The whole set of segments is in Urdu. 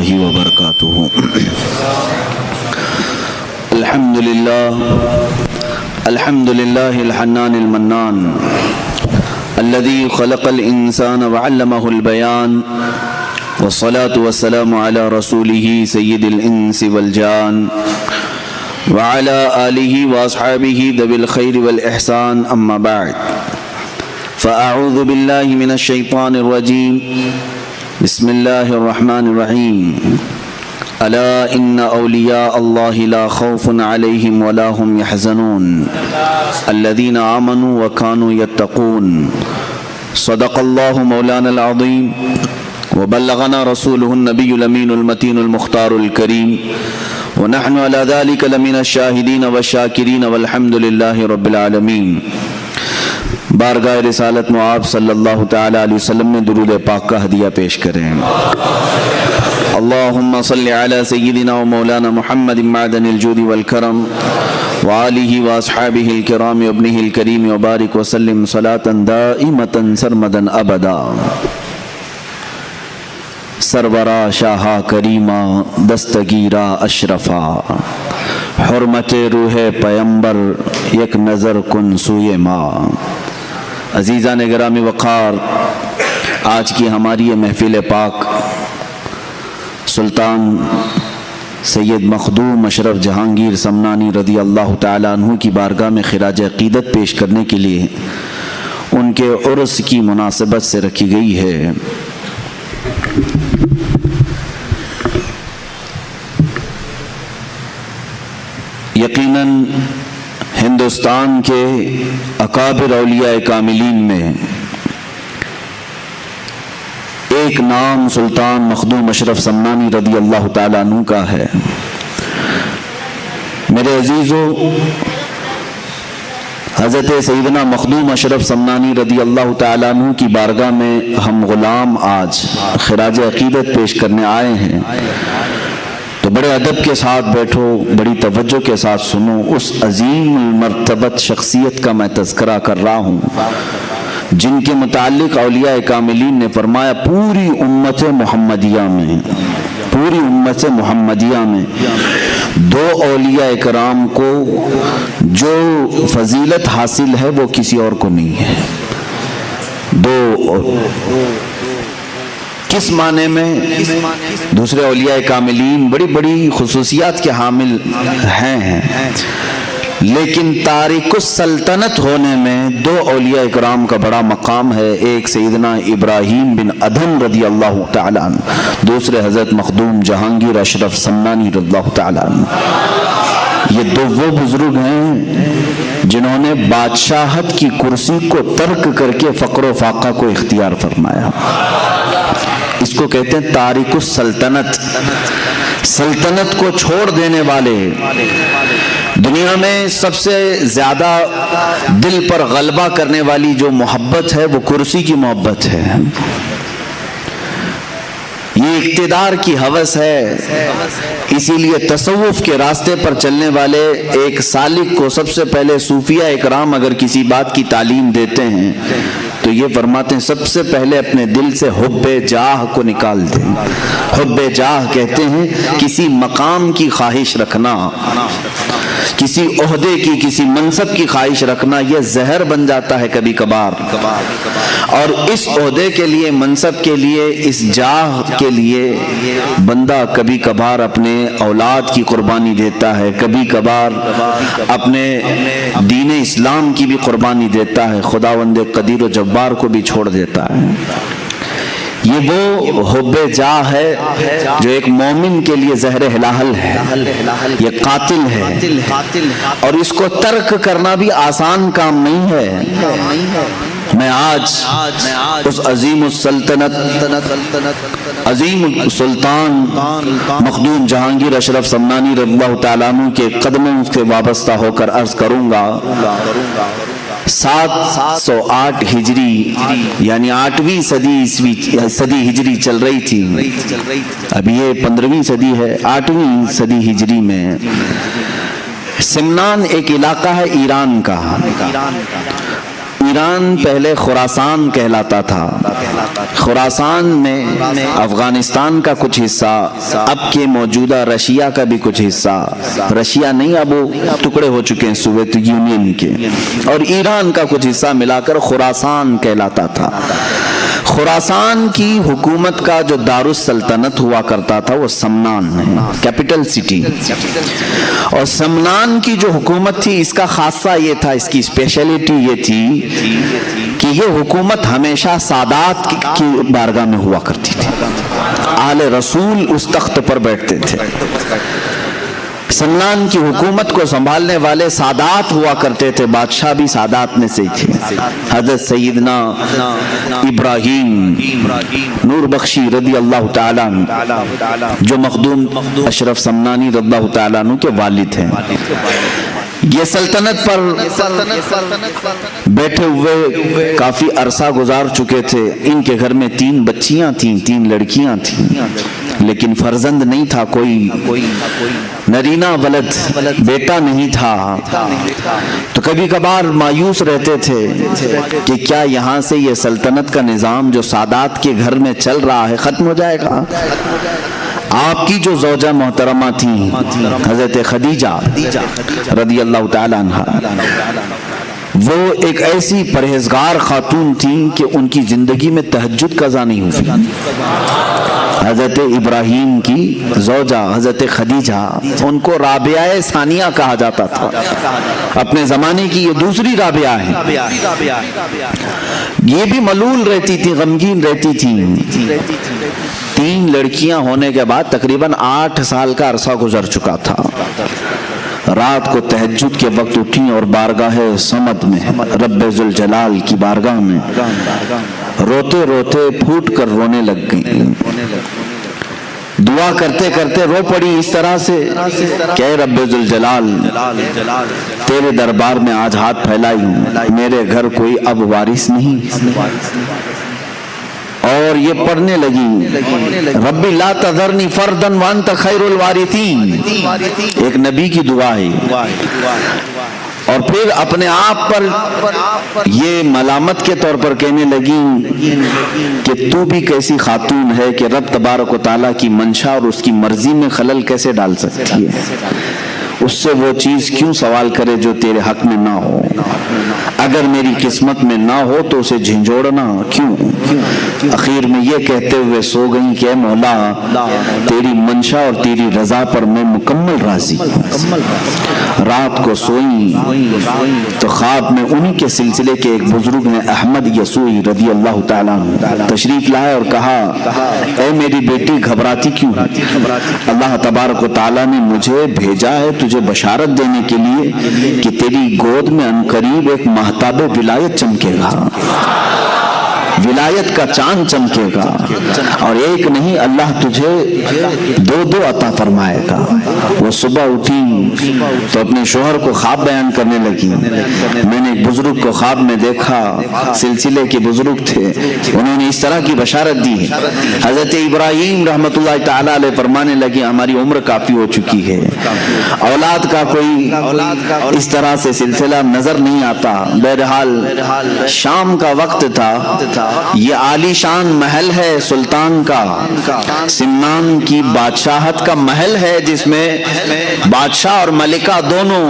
الله وبركاته. الحمد لله الحنان المنان الذي خلق الإنسان وعلمه البيان، والصلاة والسلام على رسوله سيد الإنس والجان وعلى آله وأصحابه ذوي الخير والإحسان. أما بعد، فأعوذ بالله من الشيطان الرجيم. بسم الله الرحمن الرحيم. ألا إن أولياء الله لا خوف عليهم ولا هم يحزنون الذين آمنوا وكانوا يتقون. صدق الله مولانا العظيم وبلغنا رسوله النبي الأمين المتين المختار الكريم، ونحن على ذلك لمن الشاهدين والشاكرين والحمد لله رب العالمين. بارگاہ رسالت میں آپ صلی اللہ تعالی علیہ وسلم نے درود پاک کا ہدیہ پیش کریں. اللہم صلی علی سیدنا و مولانا محمد معدن الجود والکرم وآلہ واصحابہ الکرام وابنہ الکریم وبارک وسلم صلاة دائمتا سرمدا ابدا. سرورا شاہا کریمہ دستگیرہ اشرفا، حرمت روح پیمبر یک نظر کن سوئے ماں. عزیزان گرامی وقار، آج کی ہماری یہ محفل پاک سلطان سید مخدوم اشرف جہانگیر سمنانی رضی اللہ تعالیٰ عنہ کی بارگاہ میں خراج عقیدت پیش کرنے کے لیے ان کے عرس کی مناسبت سے رکھی گئی ہے. یقیناً ہندوستان کے اکابر اولیاء کاملین میں ایک نام سلطان مخدوم اشرف سمنانی رضی اللہ تعالیٰ عنہ کا ہے. میرے عزیزو، حضرت سیدنا مخدوم اشرف سمنانی رضی اللہ تعالیٰ عنہ کی بارگاہ میں ہم غلام آج خراج عقیدت پیش کرنے آئے ہیں، تو بڑے ادب کے ساتھ بیٹھو، بڑی توجہ کے ساتھ سنو. اس عظیم المرتبت شخصیت کا میں تذکرہ کر رہا ہوں جن کے متعلق اولیاء کاملین نے فرمایا پوری امت محمدیہ میں دو اولیاء کرام کو جو فضیلت حاصل ہے وہ کسی اور کو نہیں ہے. کس معنی میں؟ دوسرے اولیاء کاملین بڑی بڑی خصوصیات کے حامل ہیں، لیکن تارک السلطنت ہونے میں دو اولیاء اکرام کا بڑا مقام ہے. ایک سیدنا ابراہیم بن ادھم رضی اللہ تعالیٰ عنہ، دوسرے حضرت مخدوم جہانگیر اشرف سمنانی رضی اللہ تعالیٰ عنہ. یہ دو وہ بزرگ ہیں جنہوں نے بادشاہت کی کرسی کو ترک کر کے فقر و فاقہ کو اختیار فرمایا. اس کو کہتے ہیں تارک السلطنت، سلطنت کو چھوڑ دینے والے. دنیا میں سب سے زیادہ دل پر غلبہ کرنے والی جو محبت ہے وہ کرسی کی محبت ہے. یہ اقتدار کی ہوس ہے. اسی لیے تصوف کے راستے پر چلنے والے ایک سالک کو سب سے پہلے صوفیہ اکرام اگر کسی بات کی تعلیم دیتے ہیں تو یہ فرماتے ہیں سب سے پہلے اپنے دل سے حب جاہ کو نکال دیں. حب جاہ کہتے ہیں کسی مقام کی خواہش رکھنا، کسی عہدے کی، کسی منصب کی خواہش رکھنا. یہ زہر بن جاتا ہے کبھی کبھار، اور اس عہدے کے لیے، منصب کے لیے، اس جاہ کے لیے بندہ کبھی کبھار اپنے اولاد کی قربانی دیتا ہے، کبھی کبھار اپنے دین اسلام کی بھی قربانی دیتا ہے، خداوند قدیر و جبار کو بھی چھوڑ دیتا ہے. یہ وہ حب جاہ ہے جو ایک مومن کے لیے زہر ہلاہل ہے، یہ قاتل ہے، اور اس کو ترک کرنا بھی آسان کام نہیں ہے. میں آج اس عظیم السلطنت، عظیم السلطان مخدوم جہانگیر اشرف سمنانی رضی اللہ تعالیٰ عنہ کے قدموں سے وابستہ ہو کر عرض کروں گا. 708 ہجری یعنی 8ویں صدی ہجری چل رہی تھی. ابھی یہ 15ویں صدی ہے. 8ویں صدی ہجری میں سمنان ایک علاقہ ہے ایران کا. ایران پہلے خراسان کہلاتا تھا. خراسان میں افغانستان کا کچھ حصہ، اب کے موجودہ رشیا کا بھی کچھ حصہ، رشیا نہیں اب وہ ٹکڑے ہو چکے ہیں سوویت یونین کے، اور ایران کا کچھ حصہ ملا کر خراسان کہلاتا تھا. خراسان کی حکومت کا جو دارالسلطنت ہوا کرتا تھا وہ سمنان ہے، کیپٹل سٹی. اور سمنان کی جو حکومت تھی اس کا خاصہ یہ تھا، اس کی اسپیشلٹی یہ تھی کہ یہ حکومت ہمیشہ سادات کی بارگاہ میں ہوا کرتی تھی. آل رسول اس تخت پر بیٹھتے تھے. سمنان کی حکومت کو سنبھالنے والے سادات ہوا کرتے تھے، بادشاہ بھی سادات میں سے تھے. حضرت سیدنا ابراہیم نور بخشی رضی اللہ تعالیٰ عنہ جو مخدوم اشرف سمنانی رضی اللہ تعالیٰ عنہ کے والد ہیں، یہ سلطنت پر بیٹھے ہوئے کافی عرصہ گزار چکے تھے. ان کے گھر میں 3 بچیاں تھیں، 3 لڑکیاں تھیں، لیکن فرزند نہیں تھا، کوئی نرینہ ولد بیٹا نہیں تھا. تو کبھی کبھار مایوس رہتے تھے کہ کیا یہاں سے یہ سلطنت کا نظام جو سادات کے گھر میں چل رہا ہے ختم ہو جائے گا. آپ کی جو زوجہ محترمہ تھیں حضرت خدیجہ رضی اللہ تعالیٰ عنہ، وہ ایک ایسی پرہیزگار خاتون تھیں کہ ان کی زندگی میں تہجد قضا نہیں ہوئی. حضرت ابراہیم کی زوجہ حضرت خدیجہ، ان کو رابعہ ثانیہ کہا جاتا تھا. اپنے زمانے کی یہ دوسری رابعہ ہے. یہ بھی ملول رہتی تھی، غمگین رہتی تھی. 3 لڑکیاں ہونے کے بعد تقریباً 8 سال کا عرصہ گزر چکا تھا. رات کو تہجد کے وقت اٹھیں اور بارگاہ صمد میں، رب ذوالجلال کی بارگاہ میں روتے روتے پھوٹ کر رونے لگ گئیں. دعا کرتے کرتے رو پڑی اس طرح سے کہ اے رب ذوالجلال، تیرے دربار میں آج ہاتھ پھیلائی ہوں، میرے گھر کوئی اب وارث نہیں. اور یہ پڑھنے لگی ربی لا تذرنی فردا وانت خیر الوارثین. ایک نبی کی دعا ہے. اور پھر اپنے آپ پر یہ ملامت کے طور پر کہنے لگی کہ تو بھی کیسی خاتون ہے کہ رب تبارک و تعالیٰ کی منشا اور اس کی مرضی میں خلل کیسے ڈال سکتی ہے. اس سے وہ چیز کیوں سوال کرے جو تیرے حق میں نہ ہو. اگر میری قسمت میں نہ ہو تو اسے جھنجھوڑنا کیوں. اخیر میں یہ کہتے ہوئے سو گئی کہ اے مولا، تیری منشا اور تیری رضا پر میں مکمل راضی. رات کو سوئی تو خواب میں انہی کے سلسلے کے ایک بزرگ نے احمد یسوعی رضی اللہ تعالیٰ عنہ تشریف لائے اور کہا اے میری بیٹی گھبراتی کیوں ہے؟ اللہ تبارک و تعالیٰ نے مجھے بھیجا ہے تجھے بشارت دینے کے لیے کہ تیری گود میں عنقریب ایک مہتاب ولایت چمکے گا، ولایت کا چاند چمکے گا، اور ایک نہیں اللہ تجھے 2 عطا فرمائے گا. وہ صبح اٹھی تو اپنے شوہر کو خواب بیان کرنے لگی. میں نے ایک بزرگ کو خواب میں دیکھا، سلسلے کے بزرگ تھے، انہوں نے اس طرح کی بشارت دی. حضرت ابراہیم رحمت اللہ تعالیٰ علیہ فرمانے لگے ہماری عمر کافی ہو چکی ہے، اولاد کا کوئی اس طرح سے سلسلہ نظر نہیں آتا. بہرحال شام کا وقت تھا. یہ عالی شان محل ہے سلطان کا، سمنان کی بادشاہت کا محل ہے جس میں بادشاہ اور ملکہ دونوں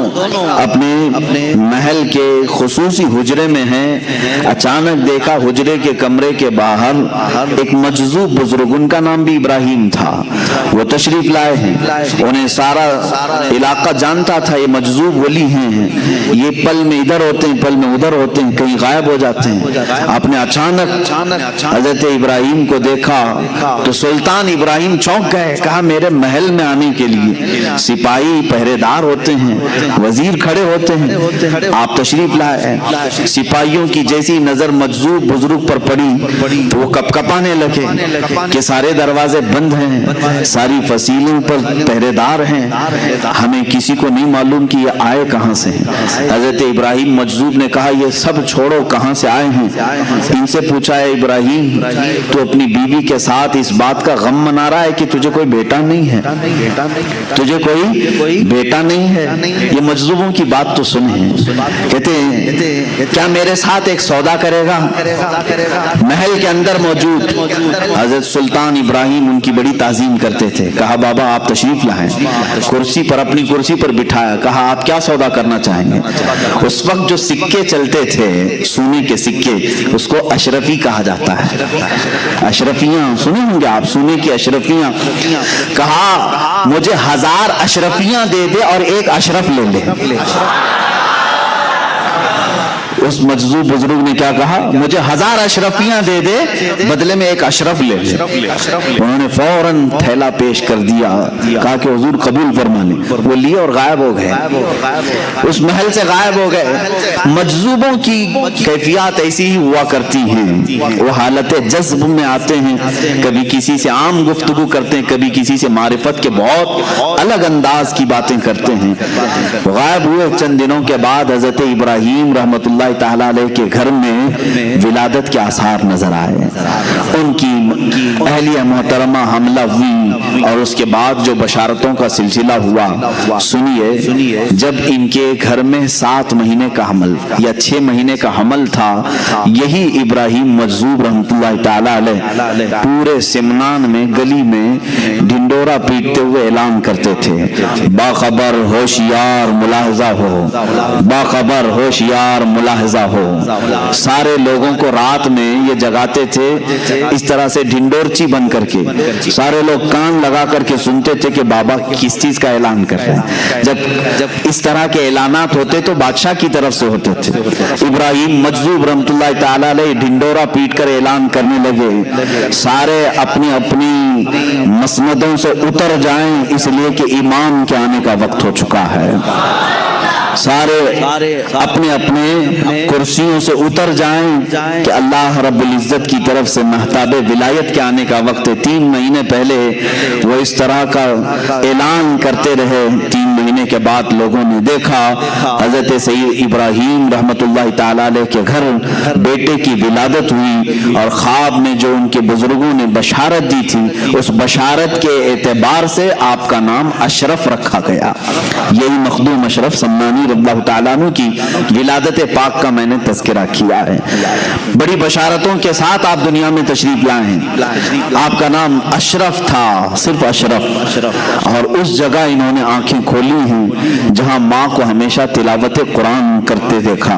اپنے محل کے خصوصی حجرے میں ہیں. اچانک دیکھا حجرے کے کمرے کے باہر ایک مجذوب بزرگ، ان کا نام بھی ابراہیم تھا، وہ تشریف لائے ہیں. انہیں سارا علاقہ جانتا تھا یہ مجذوب ولی ہیں، یہ پل میں ادھر ہوتے ہیں پل میں ادھر ہوتے ہیں، کہیں غائب ہو جاتے ہیں. آپ نے اچانک حضرت ابراہیم کو دیکھا تو سلطان ابراہیم چونک گئے. کہا میرے محل میں آنے کے لیے سپاہی پہرے دار ہوتے ہیں، وزیر کھڑے ہوتے ہیں، آپ تشریف لائے. سپاہیوں کی جیسی نظر مجذوب بزرگ پر پڑی تو وہ کپ کپانے لگے کہ سارے دروازے بند ہیں، ساری فصیلوں پر پہرے دار ہیں، ہمیں کسی کو نہیں معلوم کہ یہ آئے کہاں سے. حضرت ابراہیم مجذوب نے کہا یہ سب چھوڑو، کہاں سے آئے ہیں ان سے پوچھو. پوچھا ہے ابراہیم تو اپنی بیوی کے ساتھ اس بات کا غم منا رہا ہے کہ تجھے کوئی بیٹا نہیں ہے، تجھے کوئی بیٹا نہیں ہے؟ یہ مجذوبوں کی بات تو سنیں، کہتے ہیں کیا میرے ساتھ ایک سودا کرے گا؟ محل کے اندر موجود حضرت سلطان ابراہیم ان کی بڑی تعظیم کرتے تھے، کہا بابا آپ تشریف لائیں، کرسی پر اپنی کرسی پر بٹھایا، کہا آپ کیا سودا کرنا چاہیں گے؟ اس وقت جو سکے چلتے تھے سونے کے سکے اس کو اشرفی کہا جاتا ہے، اشرفیاں سنے ہوں گے آپ، سونے کی اشرفیاں، کہا مجھے 1000 اشرفیاں دے دے اور ایک اشرف لے لے۔ اس مجذوب بزرگ نے کیا کہا؟ مجھے 1000 اشرفیاں دے دے بدلے میں ایک اشرف لے لے۔ انہوں نے فوراً تھیلا پیش کر دیا، کہا کہ حضور قبول فرما لیں، وہ لیے اور غائب ہو گئے، اس محل سے غائب ہو گئے۔ مجذوبوں کی کیفیات ایسی ہی ہوا کرتی ہیں، وہ حالت جذب میں آتے ہیں، کبھی کسی سے عام گفتگو کرتے ہیں، کبھی کسی سے معرفت کے بہت الگ انداز کی باتیں کرتے ہیں۔ غائب ہوئے چند دنوں کے بعد حضرت ابراہیم رحمۃ اللہ تعالیٰ علیہ کے گھر میں ولادت کے آثار نظر آئے، ان کی اہلیہ محترمہ حملہ ہوئی اور اس کے بعد جو بشارتوں کا سلسلہ ہوا سنیے، جب ان کے گھر میں 7 مہینے کا حمل یا 6 مہینے کا حمل تھا، یہی ابراہیم مجذوب رحمۃ اللہ تعالیٰ علیہ پورے سمنان میں گلی میں ڈھنڈورا پیٹتے ہوئے اعلان کرتے تھے، باخبر ہوشیار ملاحظہ ہو، باخبر ہوشیار ملاحظہ ہو۔ سارے لوگوں کو رات میں یہ جگاتے تھے اس طرح سے ڈھنڈورچی بن کر کے، سارے لوگ کان لگا کر کے سنتے تھے کہ بابا کس چیز کا اعلان کر رہے ہیں۔ جب اس طرح کے اعلانات ہوتے تو بادشاہ کی طرف سے ہوتے تھے۔ ابراہیم مجذوب رحمۃ اللہ تعالیٰ علیہ ڈھنڈورا پیٹ کر اعلان کرنے لگے، سارے اپنی اپنی مسندوں سے اتر جائیں اس لیے کہ امام کے آنے کا وقت ہو چکا ہے، سارے اپنے اپنے کرسیوں سے اتر جائیں کہ اللہ رب العزت کی طرف سے مہتاب ولایت کے آنے کا وقت ہے۔ 3 مہینے پہلے وہ اس طرح کا اعلان کرتے رہے، 3 مہینے کے بعد لوگوں نے دیکھا حضرت سید ابراہیم رحمۃ اللہ تعالیٰ علیہ کے گھر بیٹے کی ولادت ہوئی، اور خواب میں جو ان کے بزرگوں نے بشارت دی تھی اس بشارت کے اعتبار سے آپ کا نام اشرف رکھا گیا۔ یہی مخدوم اشرف سمنانی رضی اللہ تعالیٰ عنہ کی ولادت پاک کا میں نے تذکرہ کیا ہے۔ بڑی بشارتوں کے ساتھ آپ دنیا میں تشریف لائے ہیں، آپ کا نام اشرف تھا، صرف اشرف، اور اس جگہ انہوں نے آنکھیں کھولی ہیں جہاں ماں کو ہمیشہ تلاوت قرآن کرتے دیکھا،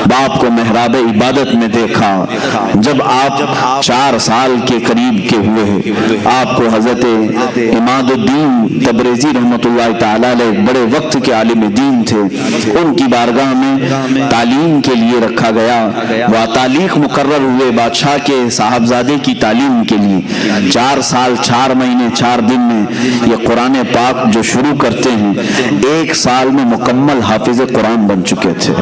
باپ کو محراب عبادت میں دیکھا۔ جب آپ 4 سال کے قریب کے ہوئے، آپ کو حضرت عماد الدین تبریزی رحمۃ اللہ تعالیٰ علیہ بڑے وقت کے عالم دین تھے، ان کی بارگاہ میں تعلیم کے لیے رکھا گیا، وہ تعلیق مقرر ہوئے بادشاہ کے صاحبزادے کی تعلیم کے لیے۔ 4 سال 4 مہینے 4 دن میں یہ قرآن پاک جو شروع کرتے ہیں 1 سال میں مکمل حافظ قرآن بن چکے تھے۔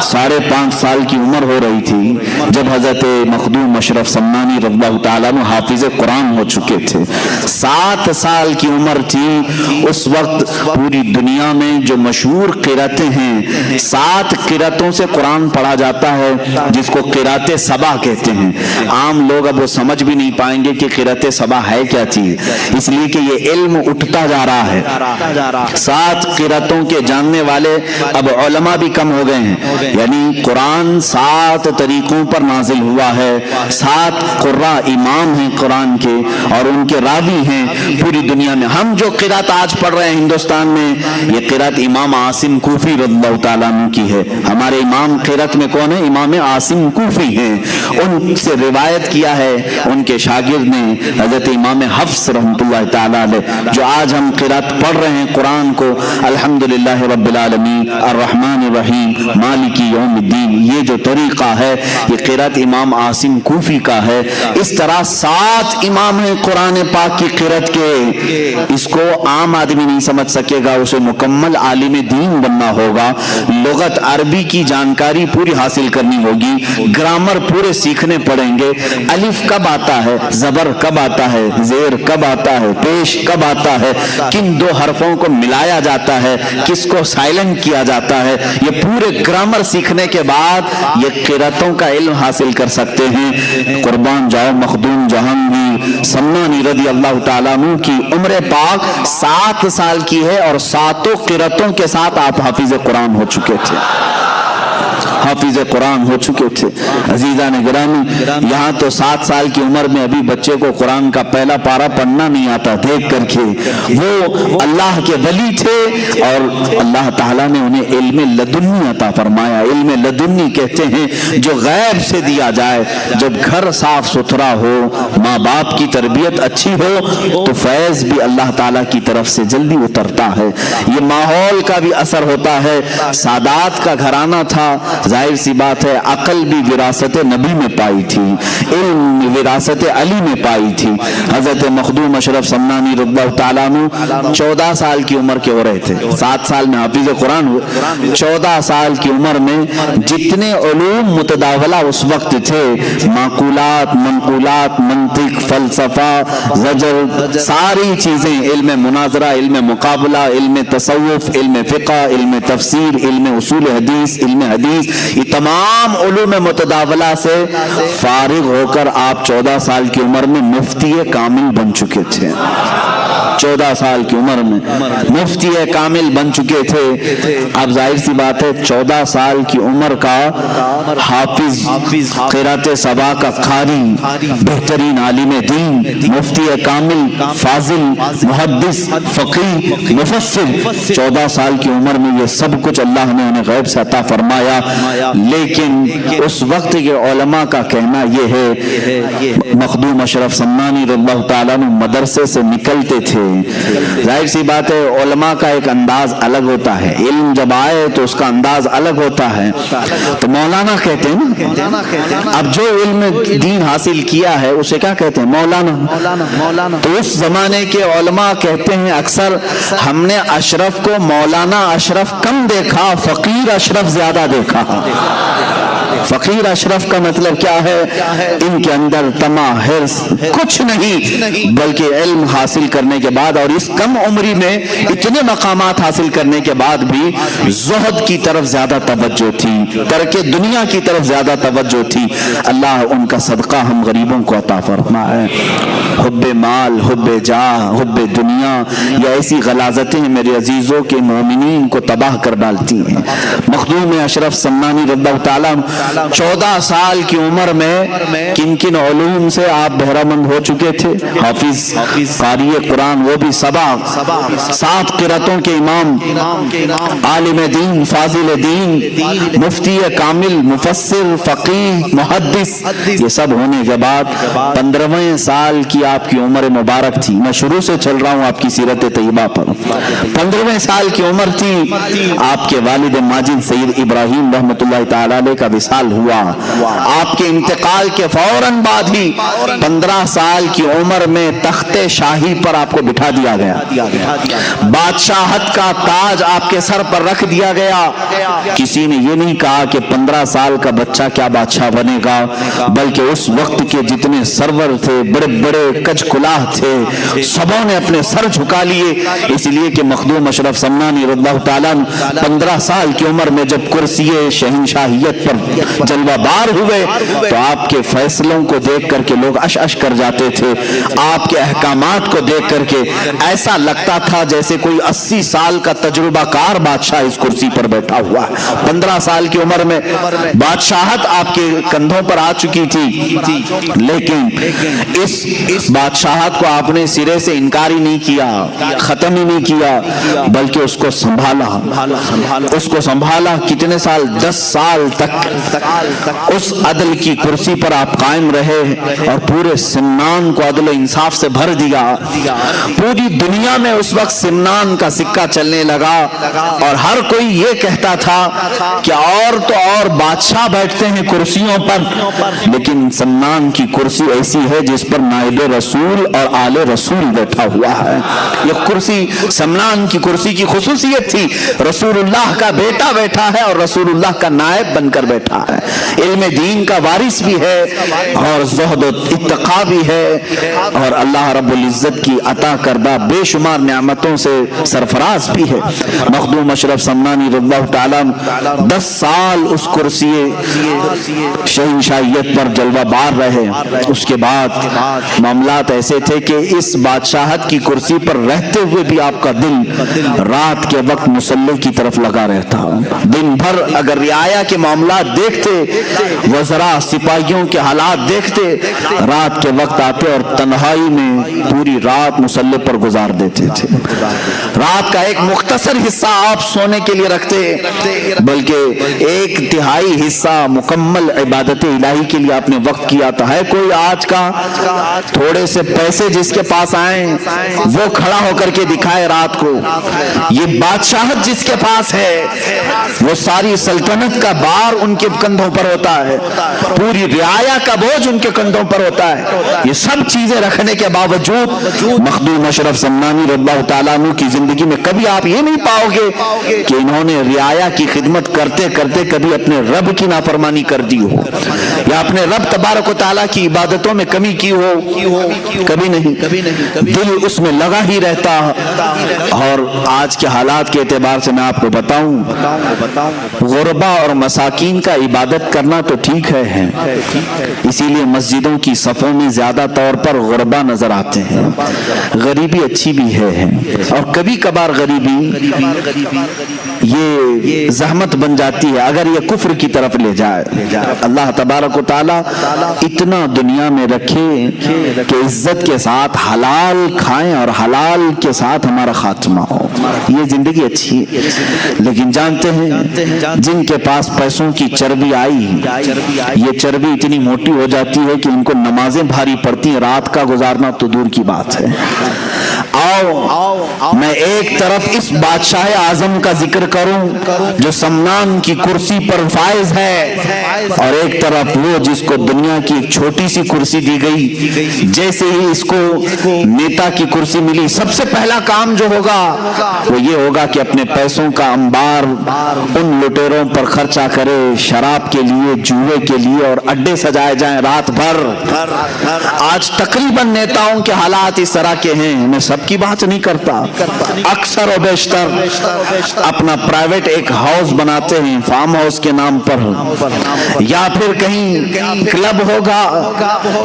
5.5 سال کی عمر ہو رہی تھی جب حضرت مخدوم اشرف سمنانی رضی اللہ تعالیٰ عنہ حافظ قرآن ہو چکے تھے۔ 7 سال کی عمر تھی اس وقت، پوری دنیا میں جو مشہور قراتیں ہیں 7 قراتوں سے قرآن پڑھا جاتا ہے جس کو قرات سبا کہتے ہیں۔ عام لوگ اب وہ سمجھ بھی نہیں پائیں گے کہ قرات سبا ہے کیا چیز، اس لیے کہ یہ علم اٹھتا جا رہا ہے۔ 7 قراتوں کے جاننے والے اب علماء بھی کم ہو گئے ہیں، یعنی قرآن 7 طریقوں پر نازل ہوا ہے، 7 قراء امام ہیں قرآن کے اور ان کے راوی ہیں پوری دنیا میں۔ ہم جو قرات آج پڑھ رہے ہیں ہندوستان میں یہ قرات امام عاصم کوفی رضی اللہ تعالیٰ عنہ کی ہے۔ ہمارے امام قرات میں کون ہے؟ امام عاصم کوفی ہیں، ان سے روایت کیا ہے ان کے شاگرد نے حضرت امام حفص رحمۃ اللہ تعالیٰ علیہ۔ جو آج ہم قرات پڑھ رہے ہیں قرآن کو الحمدللہ رب العالمین الرحمن الرحیم مالک یوم الدین، یہ جو طریقہ ہے یہ قرات امام عاصم کوفی کا ہے۔ اس طرح 7 امام ہیں قرآن پاک کی قرات کے، اس کو عام آدمی نہیں سمجھ سکے گا، اسے مکمل عالم دین بننا ہوگا، لغت عربی کی جانکاری پوری حاصل کرنی ہوگی، گرامر پورے سیکھنے پڑیں گے، الف کب آتا ہے، زبر کب آتا ہے، زیر کب آتا ہے، پیش کب آتا ہے، کن 2 حرفوں کو ملا بجایا جاتا ہے, کس کو سائلنٹ کیا جاتا ہے. یہ پورے گرامر سیکھنے کے بعد یہ قراتوں کا علم حاصل کر سکتے ہیں. قربان جاؤ مخدوم جہانگیر سمنانی رضی اللہ تعالیٰ عنہ کی عمر پاک 7 سال کی ہے اور 7 قراتوں کے ساتھ آپ حافظ قرآن ہو چکے تھے, حافظ قرآن ہو چکے تھے. عزیزان گرامی, یہاں تو 7 سال کی عمر میں ابھی بچے کو قرآن کا پہلا پارہ پڑھنا نہیں آتا. دیکھ کر کے وہ اللہ کے ولی تھے اور اللہ تعالیٰ نے انہیں علم لدنی عطا فرمایا. علم لدنی کہتے ہیں جو غیب سے دیا جائے. جب گھر صاف ستھرا ہو, ماں باپ کی تربیت اچھی ہو تو فیض بھی اللہ تعالیٰ کی طرف سے جلدی اترتا ہے. یہ ماحول کا بھی اثر ہوتا ہے. سادات کا گھرانہ تھا, ظاہر سی بات ہے عقل بھی وراثت نبی میں پائی تھی, علم وراثت علی میں پائی تھی. حضرت مخدوم اشرف سمنانی رضی اللہ تعالیٰ عنہ 14 سال کی عمر کے ہو رہے تھے. 7 سال میں حافظ قرآن ہوئے, 14 سال کی عمر میں جتنے علوم متداولہ اس وقت تھے, معقولات, منقولات, منطق, فلسفہ, زجر, ساری چیزیں, علم مناظرہ, علم مقابلہ, علم تصوف, علم فقہ, علم تفسیر, علم اصول حدیث, علم حدیث, یہ تمام علوم متداولہ سے فارغ ہو کر آپ 14 سال کی عمر میں مفتی کامل بن چکے تھے. 14 سال کی عمر میں مفتی کامل بن چکے تھے. اب ظاہر سی بات ہے 14 سال کی عمر کا حافظ, قرات سبا کا قاری, بہترین عالم دین, مفتی کامل, فاضل, محدث, فقیہ, مفسر, 14 سال کی عمر میں یہ سب کچھ اللہ نے انہیں غیب سے عطا فرمایا. لیکن اس وقت کے علماء کا کہنا یہ ہے مخدوم اشرف سمنانی رضی اللہ تعالیٰ عنہ مدرسے سے نکلتے تھے. ظاہر سی بات ہے علماء کا ایک انداز الگ ہوتا ہے, علم جب آئے تو اس کا انداز الگ ہوتا ہے. تو مولانا کہتے ہیں نا, اب جو علم دین حاصل کیا ہے اسے کیا کہتے ہیں, مولانا. تو اس زمانے کے علماء کہتے ہیں اکثر ہم نے اشرف کو مولانا اشرف کم دیکھا, فقیر اشرف زیادہ دیکھا. فقیر اشرف کا مطلب کیا ہے, ان کے اندر طمع, حرص کچھ نہیں, بلکہ علم حاصل کرنے کے بعد اور اس کم عمری میں اتنے مقامات حاصل کرنے کے بعد بھی زہد کی طرف زیادہ توجہ تھی, ترک دنیا کی طرف زیادہ توجہ تھی. اللہ ان کا صدقہ ہم غریبوں کو عطا فرمائے. حب مال, حب جاہ, حب دنیا, یہ ایسی غلاظتیں میرے عزیزوں کے مومنین کو تباہ کر ڈالتی ہیں. مخدوم اشرف سمنانی رضی اللہ تعالیٰ 14 سال کی عمر میں کن کن علوم سے آپ بہرہ مند ہو چکے تھے. حافظ, قاری قرآن, وہ بھی 7 قراتوں کے امام, عالم دین, فاضل دین, مفتی کامل, مفسر, فقیہ, محدث, یہ سب ہونے کے بعد 15ویں سال کی آپ کی عمر مبارک تھی. میں شروع سے چل رہا ہوں آپ کی سیرت طیبہ پر. 15ویں سال کی عمر تھی, آپ کے والد ماجد سید ابراہیم رحمۃ اللہ تعالی علیہ کا وصال ہوا. آپ کے انتقال کے فوراً بعد ہی 15 سال کی عمر میں تخت شاہی پر آپ کو بٹھا دیا گیا, بادشاہت کا تاج آپ کے سر پر رکھ دیا گیا. کسی نے یہ نہیں کہا کہ 15 سال کا بچہ کیا بادشاہ بنے گا, بلکہ اس وقت کے جتنے سرور تھے, بڑے بڑے کج کلاه تھے, سبوں نے اپنے سر جھکا لیے. اس لیے کہ مخدوم اشرف سمنانی رضی اللہ تعالیٰ 15 سال کی عمر میں جب کرسی شہنشاہیت پر جلوہ بار ہوئے تو آپ کے فیصلوں کو دیکھ کر کے لوگ اش اش کر جاتے تھے. آپ کے احکامات کو دیکھ کر کے ایسا لگتا تھا جیسے کوئی 80 سال کا تجربہ کار بادشاہ اس کرسی پر بیٹھا ہوا ہے. 15 سال کی عمر میں بادشاہت آپ کے کندھوں پر آ چکی تھی, لیکن اس بادشاہت کو آپ نے سرے سے انکار ہی نہیں کیا, ختم ہی نہیں کیا, بلکہ اس کو سنبھالا. کتنے سال, 10 سال تک اس عدل کی کرسی پر آپ قائم رہے اور پورے سمنان کو عدل و انصاف سے بھر دیا. پوری دنیا میں اس وقت سمنان کا سکہ چلنے لگا اور ہر کوئی یہ کہتا تھا کہ اور تو اور بادشاہ بیٹھتے ہیں کرسیوں پر, لیکن سمنان کی کرسی ایسی ہے جس پر نائب رسول اور آل رسول بیٹھا ہوا ہے. یہ کرسی سمنان کی کرسی کی خصوصیت تھی. رسول اللہ کا بیٹا بیٹھا ہے اور رسول اللہ کا نائب بن کر بیٹھا بیٹھا ہے, علم دین کا وارث بھی ہے اور زہد و اتقا بھی ہے, اور اللہ رب العزت کی عطا کردہ بے شمار نعمتوں سے سرفراز بھی ہے. مخدوم اشرف سمنانی رضی اللہ تعالیٰ 10 سال اس کرسی شہنشاہیت پر جلوہ بار رہے. اس کے بعد معاملات ایسے تھے کہ اس بادشاہت کی کرسی پر رہتے ہوئے بھی آپ کا دل رات کے وقت مصلی کی طرف لگا رہتا. دن بھر اگر رعایا کے معاملات دیکھتے, وزراء سپاہیوں کے حالات دیکھتے, رات کے وقت آتے اور تنہائی میں پوری رات مصلی پر گزار دیتے تھے. رات کا ایک مختصر حصہ آپ سونے کے لیے رکھتے, بلکہ 1/3 حصہ مکمل عبادت الہی کے لیے آپ نے وقت کیا تھا. ہے کوئی آج کا تھوڑے سے پیسے جس کے پاس آئیں وہ کھڑا ہو کر کے دکھائے رات کو؟ یہ بادشاہت جس کے پاس ہے وہ ساری سلطنت کا بار ان کے کندھوں پر ہوتا ہے, پوری رعایا کا بوجھ ان کے کندھوں پر ہوتا ہے. یہ سب چیزیں رکھنے کے باوجود مخدوم اشرف سمنانی رضی اللہ تعالیٰ عنہ کی زندگی میں کبھی آپ یہ نہیں پاؤ گے کہ انہوں نے رعایا کی خدمت کرتے کرتے کبھی اپنے رب کی نافرمانی کر دی ہو یا اپنے رب تبارک و تعالیٰ کی عبادتوں میں کمی کی ہو. کبھی نہیں. دل اس میں لگا ہی رہتا. اور آج کے حالات کے اعتبار سے میں آپ کو بتاؤں, غربا اور مساکین کا عبادت کرنا تو ٹھیک ہے, اسی لیے مسجدوں کی صفوں میں زیادہ طور پر غربا نظر آتے ہیں. غریبی اچھی بھی ہے, اور کبھی کبھار غریبی یہ زحمت بن جاتی ہے اگر یہ کفر کی طرف لے جائے. اللہ تبارک و تعالی اتنا دنیا میں رکھے کہ عزت کے ساتھ حلال کھائیں اور حلال کے ساتھ ہمارا خاتمہ ہو. یہ زندگی اچھی ہے, لیکن جانتے ہیں جن کے پاس پیسوں کی چربی آئی, یہ چربی اتنی موٹی ہو جاتی ہے کہ ان کو نمازیں بھاری پڑتی ہیں, رات کا گزارنا تو دور کی بات ہے. آؤ میں ایک طرف اس بادشاہ اعظم کا ذکر کروں جو سمنان کی کرسی پر فائز ہے, اور ایک طرف وہ جس کو دنیا کی ایک چھوٹی سی کرسی دی گئی. جیسے ہی اس کو نیتا کی کرسی ملی, سب سے پہلا کام جو ہوگا وہ یہ ہوگا کہ اپنے پیسوں کا انبار ان لٹیروں پر خرچہ کرے, شراب کے لیے, جوئے کے لیے, اور اڈے سجائے جائیں رات بھر. آج تقریباً نیتاؤں کے حالات اس طرح کے ہیں. میں سب کی بات نہیں کرتا, اکثر و بیشتر اپنا پرائیویٹ ایک ہاؤس بناتے ہیں فارم ہاؤس کے نام پر, یا پھر کہیں کلب ہوگا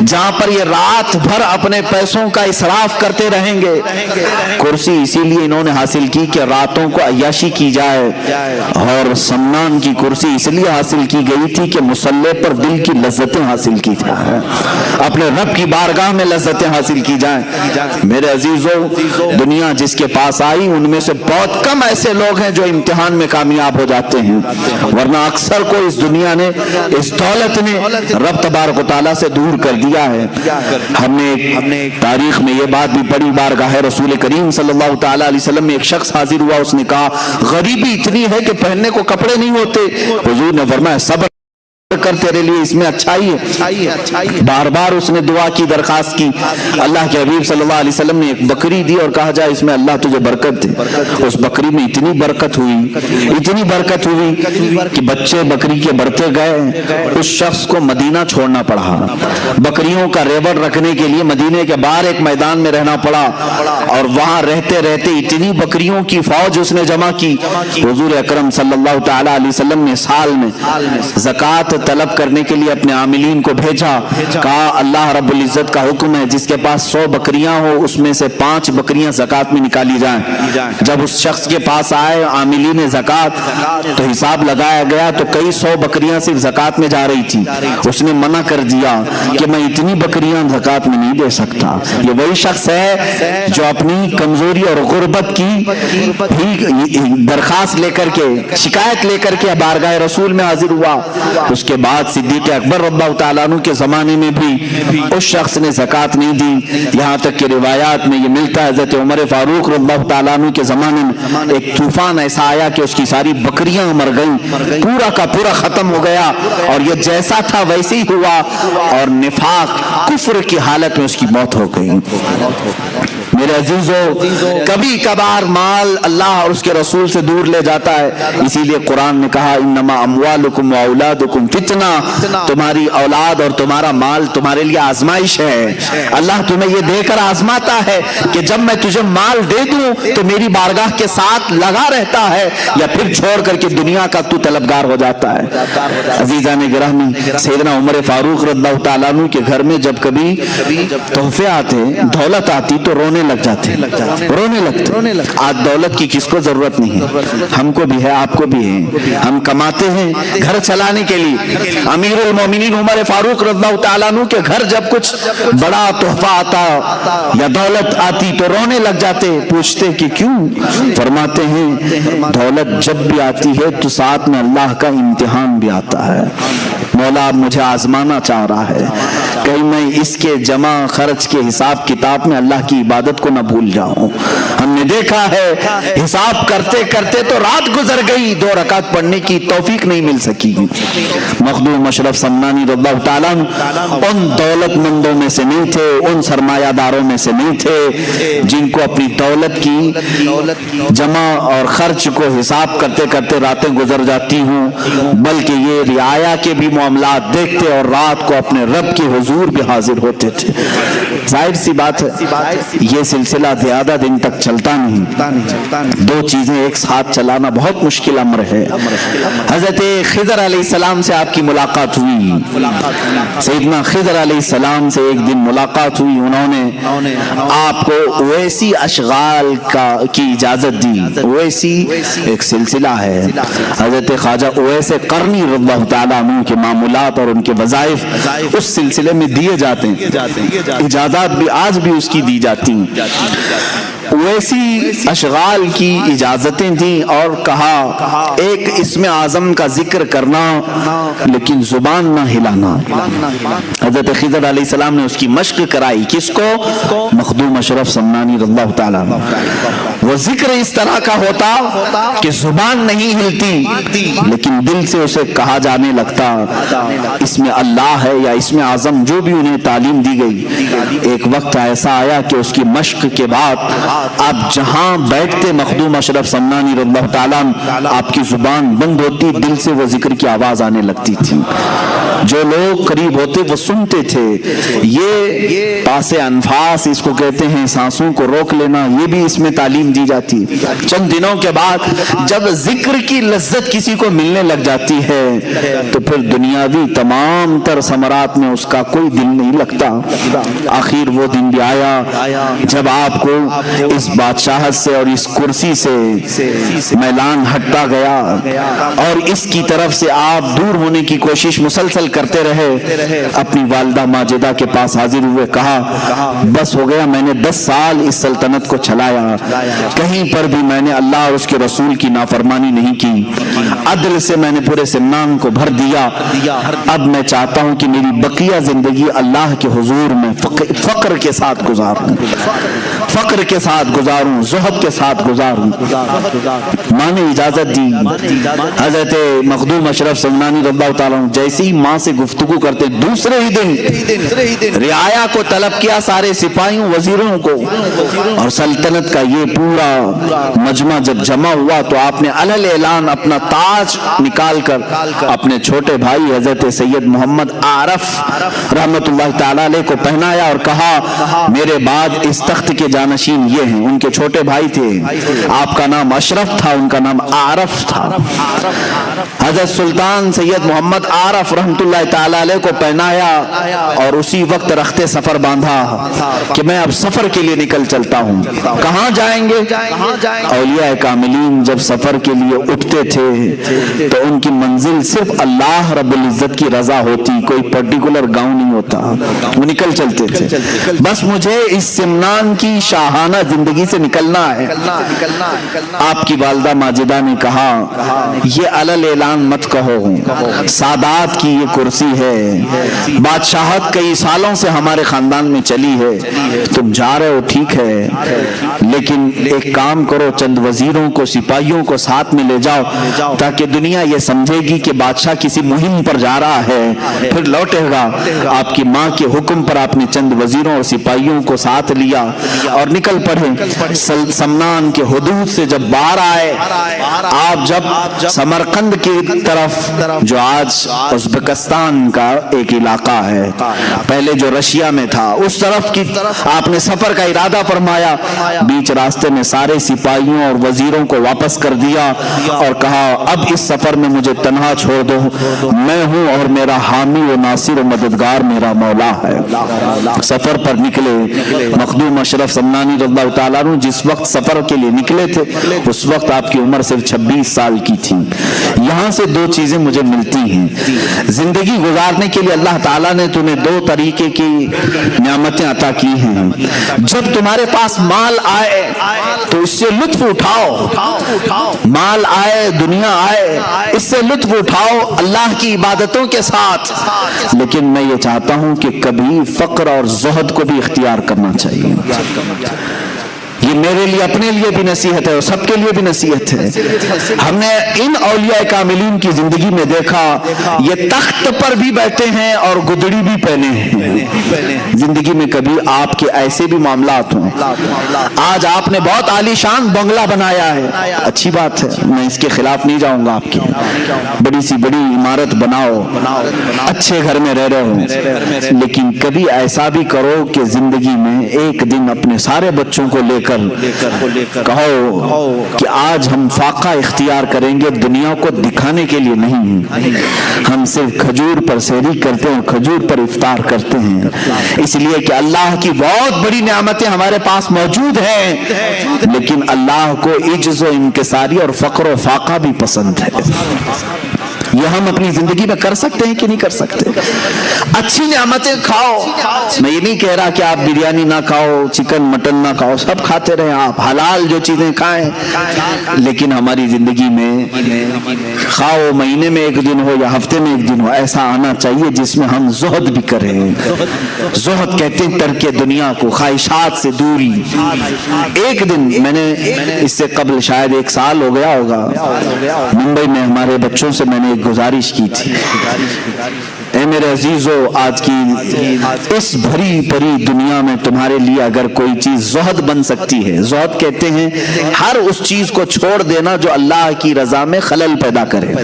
جہاں پر یہ رات بھر اپنے پیسوں کا اسراف کرتے رہیں گے. کرسی اسی لیے انہوں نے حاصل کی کہ راتوں کو عیاشی کی جائے, اور سمنان کی کرسی اس لیے حاصل کی گئی تھی کہ مصلی پر دل کی لذتیں حاصل کی جائیں, اپنے رب کی بارگاہ میں لذتیں حاصل کی جائیں. میرے عزیزوں, دنیا جس کے پاس آئی ان میں سے بہت کم ایسے لوگ ہیں جو امتحان میں کامیاب ہو جاتے ہیں, ورنہ اکثر کو اس دنیا نے, اس دولت نے رب تبارک و تعالیٰ سے دور کر دیا ہے. ہم نے تاریخ میں یہ بات بھی پڑھی, بارگاہ رسول کریم صلی اللہ تعالیٰ علیہ وسلم میں ایک شخص حاضر ہوا, اس نے کہا غریبی اتنی ہے کہ پہننے کو کپڑے نہیں ہوتے. حضور نے فرمایا صبر کر, تیرے لیے اس میں اچھائی ہے. بار بار اس نے دعا کی, درخواست کی. اللہ کے حبیب صلی اللہ علیہ وسلم نے ایک بکری دی اور کہا جائے اس میں اللہ تجھے برکت دے. اس بکری میں اتنی برکت ہوئی کہ بچے بکری کے بڑھتے گئے. اس شخص کو مدینہ چھوڑنا پڑا, بکریوں کا ریوڑ رکھنے کے لیے مدینے کے باہر ایک میدان میں رہنا پڑا, اور وہاں رہتے رہتے اتنی بکریوں کی فوج اس نے جمع کی. حضور اکرم صلی اللہ تعالی علیہ وسلم نے سال میں زکوٰۃ طلب کرنے کے لیے اپنے عاملین کو بھیجا, کہا اللہ رب العزت کا حکم ہے جس کے پاس 100 بکریاں ہو اس میں سے 5 بکریاں زکوٰۃ میں نکالی جائیں. جب اس شخص کے پاس آئے عاملین زکوٰۃ تو حساب لگایا گیا تو کئی 100 بکریاں صرف زکوٰۃ میں جا رہی تھی. اس نے منع کر دیا کہ میں اتنی بکریاں زکوٰۃ میں نہیں دے سکتا. یہ وہی شخص ہے جو اپنی کمزوری اور غربت کی درخواست لے کر کے, شکایت لے کر کے بارگاہ رسول میں حاضر ہوا. اس کے بعد صدیق اکبر رضی اللہ تعالیٰ عنہ کے زمانے میں بھی اس شخص نے زکوٰۃ نہیں دی. یہاں تک کہ روایات میں یہ ملتا ہے حضرت عمر فاروق رضی اللہ تعالیٰ عنہ کے زمانے میں ایک طوفان ایسا آیا کہ اس کی ساری بکریاں مر گئیں, پورا کا پورا ختم ہو گیا, اور یہ جیسا تھا ویسے ہی ہوا, اور نفاق کفر کی حالت میں اس کی موت ہو گئی. میرے عزیزو کبھی کبھار مال اللہ اور اس کے رسول سے دور لے جاتا ہے، اسی لیے قرآن نے کہا انما اموالکم واولادکم فتنہ، تمہاری اولاد اور تمہارا مال تمہارے لیے آزمائش ہے۔ اللہ تمہیں یہ دے کر آزماتا ہے کہ جب میں تجھے مال دے دوں تو میری بارگاہ کے ساتھ لگا رہتا ہے یا پھر چھوڑ کر کے دنیا کا تو طلبگار ہو جاتا ہے۔ عزیزان گرامی، سیدنا عمر فاروق رضی اللہ تعالیٰ عنہ کے گھر میں جب کبھی تحفے آتے، دولت آتی تو رونے لگ جاتے، رونے لگتے۔ آج دولت کی کس کو ضرورت نہیں ہے، ہم کو بھی ہے، آپ کو بھی ہے، ہم کماتے ہیں گھر چلانے کے لیے۔ امیر المومنین عمر فاروق رضی اللہ تعالیٰ عنہ کے گھر جب کچھ بڑا تحفہ آتا یا دولت آتی تو رونے لگ جاتے، پوچھتے کہ کیوں؟ فرماتے ہیں دولت جب بھی آتی ہے تو ساتھ میں اللہ کا امتحان بھی آتا ہے۔ مولا اب مجھے آزمانا چاہ رہا ہے، کہیں میں اس کے جمع خرچ کے حساب کتاب میں اللہ کی عبادت کو نہ بھول جاؤں۔ ہم نے دیکھا ہے حساب کرتے کرتے تو رات گزر گئی، 2 رکعت پڑھنے کی توفیق نہیں مل سکی۔ مخدوم اشرف سمنانی رضی اللہ تعالیٰ ان دولت مندوں میں سے نہیں تھے، ان سرمایہ داروں میں سے نہیں تھے جن کو اپنی دولت کی جمع اور خرچ کو حساب کرتے کرتے راتیں گزر جاتی ہوں، بلکہ یہ رعایا کے بھی معاملات دیکھتے اور رات کو اپنے رب کے حضور بھی حاضر ہوتے تھے۔ ظاہر سی بات ہے یہ سلسلہ زیادہ دن تک چلتا نہیں، 2 چیزیں ایک ساتھ چلانا بہت مشکل امر ہے۔ حضرت خضر علیہ السلام سے آپ کی ملاقات ہوئی، سیدنا خضر علیہ السلام سے ایک دن ملاقات ہوئی، انہوں نے آپ کو ویسی اشغال کی اجازت دی۔ ویسی ایک سلسلہ ہے، حضرت خواجہ اویس قرنی رضی اللہ تعالیٰ عنہ کے معمولات اور ان کے وظائف اس سلسلے میں دیے جاتے ہیں، اجازات بھی آج بھی اس کی دی جاتی ہیں۔ ویسی اشغال کی اجازتیں دیں اور کہا ایک اسم اعظم کا ذکر کرنا لیکن زبان نہ ہلانا۔ حضرت خضر علیہ السلام نے اس کی مشق کرائی، کس کو؟ مخدوم اشرف سمنانی رضی اللہ تعالیٰ عنہ۔ وہ ذکر اس طرح کا ہوتا کہ زبان نہیں ہلتی لیکن دل سے اسے کہا جانے لگتا اس میں اللہ ہے یا اسم اعظم جو بھی انہیں تعلیم دی گئی۔ ایک وقت ایسا آیا کہ اس کی مشق کے بعد آپ جہاں بیٹھتے مخدوم اشرف سمنانی رضی اللہ تعالیٰ عنہ، آپ کی زبان بند ہوتی، دل سے وہ ذکر کی آواز آنے لگتی تھی۔ جو لوگ قریب ہوتے وہ سنتے تھے۔ یہ پاس انفاس اس کو کہتے ہیں، سانسوں کو روک لینا، یہ بھی اس میں تعلیم دی جاتی۔ چند دنوں کے بعد جب ذکر کی لذت کسی کو ملنے لگ جاتی ہے تو پھر دنیاوی تمام تر ثمرات میں اس کا کوئی دل نہیں لگتا۔ آخر وہ دن بھی آیا جب آپ کو اس بادشاہت سے اور اس کرسی سے میلان ہٹتا گیا اور اس کی طرف سے آپ دور ہونے کی کوشش مسلسل کرتے رہے۔ اپنی والدہ ماجدہ کے پاس حاضر ہوئے، کہا بس ہو گیا، میں نے 10 سال اس سلطنت کو چلایا، کہیں پر بھی میں نے اللہ اور اس کے رسول کی نافرمانی نہیں کی، عدل سے میں نے پورے سمنان کو بھر دیا۔ اب میں چاہتا ہوں کہ میری بقیہ زندگی اللہ کے حضور میں فقر کے ساتھ گزاروں، فقر کے ساتھ گزاروں، زہد کے ساتھ گزاروں۔ ماں نے اجازت دی۔ حضرت مخدوم اشرف سمنانی رضی اللہ تعالیٰ عنہ جیسے ہی ماں سے گفتگو کرتے دوسرے ہی دن رعایا کو طلب کیا، سارے سپاہیوں وزیروں کو، اور سلطنت کا یہ پورا مجمع جب جمع ہوا تو آپ نے علل اعلان اپنا تاج نکال کر اپنے چھوٹے بھائی حضرت سید محمد عارف رحمت اللہ تعالیٰ علیہ کو پہنایا اور کہا میرے بعد اس تخت کے جانشین یہ ہیں۔ ان کے چھوٹے بھائی تھے، آپ کا نام اشرف تھا، ان کا نام عارف تھا۔ حضرت سلطان سید محمد عارف رحمت اللہ تعالیٰ علیہ کو پہنایا اور اسی وقت رخت سفر باندھا کہ میں اب سفر کے لیے نکل چلتا ہوں۔ کہاں جائیں گے؟ اولیاء کاملین جب سفر کے لیے اٹھتے تھے تو ان کی منزل صرف اللہ رب العزت کی رضا ہوتی، کوئی پرٹیکولر گاؤں نہیں ہوتا، وہ نکل چلتے تھے۔ بس مجھے اس سمنان کی شاہانہ زندگی سے نکلنا ہے۔ آپ کی والدہ ماجدہ نے کہا یہ علل اعلان مت کہو، سادات کی یہ کرسی ہے, بادشاہت کئی سالوں سے ہمارے خاندان میں چلی ہے, تم جا رہے ہو ٹھیک ہے, لیکن ایک کام کرو, چند وزیروں کو سپاہیوں کو ساتھ میں لے جاؤ تاکہ دنیا یہ سمجھے گی کہ بادشاہ کسی مہم پر جا رہا ہے, پھر لوٹے گا. آپ کی ماں کے حکم پر آپ نے چند وزیروں اور سپاہیوں کو ساتھ لیا اور نکل پڑے. سمنان کے حدود سے جب باہر آئے, آپ جب سمرقند کی طرف, جو آج ازبکستان کا ایک علاقہ ہے, پہلے جو رشیا میں تھا, اس طرف کی آپ نے سفر کا ارادہ فرمایا. بیچ راستے میں سارے سپاہیوں اور وزیروں کو واپس کر دیا اور کہا اب اس سفر میں مجھے تنہا چھوڑ دو, میں ہوں اور میرا حامی و ناصر و مددگار میرا مولا ہے. سفر پر نکلے. مخدوم اشرف سمنانی رضی اللہ تعالیٰ عنہ جس وقت سفر کے لیے نکلے تھے اس وقت آپ کی عمر صرف 26 سال کی تھی. یہاں سے دو چیزیں مجھے ملتی ہیں. زندگی گزارنے کے لیے اللہ تعالیٰ نے تمہیں دو طریقے کی نعمتیں عطا کی ہیں. جب تمہارے پاس مال آئے تو اس سے لطف اٹھاؤ, مال آئے, دنیا آئے, اس سے لطف اٹھاؤ اللہ کی عبادتوں کے ساتھ. لیکن میں یہ چاہتا ہوں کہ کبھی فقر اور زہد کو بھی اختیار کرنا چاہیے. یہ میرے لیے اپنے لیے بھی نصیحت ہے اور سب کے لیے بھی نصیحت ہے. ہم نے ان اولیاء کاملین کی زندگی میں دیکھا یہ تخت پر بھی بیٹھے ہیں اور گدڑی بھی پہنے ہیں. زندگی میں کبھی آپ کے ایسے بھی معاملات ہوں. آج آپ نے بہت عالی شان بنگلہ بنایا ہے, اچھی بات ہے, میں اس کے خلاف نہیں جاؤں گا. آپ کی بڑی سی بڑی عمارت بناؤ, اچھے گھر میں رہ رہے ہو, لیکن کبھی ایسا بھی کرو کہ زندگی میں ایک دن اپنے سارے بچوں کو لے کر کہو کہ آج ہم فاقہ اختیار کریں گے, دنیا کو دکھانے کے لیے نہیں, ہم صرف کھجور پر سحری کرتے ہیں, کھجور پر افطار کرتے ہیں, اس لیے کہ اللہ کی بہت بڑی نعمتیں ہمارے پاس موجود ہیں, لیکن اللہ کو عجز و انکساری اور فقر و فاقہ بھی پسند ہے. یہ ہم اپنی زندگی میں کر سکتے ہیں کہ نہیں کر سکتے؟ اچھی نعمتیں کھاؤ. میں یہ نہیں کہہ رہا کہ آپ بریانی نہ کھاؤ, چکن مٹن نہ کھاؤ, سب کھاتے رہیں, آپ حلال جو چیزیں کھائیں, لیکن ہماری زندگی میں کھاؤ, مہینے میں ایک دن ہو یا ہفتے میں ایک دن ہو, ایسا آنا چاہیے جس میں ہم زہد بھی کریں. زہد کہتے ہیں ترک دنیا کو, خواہشات سے دوری. ایک دن میں نے اس سے قبل شاید 1 سال ہو گیا ہوگا, ممبئی میں ہمارے بچوں سے میں نے ایک گزارش کی تھی, اے میرے عزیزو, آج کی اس بھری پری دنیا میں تمہارے لیے اگر کوئی چیز زہد بن سکتی ہے, زہد کہتے ہیں ہر اس چیز کو چھوڑ دینا جو اللہ کی رضا میں خلل پیدا کرے,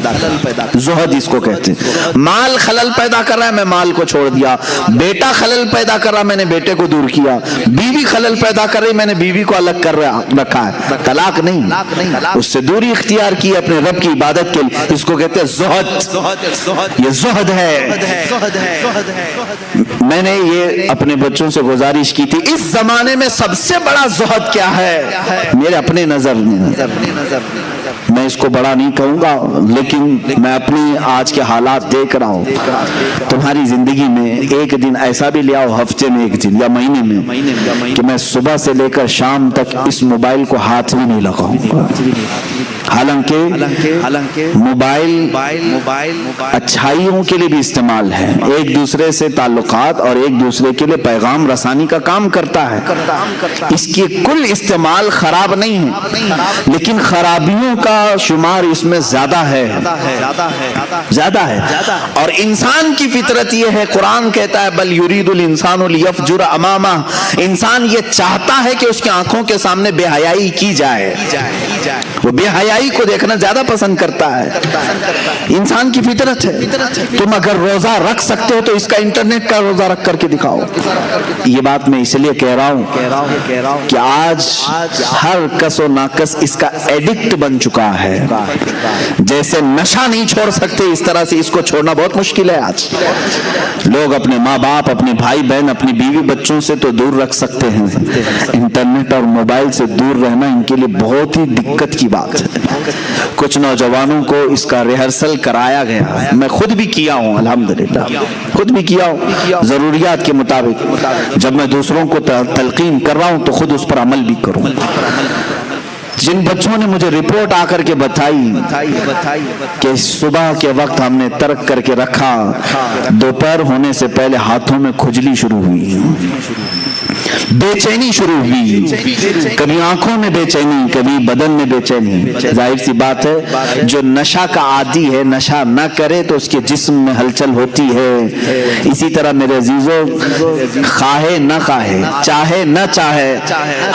زہد اس کو کہتے ہیں. مال خلل پیدا کر رہا ہے, میں مال کو چھوڑ دیا. بیٹا خلل پیدا کر رہا, میں نے بیٹے کو دور کیا. بیوی خلل پیدا کر رہی, میں نے بیوی کو الگ کر رکھا ہے. طلاق نہیں, اس سے دوری اختیار کی اپنے رب کی عبادت کے لیے. اس کو کہتے ہیں زہد. یہ زہد ہے. میں نے یہ اپنے بچوں سے گزارش کی تھی, اس زمانے میں سب سے بڑا زہد کیا ہے میرے اپنے نظر میں, میں اس کو بڑا نہیں کہوں گا, لیکن میں اپنی آج کے حالات دیکھ رہا ہوں. تمہاری زندگی میں ایک دن ایسا بھی لے آؤ, ہفتے میں ایک دن یا مہینے میں, کہ میں صبح سے لے کر شام تک اس موبائل کو ہاتھ بھی نہیں لگاؤں گا. حالانکہ موبائل اچھائیوں کے لیے بھی استعمال ہے, ایک دوسرے سے تعلقات اور ایک دوسرے کے لیے پیغام رسانی کا کام کرتا ہے. اس کی کل استعمال خراب نہیں ہے, لیکن خرابیوں کا شمار اس میں زیادہ ہے. اور انسان کی فطرت یہ ہے, قرآن کہتا ہے بل یرید الانسان لیفجر امامہ, انسان یہ چاہتا ہے کہ اس کی آنکھوں کے سامنے بے حیائی کی جائے, وہ بے حیائی کو دیکھنا زیادہ پسند کرتا ہے. انسان کی فطرت ہے. تم اگر روزہ رکھ سکتے ہو تو اس کا انٹرنیٹ کا روزہ رکھ کر کے دکھاؤ. یہ بات میں اس لیے کہہ رہا ہوں کہ آج ہر کس و ناکس اس کا ایڈکٹ بن چکا ہے. جیسے نشہ نہیں چھوڑ سکتے, اس طرح سے اس کو چھوڑنا بہت مشکل ہے. آج لوگ اپنے ماں باپ, اپنے بھائی بہن, اپنی بیوی بچوں سے تو دور رکھ سکتے ہیں, انٹرنیٹ اور موبائل سے دور رہنا ان کے لیے بہت ہی دقت کی بات ہے. کچھ نوجوانوں کو اس کا ریہرسل کرایا گیا, میں خود بھی کیا ہوں, الحمدللہ خود بھی کیا ہوں ضروریات کے مطابق. جب میں دوسروں کو تلقین کر رہا ہوں تو خود اس پر عمل بھی کروں. جن بچوں نے مجھے رپورٹ آ کر کے بتائی کہ صبح کے وقت ہم نے ترک کر کے رکھا، دوپہر ہونے سے پہلے ہاتھوں میں کھجلی شروع ہوئی، بے چینی شروع ہوئی، کبھی آنکھوں میں بے چینی، کبھی بدن میں بے چینی۔ ظاہر سی بات ہے جو نشہ کا عادی ہے نشہ نہ کرے تو اس کے جسم میں ہلچل ہوتی ہے۔ اسی طرح میرے عزیزو، خواہے نہ خواہے، چاہے نہ چاہے،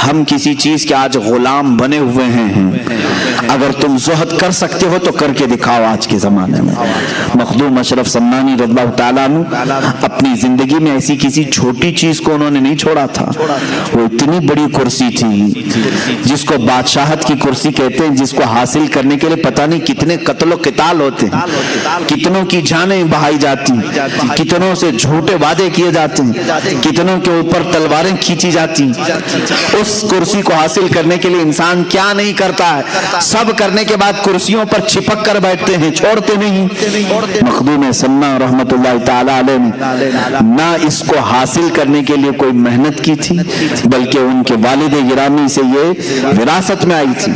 ہم کسی چیز کے آج غلام بنے ہوئے ہیں۔ اگر تم زہد کر سکتے ہو تو کر کے دکھاؤ۔ آج کے زمانے میں مخدوم اشرف سمنانی رضی اللہ تعالیٰ عنہ اپنی زندگی میں ایسی کسی چھوٹی چیز کو انہوں نے نہیں چھوڑا تھا۔ وہ اتنی بڑی کرسی تھی جس کو بادشاہت کی کرسی کہتے ہیں، جس کو حاصل کرنے کے لیے پتہ نہیں کتنے قتل و قتال ہوتے ہیں، کتنوں کی جانیں بہائی جاتی ہیں، کتنوں سے جھوٹے وعدے کیے جاتے ہیں، کتنوں کے اوپر تلواریں کھینچی جاتی ہیں۔ اس کرسی کو حاصل کرنے کے لیے انسان کیا نہیں کرتا ہے، سب کرنے کے بعد کرسیوں پر چھپک کر بیٹھتے ہیں، چھوڑتے نہیں۔ مخدوم سمنا رحمت اللہ تعالی علیہ نے نہ اس کو حاصل کرنے کے لیے کوئی محنت کی تھی، بلکہ ان کے والد گرامی سے یہ وراثت میں آئی تھی،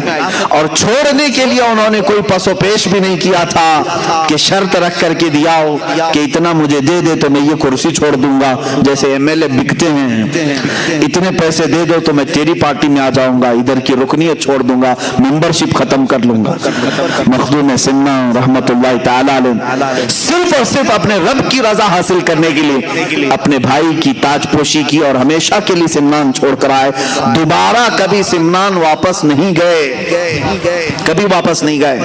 اور چھوڑنے کے لیے انہوں نے کوئی پس و پیش بھی نہیں کیا تھا کہ شرط رکھ کر کے دیا ہو کہ اتنا مجھے دے دے تو میں یہ کرسی چھوڑ دوں گا، جیسے ایم ایل اے بکتے ہیں، اتنے پیسے دے دو تو میں تیری پارٹی میں آ جاؤں گا، ادھر کی رکنیت چھوڑ دوں گا، ممبرشپ ختم کر لوں گا۔ مخدوم سمنا رحمت اللہ تعالی علیہ صرف اور صرف اپنے رب کی رضا حاصل کرنے کے لیے اپنے بھائی کی تاج پوشی کی اور ہمیشہ کے لیے سمنان چھوڑ کر آئے۔ دوبارہ کبھی سمنان واپس نہیں گئے، کبھی واپس نہیں گئے۔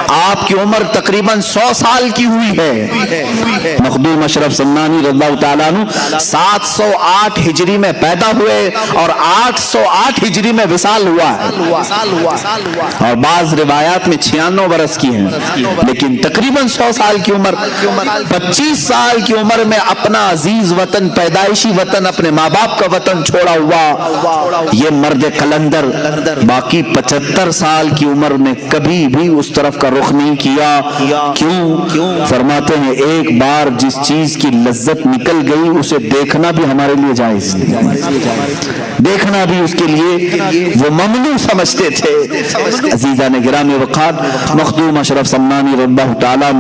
آپ کی عمر تقریباً 100 سال کی ہوئی ہے۔ مخدوم اشرف سمنانی رضی اللہ تعالیٰ عنہ 708 ہجری میں پیدا ہوئے اور 808 ہجری میں وصال ہوا ہے، اور بعض روایات میں 96 برس کی ہیں، لیکن تقریباً 100 سال کی عمر، 25 سال کی عمر میں اپنا عزیز وطن، پیدائشی وطن، اپنے ماں باپ کا وطن چھوڑا ہوا یہ مرد قلندر باقی 75 سال کی عمر میں کبھی بھی اس طرف کا رخ نہیں کیا۔ کیوں؟ فرماتے ہیں ایک بار جس چیز کی لذت نکل گئی اسے دیکھنا بھی ہمارے لیے جائز نہیں، دیکھنا بھی اس کے لیے وہ ممنوع سمجھتے تھے۔ عزیزان گرامی وقار، مخدوم اشرف سمنانی رضی اللہ تعالیٰ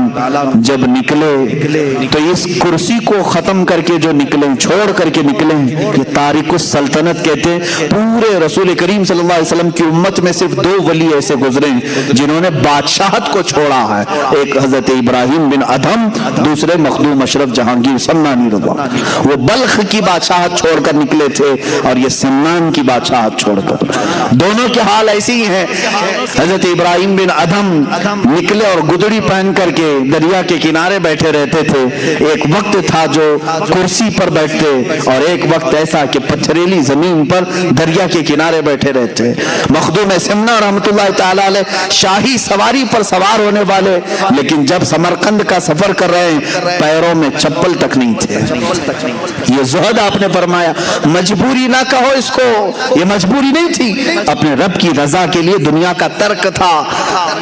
جب نکلے تو اس کرسی کو ختم کر کے جو نکلے، چھوڑ کر کے نکلے، یہ تارک السلطنت کہتے ہیں۔ پورے رسول کریم صلی اللہ علیہ وسلم کی امت میں صرف 2 ولی ایسے گزرے جنہوں نے بادشاہت کو چھوڑا ہے، ایک حضرت ابراہیم بن ادھم، دوسرے مخدوم اشرف جہانگیر سمنانی رضا۔ وہ بلخ کی بادشاہت چھوڑ کر نکلے تھے اور یہ سمنان کی بادشاہت چھوڑ کر، دونوں کے حال ایسے ہی ہیں۔ حضرت ابراہیم بن ادھم نکلے اور گدڑی پہن کر کے دریا کے کنارے بیٹھے رہتے تھے۔ ایک وقت تھا جو کرسی پر بیٹھتے اور ایک وقت ایسا کہ پتھریلی زمین پر دریا کے کنارے بیٹھے رہتے۔ مخدوم سمنا رحمت اللہ تعالی علیہ شاہی سواری پر سوار ہونے والے، لیکن جب سمرقند کا سفر کر رہے ہیں پیروں میں چپل تک نہیں تھے۔ یہ زہد آپ نے فرمایا، مجبوری نہ کہو اس کو، یہ مجبوری نہیں تھی، اپنے رب کی رضا کے لیے دنیا کا ترک تھا۔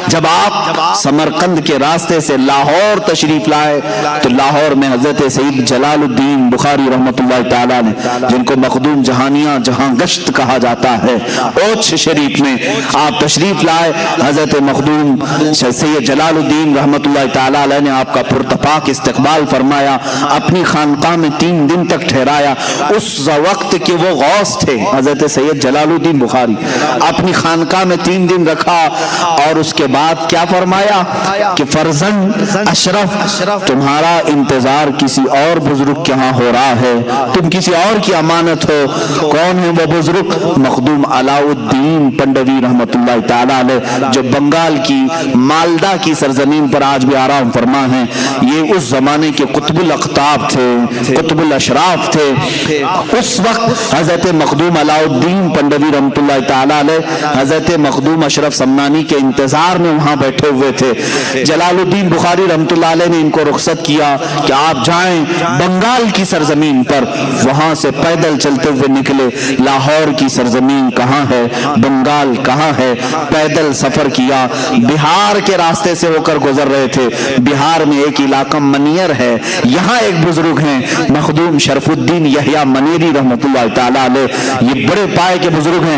جب آپ سمرقند کے راستے سے لاہور تشریف لائے تو لاہور میں حضرت سید جلال الدین بخاری رحمت اللہ تعالیٰ نے، جن کو مخدوم جہانیاں جہاں گشت کہا جاتا ہے، اوچھ شریف میں آپ تشریف لائے۔ حضرت مخدوم سید جلال الدین رحمت اللہ تعالیٰ علیہ نے آپ کا پرتپاک استقبال فرمایا، اپنی خانقاہ میں 3 دن تک ٹھہرایا۔ اس وقت کے وہ غوث تھے حضرت سید جلال الدین بخاری، اپنی خانقاہ میں 3 دن رکھا اور اس کے بعد کیا فرمایا کہ فرزند اشرف، تمہارا انتظار کسی اور بزرگ کے ہاں ہو رہا ہے، تم کسی اور کی امانت ہو۔ کون ہے وہ بزرگ؟ مخدوم علاء الدین پنڈوی رحمت اللہ تعالی علیہ، جو بنگال کی مالدہ کی سرزمین پر آج بھی آرام فرما ہیں۔ یہ اس زمانے کے قطب الاقطاب تھے، قطب الاشراف تھے۔ اس وقت حضرت مخدوم علاء الدین پنڈوی رحمت اللہ تعالی علیہ حضرت مخدوم اشرف سمنانی کے انتظار میں وہاں بیٹھے ہوئے تھے۔ جلال الدین بخاری رحمت اللہ علیہ نے ان کو رخصت کیا کہ آپ جائیں بنگال کی سرزمین پر۔ وہاں سے پیدل چلتے ہوئے نکلے۔ لاہور کی سرزمین کہاں ہے، بنگال کہاں ہے، پیدل سفر کیا۔ بہار کے راستے سے ہو کر گزر رہے تھے۔ بہار میں ایک علاقہ منیر ہے، یہاں ایک بزرگ ہیں مخدوم شرف الدین یحییٰ منیری رحمت اللہ تعالی علیہ، یہ بڑے پائے کے بزرگ ہیں۔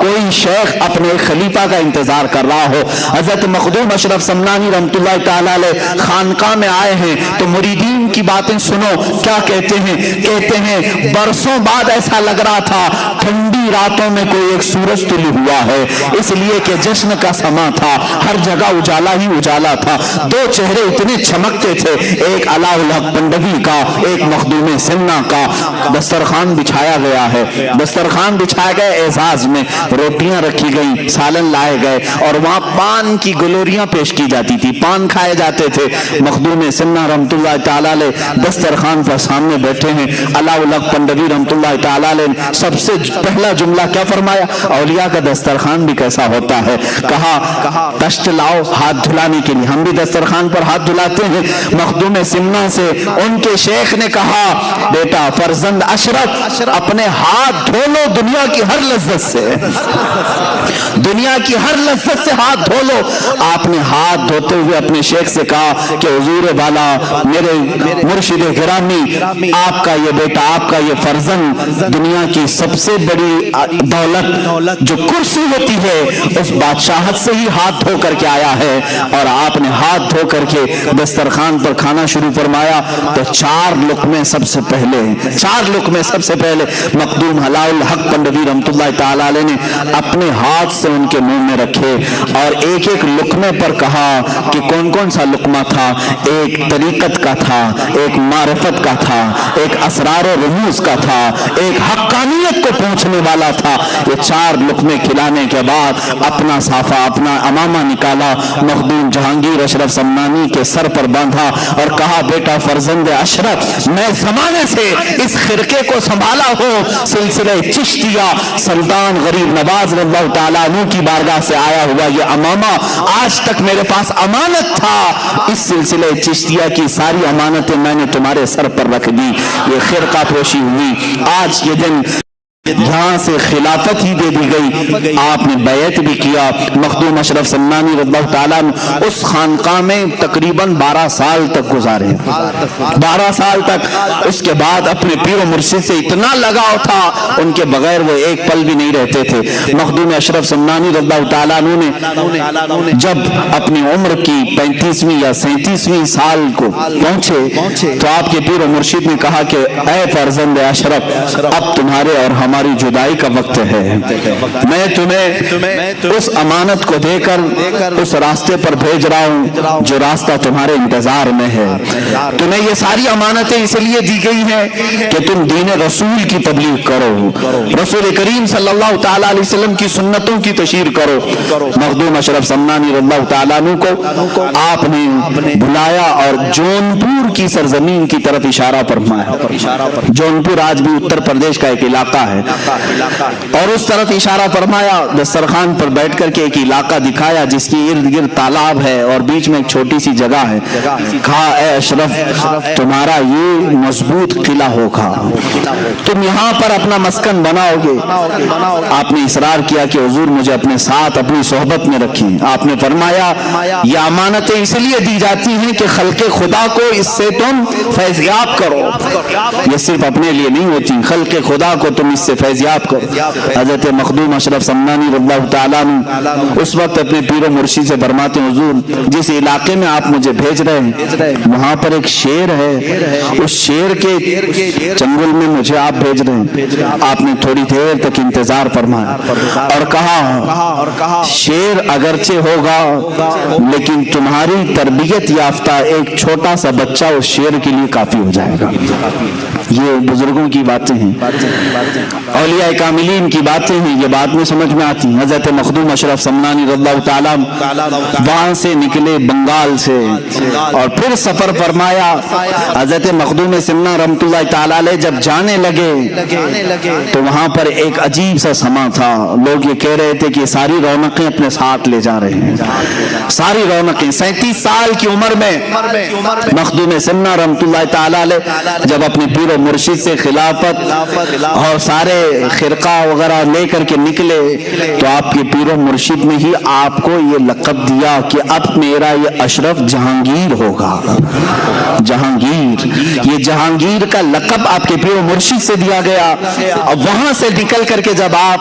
کوئی شیخ اپنے خلیفہ کا انتظار کر رہا ہو. حضرت مخدوم اشرف سمنانی رحمۃ اللہ تعالی علیہ خانقاہ میں آئے ہیں تو مریدین کی باتیں سنو کیا کہتے ہیں. کہتے ہیں برسوں بعد ایسا لگ رہا تھا ٹھنڈی راتوں میں کوئی ایک سورج طلوع ہوا ہے، اس لیے کہ جشن کا سما تھا، ہر جگہ اجالا ہی اجالا تھا. دو چہرے اتنے چمکتے تھے، ایک علاء الحق پنڈوی کا، ایک مخدوم سمنا کا. دسترخوان بچھایا گیا ہے، دسترخوان بچھایا گیا، اعزاز میں روٹیاں رکھی گئیں، سالن لائے گئے اور وہاں پان کی گلوریاں پیش کی جاتی تھی، پان کھائے جاتے تھے. مخدوم سمنا رحمۃ اللہ تعالی علیہ دسترخوان پر سامنے بیٹھے ہیں. علاء الحق پنڈوی رحمۃ اللہ تعالی علیہ سب سے پہلا جملہ کیا فرمایا؟ اولیاء کا دسترخوان بھی کیسا ہوتا ہے. کہا تشت لاؤ ہاتھ دھلانے کے لیے، ہم بھی دسترخوان پر ہاتھ دھلاتے ہیں. مخدوم سمنا سے ان کے شیخ نے کہا بیٹا فرزند اشرف اپنے ہاتھ دھو لو دنیا کی ہر لذت سے، دنیا کی ہر لذت سے ہاتھ دھو لو. آپ نے ہاتھ دھوتے ہوئے اپنے شیخ سے کہا کہ حضور والا میرے مرشد گرامی، آپ کا یہ بیٹا، آپ کا یہ فرزند دنیا کی سب سے بڑی دولت جو کرسی ہوتی ہے اس بادشاہت سے ہی ہاتھ دھو کر کے آیا ہے. اور آپ نے ہاتھ دھو کر کے دسترخوان پر کھانا شروع فرمایا تو چار لقمے سب سے پہلے مخدوم علاء الحق پنڈوی رحمۃ اللہ تعالی علیہ نے اپنے ہاتھ سے ان کے منہ میں رکھے اور ایک ایک لقمے پر کہا کہ کون کون سا لقمہ تھا. ایک طریقت کا تھا، ایک معرفت کا تھا، ایک اسرار و رموز کا تھا، ایک حقانیت کو پہنچنے والا تھا. یہ چار لقمے کھلانے کے بعد اپنا صافہ، اپنا امامہ نکالا، مخدوم جہانگیر اشرف سمنانی کے سر پر باندھا اور کہا بیٹا فرزند اشرف میں زمانے سے اس خرقے کو سنبھالا ہوں، سلسلہ چشتیہ سلطان غریب نواز رضی اللہ تعالیٰ عنہ کی بارگاہ سے آیا ہوا یہ امامہ آج تک میرے پاس امانت تھا. اس سلسلہ چشتیہ کی ساری امانتیں میں نے تمہارے سر پر رکھ دی. یہ خرقہ پوشی ہوئی، آج یہ دن یہاں سے خلافت ہی دے دی گئی. آپ نے بیعت بھی کیا. مخدوم اشرف سمنانی رضی اللہ تعالیٰ اس خانقاہ میں تقریباً 12 سال تک گزارے، 12 سال تک. اس کے بعد اپنے پیر و مرشد سے اتنا لگاؤ تھا ان کے بغیر وہ ایک پل بھی نہیں رہتے تھے. مخدوم اشرف سمنانی رضی اللہ تعالیٰ نے جب اپنی عمر کی 35ویں یا 37ویں سال کو پہنچے تو آپ کے پیر و مرشد نے کہا کہ اے فرزند اشرف اب تمہارے اور ہماری جدائی کا وقت ہے، میں تمہیں اس امانت کو دے کر اس راستے پر بھیج رہا ہوں جو راستہ تمہارے انتظار میں ہے. تمہیں یہ ساری امانتیں اس لیے دی گئی ہیں کہ تم دین رسول کی تبلیغ کرو، رسول کریم صلی اللہ تعالی علیہ وسلم کی سنتوں کی تشہیر کرو. مخدوم اشرف سمنانی رضی اللہ تعالیٰ عنہ کو آپ نے بلایا اور جونپور کی سرزمین کی طرف اشارہ فرمایا. جونپور آج بھی اتر پردیش کا ایک علاقہ ہے اور اس طرف اشارہ فرمایا. دسترخوان پر بیٹھ کر کے ایک علاقہ دکھایا جس کی ارد گرد تالاب ہے اور بیچ میں ایک چھوٹی سی جگہ ہے. کہا اے اشرف تمہارا یہ مضبوط قلعہ ہوگا، تم یہاں پر اپنا مسکن بناؤ گے. آپ نے اصرار کیا کہ حضور مجھے اپنے ساتھ اپنی صحبت میں رکھیں. آپ نے فرمایا یہ امانتیں اس لیے دی جاتی ہیں کہ خلق خدا کو اس سے تم فیضیاب کرو. یہ صرف اپنے لیے نہیں ہوتی، خلق خدا کو تم اس سے فیضیاب کرو. حضرت مخدوم اشرف سمنانی رضی اللہ تعالیٰ عنہ اس وقت اپنے پیر و مرشد سے فرماتے ہیں حضور جس علاقے میں آپ مجھے بھیج رہے ہیں وہاں پر ایک شیر ہے، اس شیر کے چنگل میں مجھے آپ بھیج رہے ہیں. آپ نے تھوڑی دیر تک انتظار فرمایا اور کہا شیر اگرچہ ہوگا لیکن تمہاری تربیت یافتہ ایک چھوٹا سا بچہ اس شیر کے لیے کافی ہو جائے گا. یہ بزرگوں کی باتیں ہیں، اولیاء کاملین کی باتیں ہیں، یہ بات میں سمجھ میں آتی. حضرت مخدوم اشرف سمنانی رضی اللہ تعالیٰ وہاں سے نکلے بنگال سے اور پھر سفر فرمایا. حضرت مخدوم سمنا رحمۃ اللہ تعالیٰ علیہ جب جانے لگے تو وہاں پر ایک عجیب سا سما تھا. لوگ یہ کہہ رہے تھے کہ ساری رونقیں اپنے ساتھ لے جا رہے ہیں، ساری رونقیں. 37 سال کی عمر میں مخدوم سمنا رحمۃ اللہ تعالیٰ علیہ جب اپنے پیر و مرشد سے خلافت اور سارے خرقہ وغیرہ لے کر کے نکلے تو آپ کے پیر و مرشد نے ہی آپ کو یہ لقب دیا کہ اب میرا یہ اشرف جہانگیر ہوگا. جہانگیر یہ جہانگیر کا لقب آپ کے پیر و مرشد سے دیا گیا، اور وہاں سے نکل کر کے جب آپ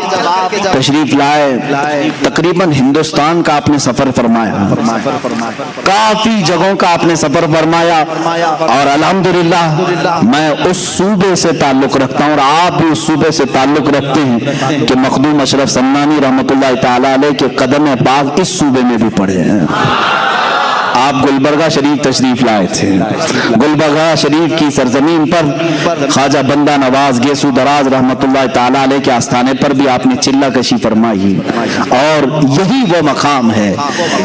تشریف لائے، تقریباً ہندوستان کا آپ نے سفر فرمایا، کافی جگہوں کا آپ نے سفر فرمایا، اور الحمدللہ میں اس صوبے سے تعلق رکھتا ہوں اور آپ بھی اس صوبے سے تعلق رکھتے ہیں کہ مخدوم اشرف سمنانی رحمۃ اللہ تعالی علیہ کے قدم پاک اس صوبے میں بھی پڑے ہیں۔ آپ گلبرگہ شریف تشریف لائے تھے، گلبرگہ شریف کی سرزمین پر خواجہ بندہ نواز گیسو دراز رحمت اللہ تعالی علیہ کے آستانے پر بھی آپ نے چلہ کشی فرمائی، اور یہی وہ مقام ہے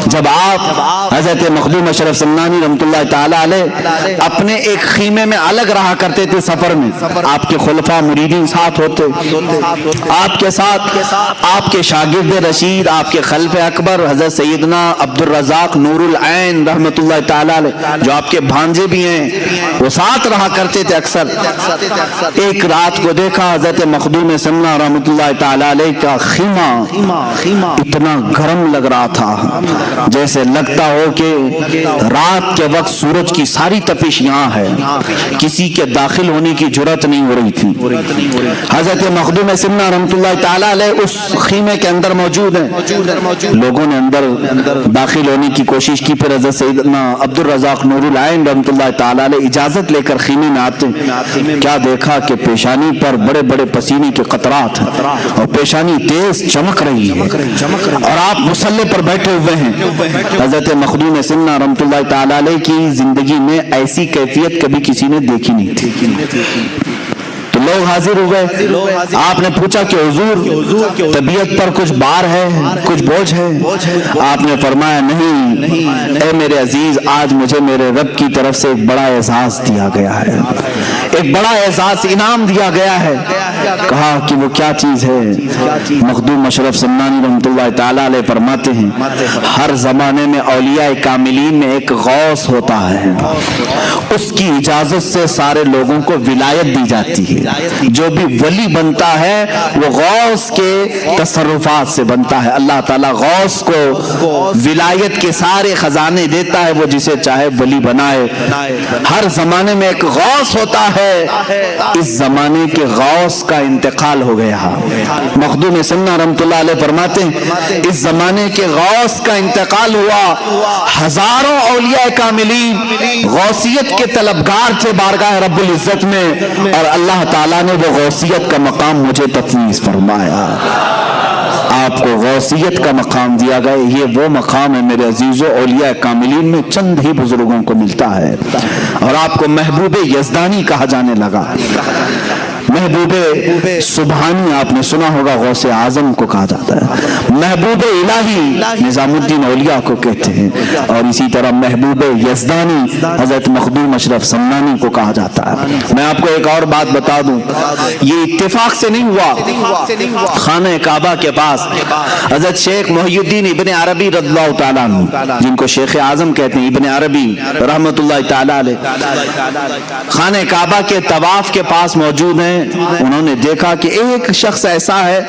جب آپ حضرت مخدوم اشرف سمنانی رحمت اللہ تعالی علیہ اپنے ایک خیمے میں الگ رہا کرتے تھے سفر میں، آپ کے خلفاء مریدین ساتھ ہوتے، آپ کے ساتھ آپ کے شاگرد رشید، آپ کے خلف اکبر حضرت سیدنا عبد الرزاق نور العین رحمت اللہ تعالی علیہ جو آپ کے بھانجے بھی ہیں، وہ ساتھ رہا کرتے تھے اکثر۔ ایک رات کو دیکھا حضرت مخدوم سمنا رحمت اللہ تعالی علیہ کا خیمہ اتنا گرم لگ رہا تھا، جیسے لگتا ہو کہ رات کے وقت سورج کی ساری تپش یہاں ہے، کسی کے داخل ہونے کی جرات نہیں ہو رہی تھی۔ حضرت مخدوم سمنا رحمت اللہ تعالی علیہ اس خیمے کے اندر موجود ہیں، لوگوں نے اندر داخل ہونے کی کوشش کی، پھر حضرت سیدنا عبد الرزاق نور العین رحمت اللہ تعالی علیہ اجازت لے کر خیمے میں آتے ہیں، کیا دیکھا کہ پیشانی پر بڑے بڑے پسینے کے قطرات ہیں اور پیشانی تیز چمک رہی ہے، اور آپ مصلی پر بیٹھے ہوئے ہیں۔ حضرت مخدوم سمنا رحمت اللہ تعالی علیہ کی زندگی میں ایسی کیفیت کبھی کسی نے دیکھی نہیں تھی۔ تو لوگ حاضر ہو گئے، آپ نے پوچھا کہ حضور طبیعت پر کچھ بار ہے، کچھ بوجھ ہے؟ آپ نے فرمایا نہیں اے میرے عزیز، آج مجھے میرے رب کی طرف سے ایک بڑا اعزاز دیا گیا ہے، ایک بڑا اعزاز انعام دیا گیا ہے۔ کہا کہ وہ کیا چیز ہے؟ مخدوم اشرف سمنانی رحمت اللہ تعالی علیہ فرماتے ہیں ہر زمانے میں اولیاء کاملین میں ایک غوث ہوتا ہے، اس کی اجازت سے سارے لوگوں کو ولایت دی جاتی ہے، جو بھی ولی بنتا ہے وہ غوث کے تصرفات سے بنتا ہے، اللہ تعالیٰ غوث کو ولایت کے سارے خزانے دیتا ہے، وہ جسے چاہے ولی بنائے۔ ہر زمانے میں ایک غوث ہوتا ہے، اس زمانے کے غوث کا انتقال ہو گیا۔ مخدوم سمنا رحمت اللہ علیہ فرماتے ہیں اس زمانے کے غوث کا انتقال ہوا، ہزاروں اولیاء کاملین غوثیت کے طلبگار تھے بارگاہ رب العزت میں، اور اللہ تعالیٰ نے وہ غوثیت کا مقام مجھے تفویض فرمایا، آپ کو غوثیت کا مقام دیا گیا۔ یہ وہ مقام ہے میرے عزیزو، اولیاء کاملین میں چند ہی بزرگوں کو ملتا ہے، اور آپ کو محبوب یزدانی کہا جانے لگا۔ محبوب سبحانی آپ نے سنا ہوگا، غوث اعظم کو کہا جاتا ہے، محبوب الہی نظام الدین اولیاء کو کہتے ہیں، اور اسی طرح محبوب یزدانی حضرت مخدوم اشرف سمنانی کو کہا جاتا ہے۔ میں آپ کو ایک اور بات بتا دوں، یہ اتفاق سے نہیں ہوا، خانہ کعبہ کے پاس حضرت شیخ محی الدین ابن عربی رضی اللہ تعالیٰ عنہ، جن کو شیخ اعظم کہتے ہیں، ابن عربی رحمت اللہ تعالیٰ علیہ، خانہ کعبہ کے طواف کے پاس موجود ہیں۔ انہوں نے دیکھا کہ ایک شخص ایسا ہے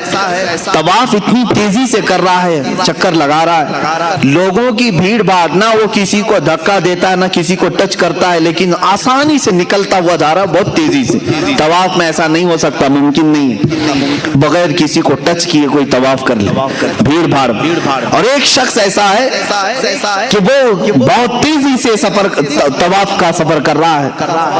طواف اتنی تیزی سے کر رہا ہے، چکر لگا رہا ہے، لوگوں کی بھیڑ بھاڑ، نہ وہ کسی کو دھکا دیتا ہے نہ کسی کو ٹچ کرتا ہے، لیکن آسانی سے نکلتا ہوا جا رہا ہے بہت تیزی سے۔ طواف میں ایسا نہیں ہو سکتا، ممکن نہیں، بغیر کسی کو ٹچ کیے کوئی طواف کر لے، بھیڑ بھاڑ۔ اور ایک شخص ایسا ہے کہ وہ بہت تیزی سے طواف کا سفر کر رہا ہے۔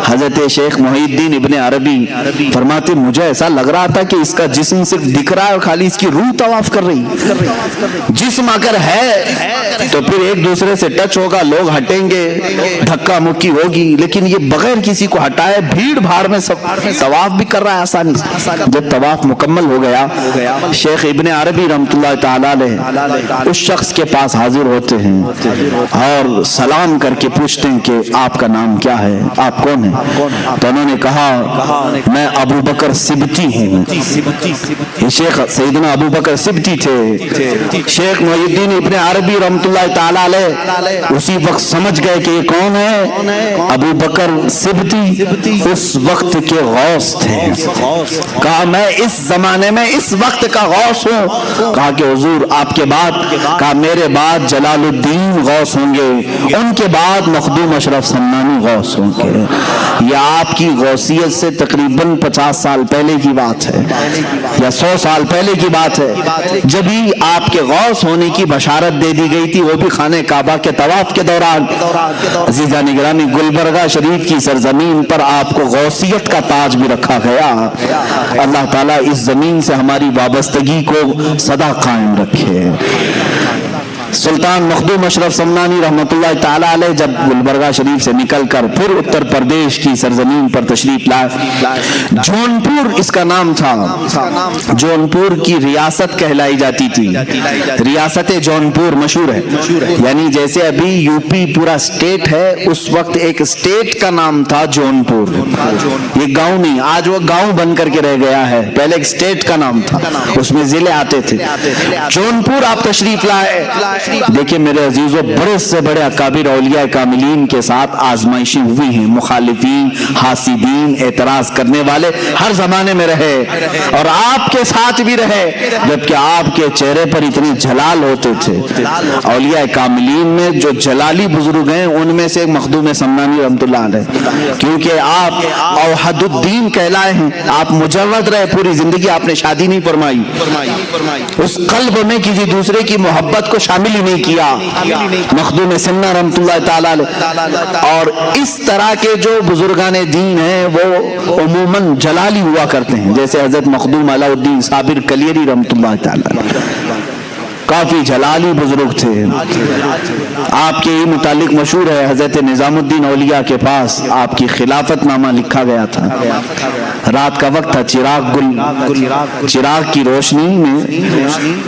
حضرت شیخ محی الدین ابن عربی فرماتے مجھے ایسا لگ رہا تھا کہ اس کا جسم صرف دکھ رہا ہے اور خالی اس کی روح طواف کر رہی ہے۔ جسم اگر ہے تو پھر ایک دوسرے سے ٹچ ہوگا، لوگ ہٹیں گے، دھکا مکی ہوگی، لیکن یہ بغیر کسی کو ہٹائے بھیڑ بھاڑ میں طواف بھی کر رہا ہے آسانی سے۔ جب طواف مکمل ہو گیا، شیخ ابن عربی رحمت اللہ تعالی علیہ اس شخص کے پاس حاضر ہوتے ہیں اور سلام کر کے پوچھتے ہیں کہ آپ کا نام کیا ہے، آپ کون ہیں؟ تو انہوں نے کہا میں ابو ابو بکر سبتی ہوں. یہ شیخ سیدنا ابو بکر سبتی تھے. شیخ محی الدین ابن عربی رحمۃ اللہ تعالی علیہ اسی وقت سمجھ گئے کہ یہ کون ہے؟ ابو بکر سبتی اس وقت کے غوث تھے. کہا میں اس زمانے میں اس وقت کا غوث ہوں. کہا کہ حضور آپ کے بعد؟ کہا میرے بعد جلال الدین غوث ہوں گے, ان کے بعد مخدوم اشرف سمنانی غوث ہوں گے. یہ آپ کی غوثیت سے تقریباً 50 سال پہلے کی بات ہے یا 100 سال پہلے کی بات ہے, جبھی آپ کے غوث ہونے کی بشارت دے دی گئی تھی, وہ بھی خانہ کعبہ کے طواف کے دوران. عزیزان گرامی, گلبرگہ شریف کی سرزمین پر آپ کو غوثیت کا تاج بھی رکھا گیا. اللہ تعالیٰ اس زمین سے ہماری وابستگی کو سدا قائم رکھے. سلطان مخدوم اشرف سمنانی رحمۃ اللہ تعالی علیہ جب گلبرگہ شریف سے نکل کر پھر اتر پردیش کی سرزمین پر تشریف لائے, جونپور اس کا نام تھا. جونپور کی ریاست کہلائی جاتی تھی. ریاست جونپور مشہور ہے, یعنی جیسے ابھی یو پی پورا اسٹیٹ ہے, اس وقت ایک اسٹیٹ کا نام تھا جونپور. یہ گاؤں نہیں, آج وہ گاؤں بن کر کے رہ گیا ہے, پہلے ایک اسٹیٹ کا نام تھا, اس میں ضلع آتے تھے. جونپور آپ تشریف لائے. دیکھیں میرے عزیزو, بڑے سے بڑے اکابر اولیاء کاملین کے ساتھ آزمائشیں ہوئی ہیں. مخالفین, حاسدین, اعتراض کرنے والے ہر زمانے میں رہے, اور آپ کے ساتھ بھی رہے, جبکہ آپ کے چہرے پر اتنے جلال ہوتے تھے. اولیاء کاملین میں جو جلالی بزرگ ہیں ان میں سے ایک مخدوم سمنانی رحمۃ اللہ علیہ, کیونکہ آپ اوحد الدین کہلائے ہیں. آپ مجرد رہے, پوری زندگی آپ نے شادی نہیں فرمائی, اس قلب میں کسی دوسرے کی محبت کو شامل ہی نہیں کیا. مخدوم سمنا رحمۃ اللہ تعالی علیہ. اور اس طرح کے جو بزرگان دین ہیں وہ عموماً جلالی ہوا کرتے ہیں, جیسے حضرت مخدوم علاء الدین صابر کلیری رحمۃ اللہ تعالی علیہ, کافی جلالی بزرگ تھے. آپ کے ہی متعلق مشہور ہے, حضرت نظام الدین اولیاء کے پاس آپ کی خلافت نامہ لکھا گیا تھا. رات کا وقت تھا, چراغ کی روشنی میں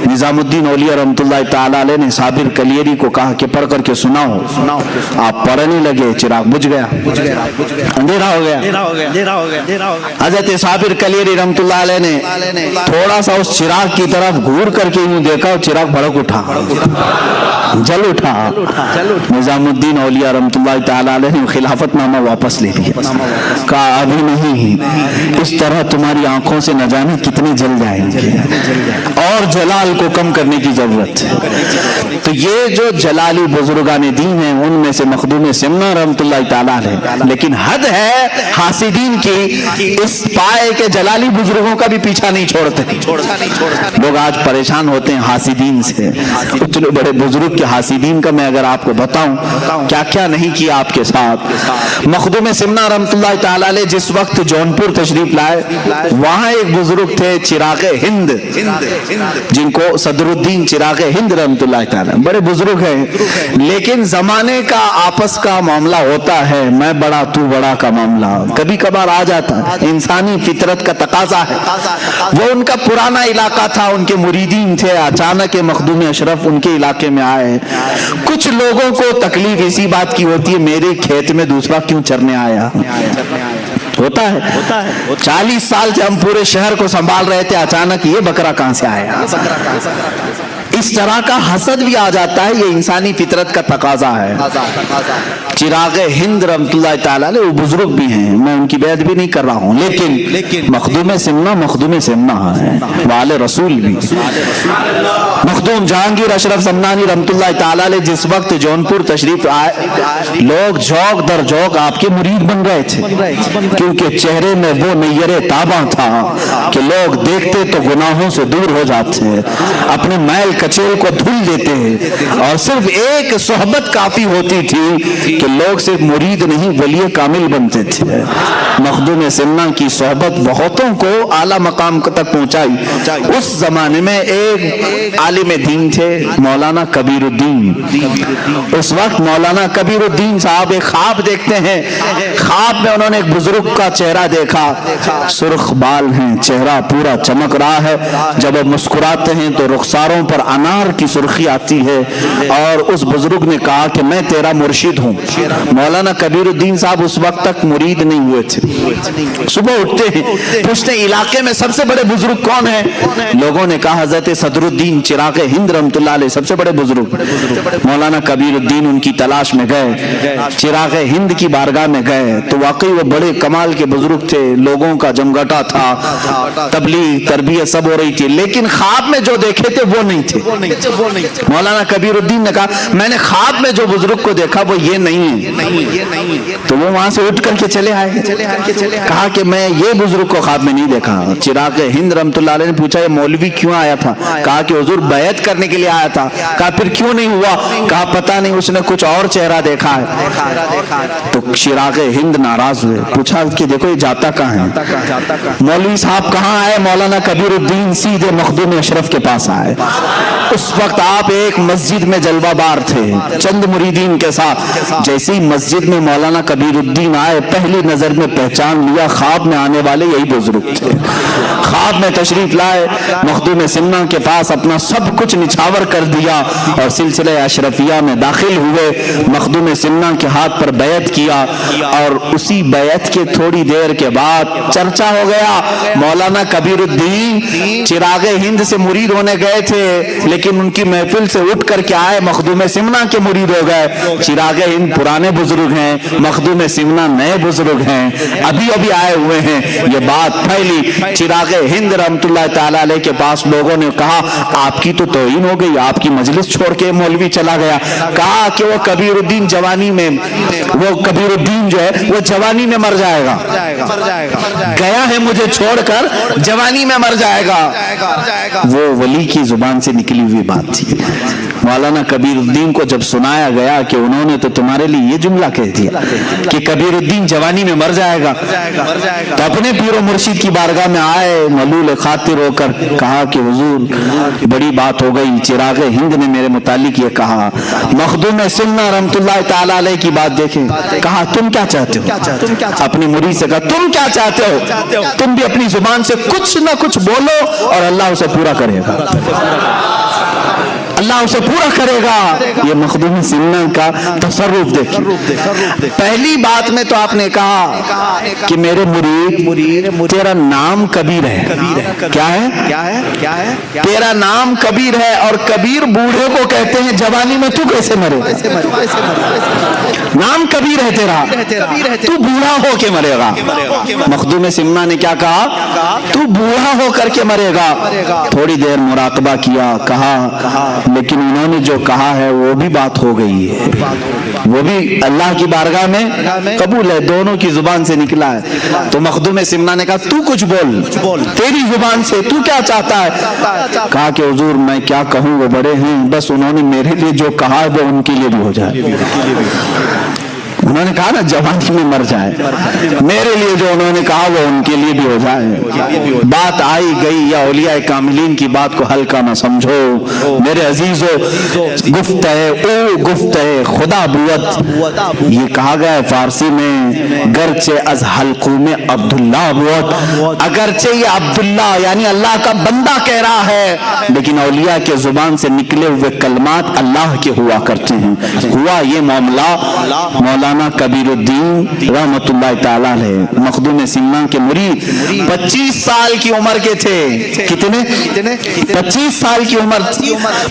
نظام الدین اولیاء رحمۃ اللہ تعالی علیہ نے صابر کلیری کو کہا کہ پڑھ کر کے سناؤ. آپ پڑھنے لگے, چراغ بجھ گیا, اندھیرا ہو گیا. حضرت صابر کلیری رحمۃ اللہ علیہ نے تھوڑا سا اس چراغ کی طرف گھور کر کے یوں دیکھا, چراغ بھڑک اٹھا, جل اٹھا. نظام الدین اولیاء رحمۃ اللہ تعالی علیہ نے خلافت نامہ واپس لے لیا. کہا ابھی نہیں, اس طرح تمہاری آنکھوں سے نہ جانے کتنے جل جائیں گے, اور جلال کو کم کرنے کی ضرورت ہے. تو یہ جو جلالی بزرگان دین ہیں ان میں سے مخدوم سمنا رحمۃ اللہ تعالی علیہ. لیکن حد ہے حاسدین کی, اس پائے کے جلالی بزرگوں کا بھی پیچھا نہیں چھوڑتے. لوگ آج پریشان ہوتے ہیں حاسدین سے. اتنے بڑے بزرگ کے حاسدین کا میں اگر آپ کو بتاؤں کیا کیا نہیں کیا آپ کے ساتھ. مخدوم سمنا رحمۃ اللہ تعالی علیہ جس وقت جونپور تشریف لائے, وہاں ایک بزرگ تھے چراغ ہند, جن کو صدر الدین چراغ ہند رحمۃ اللہ تعالی, بڑے بزرگ ہیں. لیکن زمانے کا آپس کا معاملہ ہوتا ہے, میں بڑا تو بڑا کا معاملہ کبھی کبھار آ جاتا ہے, انسانی فطرت کا تقاضا ہے. وہ ان کا پرانا علاقہ تھا, ان کے مریدین تھے, اچانک مخدوم اشرف ان کے علاقے میں آئے. کچھ لوگوں کو تکلیف اسی بات کی ہوتی ہے, میرے کھیت میں دوسرا کیوں چرنے آیا. ہوتا ہے 40 سال سے ہم پورے شہر کو سنبھال رہے تھے, اچانک یہ بکرا کہاں سے آیا. اس طرح کا حسد بھی آ جاتا ہے, یہ انسانی فطرت کا تقاضا ہے. چراغ ہند رحمۃ اللہ تعالی علیہ وہ بزرگ بھی ہیں, میں ان کی بیعت بھی نہیں کر رہا ہوں, لیکن مخدوم سمنا ہے, وال رسول بھی. مخدوم جہانگیر اشرف سمنانی رحمۃ اللہ تعالی علیہ جس وقت جونپور تشریف آئے, لوگ جھوک در جھوک آپ کے مرید بن رہے تھے, کیونکہ چہرے میں وہ نیر تاباں تھا کہ لوگ دیکھتے تو گناہوں سے دور ہو جاتے, اپنے میل کچیل کو دھل دیتے ہیں, اور صرف ایک صحبت کافی ہوتی تھی کہ لوگ صرف مرید نہیں ولی کامل بنتے تھے. مخدوم سمنا کی صحبت بہتوں کو اعلیٰ مقام تک پہنچائی. اس زمانے میں ایک عالم دین تھے مولانا کبیر الدین۔ اس وقت مولانا کبیر الدین صاحب ایک خواب دیکھتے ہیں، خواب میں انہوں نے ایک بزرگ کا چہرہ دیکھا، سرخ بال ہیں، چہرہ پورا چمک رہا ہے، جب وہ مسکراتے ہیں تو رخساروں پر انار کی سرخی آتی ہے، اور اس بزرگ نے کہا کہ میں تیرا مرشد ہوں۔ مولانا کبیر الدین صاحب اس وقت تک مرید نہیں ہوئے تھے۔ صبح اٹھتے ہیں، پوچھتے ہیں علاقے میں سب سے بڑے بزرگ کون ہیں؟ لوگوں نے کہا حضرت صدر الدین چراغ ہند رحمۃ اللہ علیہ سب سے بڑے بزرگ۔ مولانا کبیر الدین ان کی تلاش میں گئے، چراغ ہند کی بارگاہ میں گئے تو واقعی وہ بڑے کمال کے بزرگ تھے، لوگوں کا جمگٹا تھا، تبلیغ تربیت سب ہو رہی تھی، لیکن خواب میں جو دیکھے تھے وہ نہیں تھے۔ مولانا کبیر الدین نے کہا میں نے خواب میں جو بزرگ کو دیکھا وہ یہ نہیں ہے، تو وہ وہاں سے اٹھ کر کے چلے آئے، کہا کہ میں یہ بزرگ کو خواب میں نہیں دیکھا۔ چراغ ہند رحمۃ اللہ علیہ نے پوچھا یہ مولوی کیوں آیا تھا؟ کہا کہ حضور بیعت کرنے کے لیے آیا تھا۔ کہا پھر کیوں نہیں ہوا؟ کہا پتہ نہیں، اس نے کچھ اور چہرہ دیکھا ہے۔ تو چراغ ہند ناراض ہوئے، پوچھا کہ دیکھو یہ جاتا کہاں ہے؟ مولوی صاحب کہاں آئے؟ مولانا کبیر الدین سیدھے مخدوم اشرف کے پاس آئے۔ اس وقت آپ ایک مسجد میں جلوہ بار تھے چند مریدین کے ساتھ، جیسے ہی مسجد میں مولانا کبیر الدین آئے پہلی نظر میں پہچان لیا خواب میں آنے والے یہی بزرگ تھے۔ خواب میں تشریف لائے، مخدوم سمنا کے پاس اپنا سب کچھ نچھاور کر دیا اور سلسلہ اشرفیہ میں داخل ہوئے، مخدوم سمنا کے ہاتھ پر بیعت کیا، اور اسی بیعت کے تھوڑی دیر کے بعد چرچا ہو گیا مولانا کبیر الدین چراغ ہند سے مرید ہونے گئے تھے، لیکن ان کی محفل سے اٹھ کر کے آئے مخدوم سمنا کے مرید ہو گئے۔ چراغ ہند پرانے بزرگ ہیں، مخدوم سمنا نئے بزرگ ہیں، ابھی ابھی آئے ہوئے ہیں۔ یہ بات پھیلی، چراغ ہند رحمت اللہ تعالی علیہ کے پاس لوگوں نے کہا آپ کی تو توہین ہو گئی، آپ کی مجلس چھوڑ کے مولوی چلا گیا۔ کہا کہ وہ کبیر الدین جوانی میں، وہ کبیر الدین جو ہے وہ جوانی میں مر جائے گا، گیا ہے مجھے چھوڑ کر جوانی میں مر جائے گا۔ وہ ولی کی زبان سے نکلی ہوئی بات تھی۔ مولانا کبیر الدین کو جب سنایا گیا کہ انہوں نے تو تمہارے لیے یہ جملہ کہہ دیا کہ کبیر الدین جوانی میں مر جائے گا، تو اپنے پیر و مرشد کی بارگاہ میں آئے ملول خاطر ہو کر کہا کہ حضور بڑی بات ہو گئی، چراغ ہند نے میرے متعلق یہ کہا۔ مخدوم سننا رحمت اللہ تعالی علیہ کی بات دیکھیں، کہا تم کیا چاہتے ہو؟ اپنی مرید سے کہا تم کیا چاہتے ہو؟ تم بھی اپنی زبان سے کچھ نہ کچھ بولو اور اللہ اسے پورا کرے گا، اللہ اسے پورا کرے گا۔ یہ مخدوم سننا کا تصرف دیکھیں۔ پہلی بات میں تو آپ نے کہا کہ میرے مرید تیرا نام کبیر ہے۔ کیا ہے؟ تیرا نام کبیر ہے، اور کبیر بوڑھے کو کہتے ہیں، جوانی میں تو کیسے مرے؟ نام کبیر ہے تیرا، تو بوڑھا ہو کے مرے گا۔ مخدوم سمنا نے کیا کہا؟ تو بوڑھا ہو کر کے مرے گا۔ تھوڑی دیر مراقبہ کیا، کہا لیکن انہوں نے جو کہا ہے وہ بھی بات ہو گئی ہے، وہ بھی اللہ کی بارگاہ میں قبول ہے، دونوں کی زبان سے نکلا ہے۔ تو مخدوم سمنا نے کہا تو کچھ بول، تیری زبان سے تو کیا چاہتا ہے؟ کہا کہ حضور میں کیا کہوں، وہ بڑے ہیں، بس انہوں نے میرے لیے جو کہا ہے وہ ان کے لیے بھی ہو جائے۔ انہوں نے کہا نا جوانی میں مر جائے، میرے لیے جو انہوں نے کہا وہ ان کے لیے بھی ہو جائے۔ بات آئی گئی، یا اولیاء کاملین کی بات کو ہلکا نہ سمجھو میرے عزیزو۔ گفت ہے خدا بوت، یہ کہا گیا ہے فارسی میں، گرچہ از حلقوں میں عبداللہ بوت، اگرچہ یہ عبداللہ یعنی اللہ کا بندہ کہہ رہا ہے، لیکن اولیاء کے زبان سے نکلے ہوئے کلمات اللہ کے ہوا کرتے ہیں۔ ہوا یہ معاملہ، مولانا کبیر الدین رحمت اللہ تعالیٰ علیہ مخدوم سمنا کے مرید 25 سال کی عمر کے تھے۔ کتنے؟ 25 سال کی عمر۔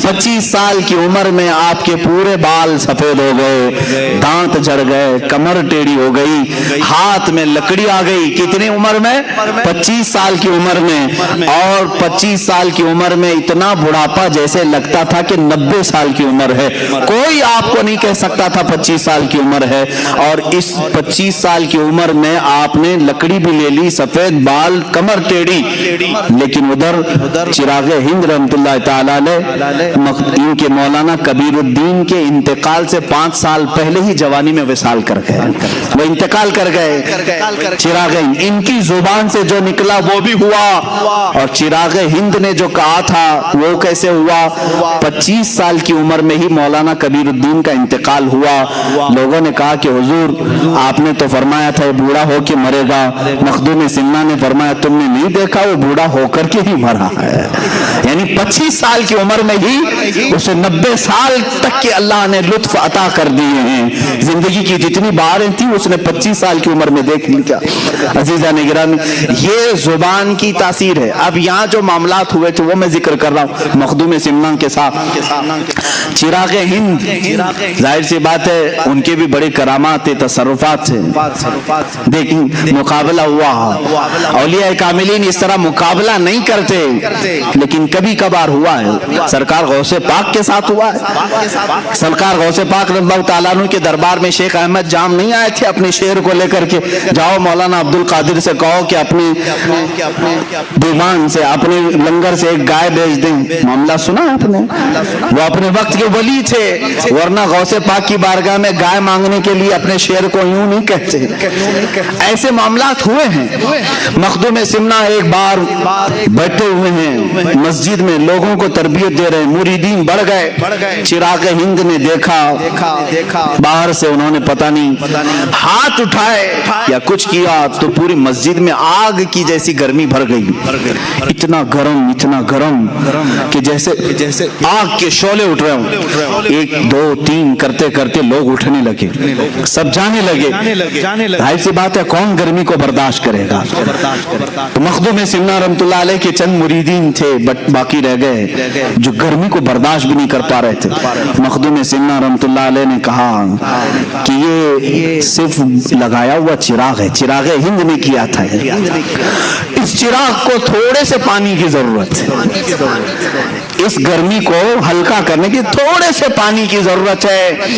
25 سال کی عمر میں آپ کے پورے بال سفید ہو گئے، دانت جھڑ گئے، کمر ٹیڑھی ہو گئی، ہاتھ میں لکڑی آ گئی۔ کتنی عمر میں؟ 25 سال کی عمر میں۔ اور 25 سال کی عمر میں اتنا بڑھاپا جیسے لگتا تھا کہ 90 سال کی عمر ہے۔ کوئی آپ کو نہیں کہہ سکتا تھا 25 سال کی عمر ہے، اور اس 25 سال کی عمر میں آپ نے لکڑی بھی لے لی، سفید بال، کمر ٹیڑھی، لیکن ادھر چراغ ہند رحمۃ اللہ تعالی علیہ ان کے مولانا کبیر الدین کے انتقال سے 5 سال پہلے ہی جوانی میں وصال کر گئے، وہ انتقال کر گئے۔ چراغ ہند ان کی زبان سے جو نکلا وہ بھی ہوا، اور چراغ ہند نے جو کہا تھا وہ کیسے ہوا؟ 25 سال کی عمر میں ہی مولانا کبیر الدین کا انتقال ہوا۔ لوگوں نے کہا کہ حضور آپ نے تو فرمایا تھا بوڑھا ہو کے مرے گا، مخدوم سمنا نے فرمایا تم نے نہیں دیکھا وہ بوڑھا ہو کر کے ہی مرا ہے، یعنی 25 سال کی عمر میں ہی اسے 90 سال تک کے اللہ نے لطف عطا کر دیے ہیں۔ زندگی کی جتنی بہاریں تھیں اس نے 25 سال کی عمر میں دیکھ لیا۔ عزیزان گرامی، یہ زبان کی تاثیر ہے۔ اب یہاں جو معاملات ہوئے تھے وہ میں ذکر کر رہا ہوں مخدوم سمنا کے ساتھ۔ چراغ ہند ظاہر سی بات ہے ان کے بھی بڑے کرامات تصرفات تھے، دیکھیں مقابلہ ہوا، اولیاء کاملین اس طرح مقابلہ نہیں کرتے، لیکن کبھی کبھار ہوا ہے۔ سرکار غوث پاک کے ساتھ ہوا ہے، سرکار غوث پاک رضی اللہ تعالیٰ عنہ کے دربار میں شیخ احمد جام نہیں آئے تھے اپنے شعر کو لے کر کے جاؤ مولانا عبد القادر سے کہو کہ اپنے دیوان سے اپنے لنگر سے ایک گائے بیچ دیں۔ معاملہ سنا آپ نے؟ وہ اپنے وقت کے ولی تھے، ورنہ غوث پاک کی بارگاہ میں گائے مانگنے کے لیے اپنے شعر کو یوں نہیں کہتے۔ ایسے معاملات ہوئے ہیں۔ مخدوم سمنا ایک بار بیٹھے ہوئے ہیں مسجد میں، لوگوں کو تربیت دے رہے ہیں، مریدین بڑھ گئے۔ چراغ ہند نے دیکھا، باہر سے انہوں نے پتہ نہیں ہاتھ اٹھائے یا کچھ کیا تو پوری مسجد میں آگ کی جیسی گرمی بھر گئی، اتنا گرم کہ جیسے آگ کے شعلے اٹھ رہے ہوں۔ 1 2 3 کرتے کرتے لوگ اٹھنے لگے، سب جانے لگے۔ ظاہر سی بات ہے کون گرمی کو برداشت کرے گا؟ تو مخدوم سمنا رحمۃ اللہ علیہ کے چند مریدین تھے باقی رہ گئے جو گرمی کو برداشت بھی نہیں کر پا رہے تھے۔ مخدوم سمنا رحمۃ اللہ علیہ نے کہا کہ یہ صرف لگایا ہوا چراغ ہے، چراغ ہند نے کیا تھا، اس چراغ کو تھوڑے سے پانی کی ضرورت ہے، اس گرمی کو ہلکا کرنے کی تھوڑے سے پانی کی ضرورت ہے۔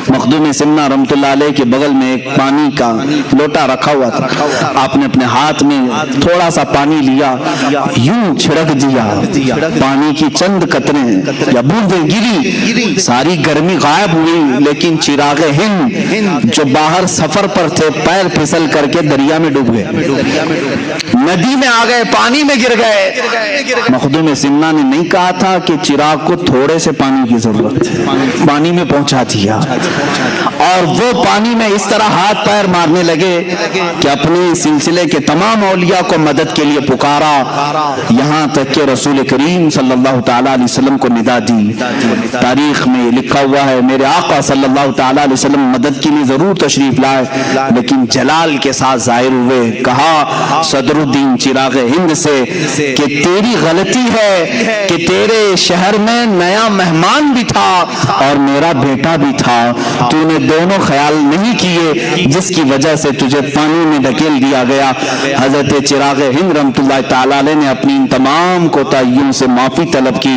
مخدوم سمنا رحمۃ اللہ علیہ کے بغل میں ایک پانی کا لوٹا رکھا ہوا تھا، آپ نے اپنے ہاتھ میں تھوڑا سا پانی لیا، یوں چھڑک دیا، پانی کی چند قطریں یا بوندیں گری، ساری گرمی غائب ہوئی، لیکن چراغ ہند جو باہر سفر پر تھے پیر پھسل کر کے دریا میں ڈوب گئے، ندی میں آ گئے، پانی میں گر گئے۔ مخدوم سمنا نے نہیں کہا تھا کہ چراغ کو تھوڑے سے پانی کی ضرورت ہے، پانی میں پہنچا دیا، اور وہ پانی میں اس طرح ہاتھ پیر مارنے لگے کہ اپنے سلسلے کے تمام اولیاء کو مدد کے لیے پکارا، یہاں تک کہ رسول کریم صلی اللہ تعالیٰ علیہ وسلم کو ندا دی۔ تاریخ میں لکھا ہوا ہے میرے آقا صلی اللہ تعالیٰ علیہ وسلم مدد کے لیے ضرور تشریف لائے، لیکن جلال کے ساتھ ظاہر ہوئے، کہا صدر الدین چراغ ہند سے کہ تیری غلطی ہے کہ تیرے شہر میں نیا مہمان بھی تھا اور میرا بیٹا بھی تھا، تو نے دونوں خیال نہیں کیے جس کی وجہ سے تجھے پانی میں ڈھکیل دیا گیا۔ حضرت چراغ ہند رحمۃ اللہ تعالیٰ علیہ نے اپنی ان تمام کوتاہیوں سے معافی طلب کی،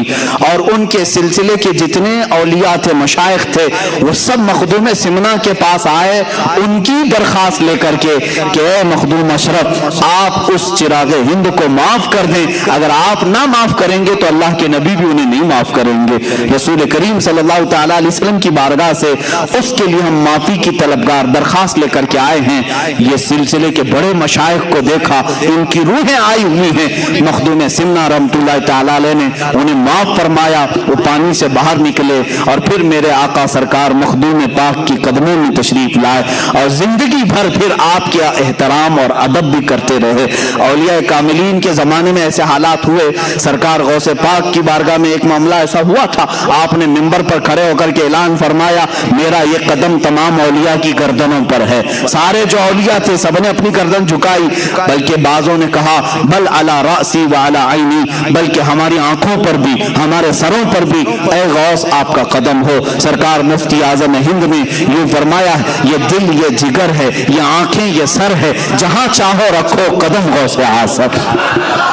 اور ان کے سلسلے کے جتنے اولیاء تھے، مشائخ تھے، وہ سب مخدوم سمنا کے پاس آئے ان کی درخواست لے کر کے کہ اے مخدوم اشرف آپ اس چراغ ہند کو معاف کر دیں، اگر آپ نہ معاف کریں گے تو اللہ کے نبی بھی انہیں نہیں معاف کریں گے۔ رسول کریم صلی اللہ تعالیٰ علیہ وسلم کی بارگاہ سے اس کے لیے ہم معافی کی طلبگار درخواست لے کر کے آئے ہیں۔ یہ سلسلے کے بڑے مشائخ کو دیکھا، ان کی روحیں آئی ہوئی ہیں، مخدوم سمنا رحمۃ اللہ تعالیٰ علیہ نے انہیں معاف فرمایا، وہ پانی سے باہر نکلے اور پھر میرے آقا سرکار مخدوم پاک کی قدموں میں تشریف لائے اور زندگی بھر پھر آپ کے احترام اور ادب بھی کرتے رہے۔ اولیاء کاملین کے زمانے میں ایسے حالات ہوئے، سرکار غوث پاک کی بارگاہ میں ایک معاملہ ایسا ہوا تھا، آپ نے منبر پر کھڑے ہو کر کے اعلان فرمایا میرا یہ قدم تمام اولیاء کی گردنوں پر ہے۔ سارے جو اولیاء تھے سب نے اپنی گردن جھکائی، بلکہ بعضوں نے کہا بل علی راسی و علی عینی، بلکہ ہماری آنکھوں پر بھی ہمارے سروں پر بھی اے غوث آپ کا قدم ہو۔ سرکار مفتی اعظم ہند نے یوں فرمایا یہ دل یہ جگر ہے، یہ آنکھیں یہ سر ہے، جہاں چاہو رکھو قدم غوث اعظم۔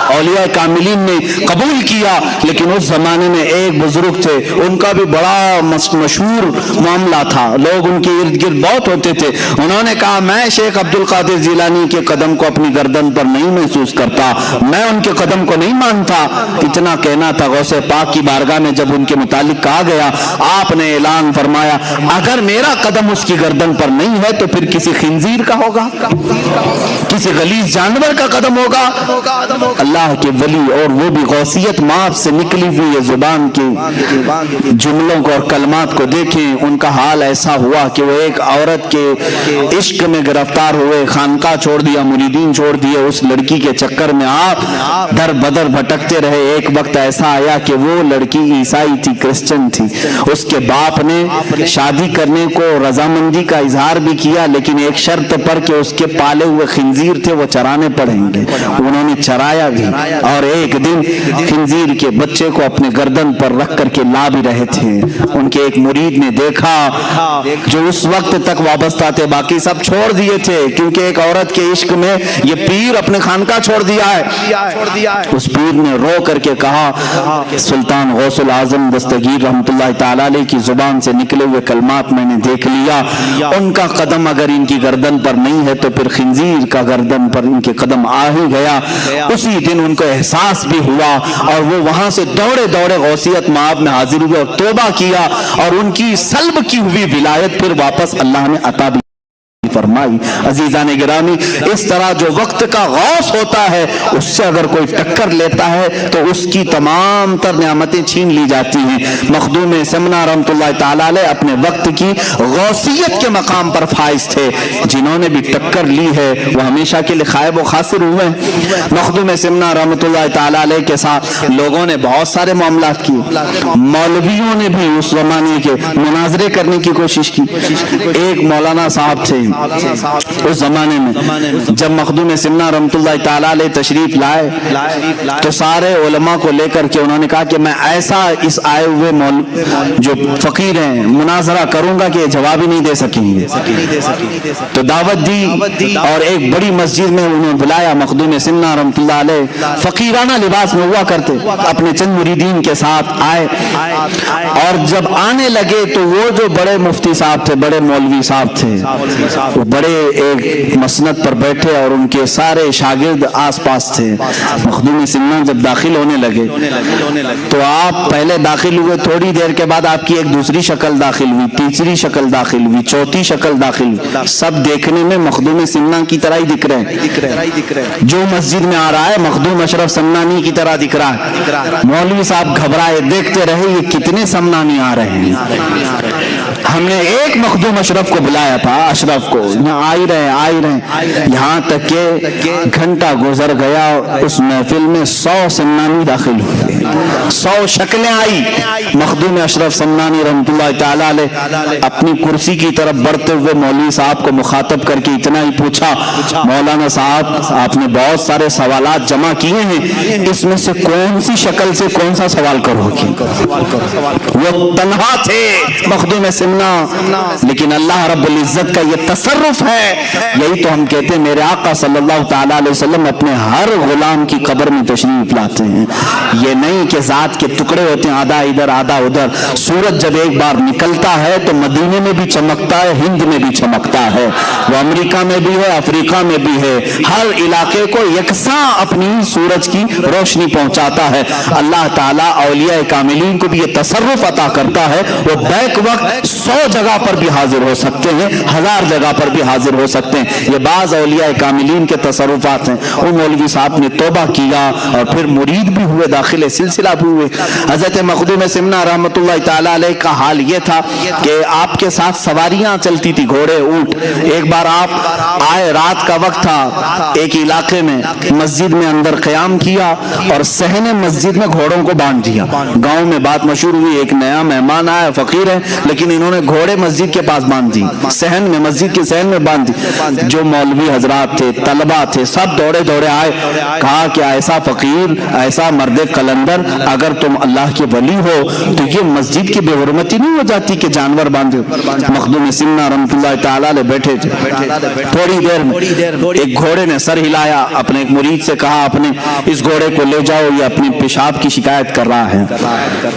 اولیاء کاملین نے قبول کیا، لیکن اس زمانے میں ایک بزرگ تھے، ان کا بھی بڑا مشہور معاملہ تھا، لوگ لوگ ان کے ارد گرد بہت ہوتے تھے. انہوں نے کہا میں شیخ عبد القادر جیلانی کے قدم کو اپنی گردن پر نہیں محسوس کرتا, میں ان کے قدم کو نہیں مانتا. اتنا کہنا تھا. غوث پاک کی بارگاہ میں جب ان کے متعلق کہا گیا, آپ نے اعلان فرمایا اگر میرا قدم اس کی گردن پر نہیں ہے تو پھر کسی خنزیر کا ہوگا, کسی غلیظ جانور کا قدم ہوگا. اللہ کے ولی اور وہ بھی غوثیت ماپ سے نکلی ہوئی یہ زبان کے جملوں کو اور کلمات کو دیکھیں. ان کا حال ایسا ہوا کہ وہ ایک عورت کے عشق میں گرفتار ہوئے, خانقاہ چھوڑ دیا, مریدین چھوڑ دیے, اس لڑکی کے چکر میں آپ در بدر بھٹکتے رہے. ایک وقت ایسا آیا کہ وہ لڑکی عیسائی تھی, کرسچن تھی. اس کے باپ نے شادی کرنے کو رضامندی کا اظہار بھی کیا, لیکن ایک شرط پر کہ اس کے پالے ہوئے خنزیر تھے وہ چرانے پڑیں گے. انہوں نے چرایا بھی, اور ایک دن خنزیر کے بچے کو اپنے گردن پر رکھ کر کے لا بھی رہے تھے. ان کے ایک مرید نے دیکھا جو اس وقت تک وابستہ تھے, باقی سب چھوڑ دیے تھے کیونکہ ایک عورت کے عشق میں یہ پیر اپنے خانقاہ چھوڑ دیا ہے. اس پیر نے رو کر کے کہا سلطان غوث العظم دستگیر رحمت اللہ تعالی علیہ کی زبان سے نکلے ہوئے کلمات میں نے دیکھ لیا, ان کا قدم اگر ان کی گردن پر نہیں ہے تو پھر خنزیر کا گردن پر ان کے قدم آ ہی گیا. اسی دن ان کو احساس بھی ہوا اور وہ وہاں سے دوڑے دوڑے غوثیت مآب میں حاضر ہوئے اور توبہ کیا, اور ان کی سلب کی ہوئی ولایت پھر واپس اللہ نے عطا بھی فرمائی. عزیزان گرامی, اس طرح جو وقت کا غوث ہوتا ہے اس سے اگر کوئی ٹکر لیتا ہے تو اس کی تمام تر نعمتیں چھین لی جاتی ہیں. مخدوم سمنا رحمت اللہ تعالی علیہ اپنے وقت کی غوثیت کے مقام پر فائز تھے. جنہوں نے بھی ٹکر لی ہے وہ ہمیشہ کے لیے خائب و خاسر ہوئے. مخدوم سمنا رحمت اللہ تعالی علیہ کے ساتھ لوگوں نے بہت سارے معاملات کیے, مولویوں نے بھی اس زمانے کے مناظرے کرنے کی کوشش کی. ایک مولانا صاحب تھے اس زمانے میں, جب مخدوم سمنا رحمت اللہ تعالی علیہ تشریف لائے تو سارے علماء کو لے کر کے انہوں نے کہا کہ میں ایسا اس آئے ہوئے جو فقیر ہیں مناظرہ کروں گا کہ جواب ہی نہیں دے سکیں گے. تو دعوت دی اور ایک بڑی مسجد میں انہوں نے بلایا. مخدوم سمنا رحمت اللہ علیہ فقیرانہ لباس میں ہوا کرتے, اپنے چند مریدین کے ساتھ آئے, اور جب آنے لگے تو وہ جو بڑے مفتی صاحب تھے, بڑے مولوی صاحب تھے, وہ بڑے ایک مسند پر بیٹھے اور ان کے سارے شاگرد آس پاس تھے. مخدوم سمنا جب داخل ہونے لگے تو آپ پہلے داخل ہوئے, تھوڑی دیر کے بعد آپ کی ایک دوسری شکل داخل ہوئی, تیسری شکل داخل ہوئی, چوتھی شکل داخل ہوئی. سب دیکھنے میں مخدوم سمنا کی طرح ہی دکھ رہے ہیں. جو مسجد میں آ رہا ہے مخدوم اشرف سمنانی کی طرح دکھ رہا ہے. مولوی صاحب گھبرائے, دیکھتے رہے یہ کتنے سمنانی آ رہے ہیں. ہم نے ایک مخدوم اشرف کو بلایا تھا, اشرف کو, یہاں آئی رہے, یہاں تک کہ گھنٹہ گزر گیا, اس محفل میں 100 سمنانی داخل ہوئے, 100 شکلیں آئی. مخدوم اشرف سمنانی رحمت اللہ تعالی علیہ اپنی کرسی کی طرف بڑھتے ہوئے مولوی صاحب کو مخاطب کر کے اتنا ہی پوچھا, مولانا صاحب آپ نے بہت سارے سوالات جمع کیے ہیں, اس میں سے کون سی شکل سے کون سا سوال کرو گی؟ وہ تنہا تھے مخدوم سمنا, لیکن اللہ رب العزت کا یہ تصرف ہے. یہی تو ہم کہتے ہیں میرے آقا صلی اللہ تعالی علیہ وسلم اپنے ہر غلام کی قبر میں تشریف لاتے ہیں. یہ نہیں کہ ذات کے ٹکڑے ہوتے ہیں, آدھا ادھر آدھا ادھر. سورج جب ایک بار نکلتا ہے تو مدینے میں بھی چمکتا ہے, ہند میں بھی چمکتا ہے, وہ امریکہ میں بھی ہے, افریقہ میں بھی ہے. ہر علاقے کو یکساں اپنی سورج کی روشنی پہنچاتا ہے. اللہ تعالیٰ اولیاء کاملین کو بھی یہ تصرف عطا کرتا ہے, وہ بیک وقت 100 جگہ پر بھی حاضر ہو سکتے ہیں, 1000 جگہ پر بھی حاضر ہو سکتے ہیں. یہ بعض اولیاء کاملین کے تصرفات ہیں. وہ مولوی صاحب نے توبہ کیا اور پھر مرید بھی ہوئے, داخل سلسلہ بھی ہوئے. حضرت مخدوم سمنا رحمت اللہ تعالی علیہ کا حال یہ تھا کہ آپ کے ساتھ سواریاں چلتی تھی, گھوڑے, اونٹ. ایک بار آپ آئے, رات کا وقت تھا, ایک علاقے میں مسجد میں اندر قیام کیا اور صحن مسجد میں گھوڑوں کو باندھ دیا. گاؤں میں بات مشہور ہوئی, ایک نیا مہمان آیا, فقیر ہے, لیکن انہوں نے گھوڑے مسجد کے پاس باندھ دی, صحن میں, مسجد کے صحن میں باندھ دی. جو مولوی حضرات تھے, طلبہ تھے, سب دوڑے دوڑے آئے. کہا کہ ایسا فقیر, ایسا مرد قلندر, اگر تم اللہ کے ولی ہو تو یہ مسجد کی بے حرمتی نہیں ہو جاتی کہ جانور باندھو. مخدوم سمنا رحمت اللہ تعالی علیہ بیٹھے تھے. تھوڑی دیر میں ایک گھوڑے نے سر ہلایا, اپنے ایک مرید سے کہا اپنے اس گھوڑے کو لے جاؤ, یہ اپنی پیشاب کی شکایت کر رہا ہے,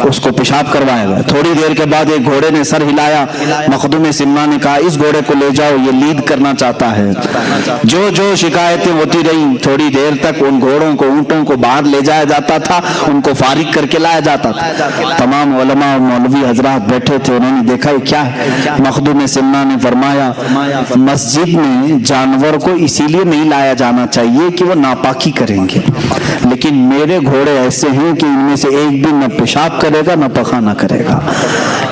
اس کو پیشاب کروایا گیا. تھوڑی دیر کے بعد ایک گھوڑے نے سر ہلایا, ملایا. مخدوم سمنا نے کہا اس گھوڑے کو لے جاؤ, یہ لیڈ کرنا چاہتا ہے. جو جو شکایتیں ہوتی رہی, تھوڑی دیر تک ان گھوڑوں کو, اونٹوں کو باہر لے جایا جاتا تھا, ان کو فارغ کر کے لایا جاتا تھا. تمام علماء اور مولوی حضرات بیٹھے تھے, انہوں نے دیکھا یہ کیا ہے. مخدوم سمنا نے فرمایا مسجد میں جانور کو اسی لیے نہیں لایا جانا چاہیے کہ وہ ناپاکی کریں گے, لیکن میرے گھوڑے ایسے ہیں کہ ان میں سے ایک بھی نہ پیشاب کرے گا نہ پخانہ کرے گا.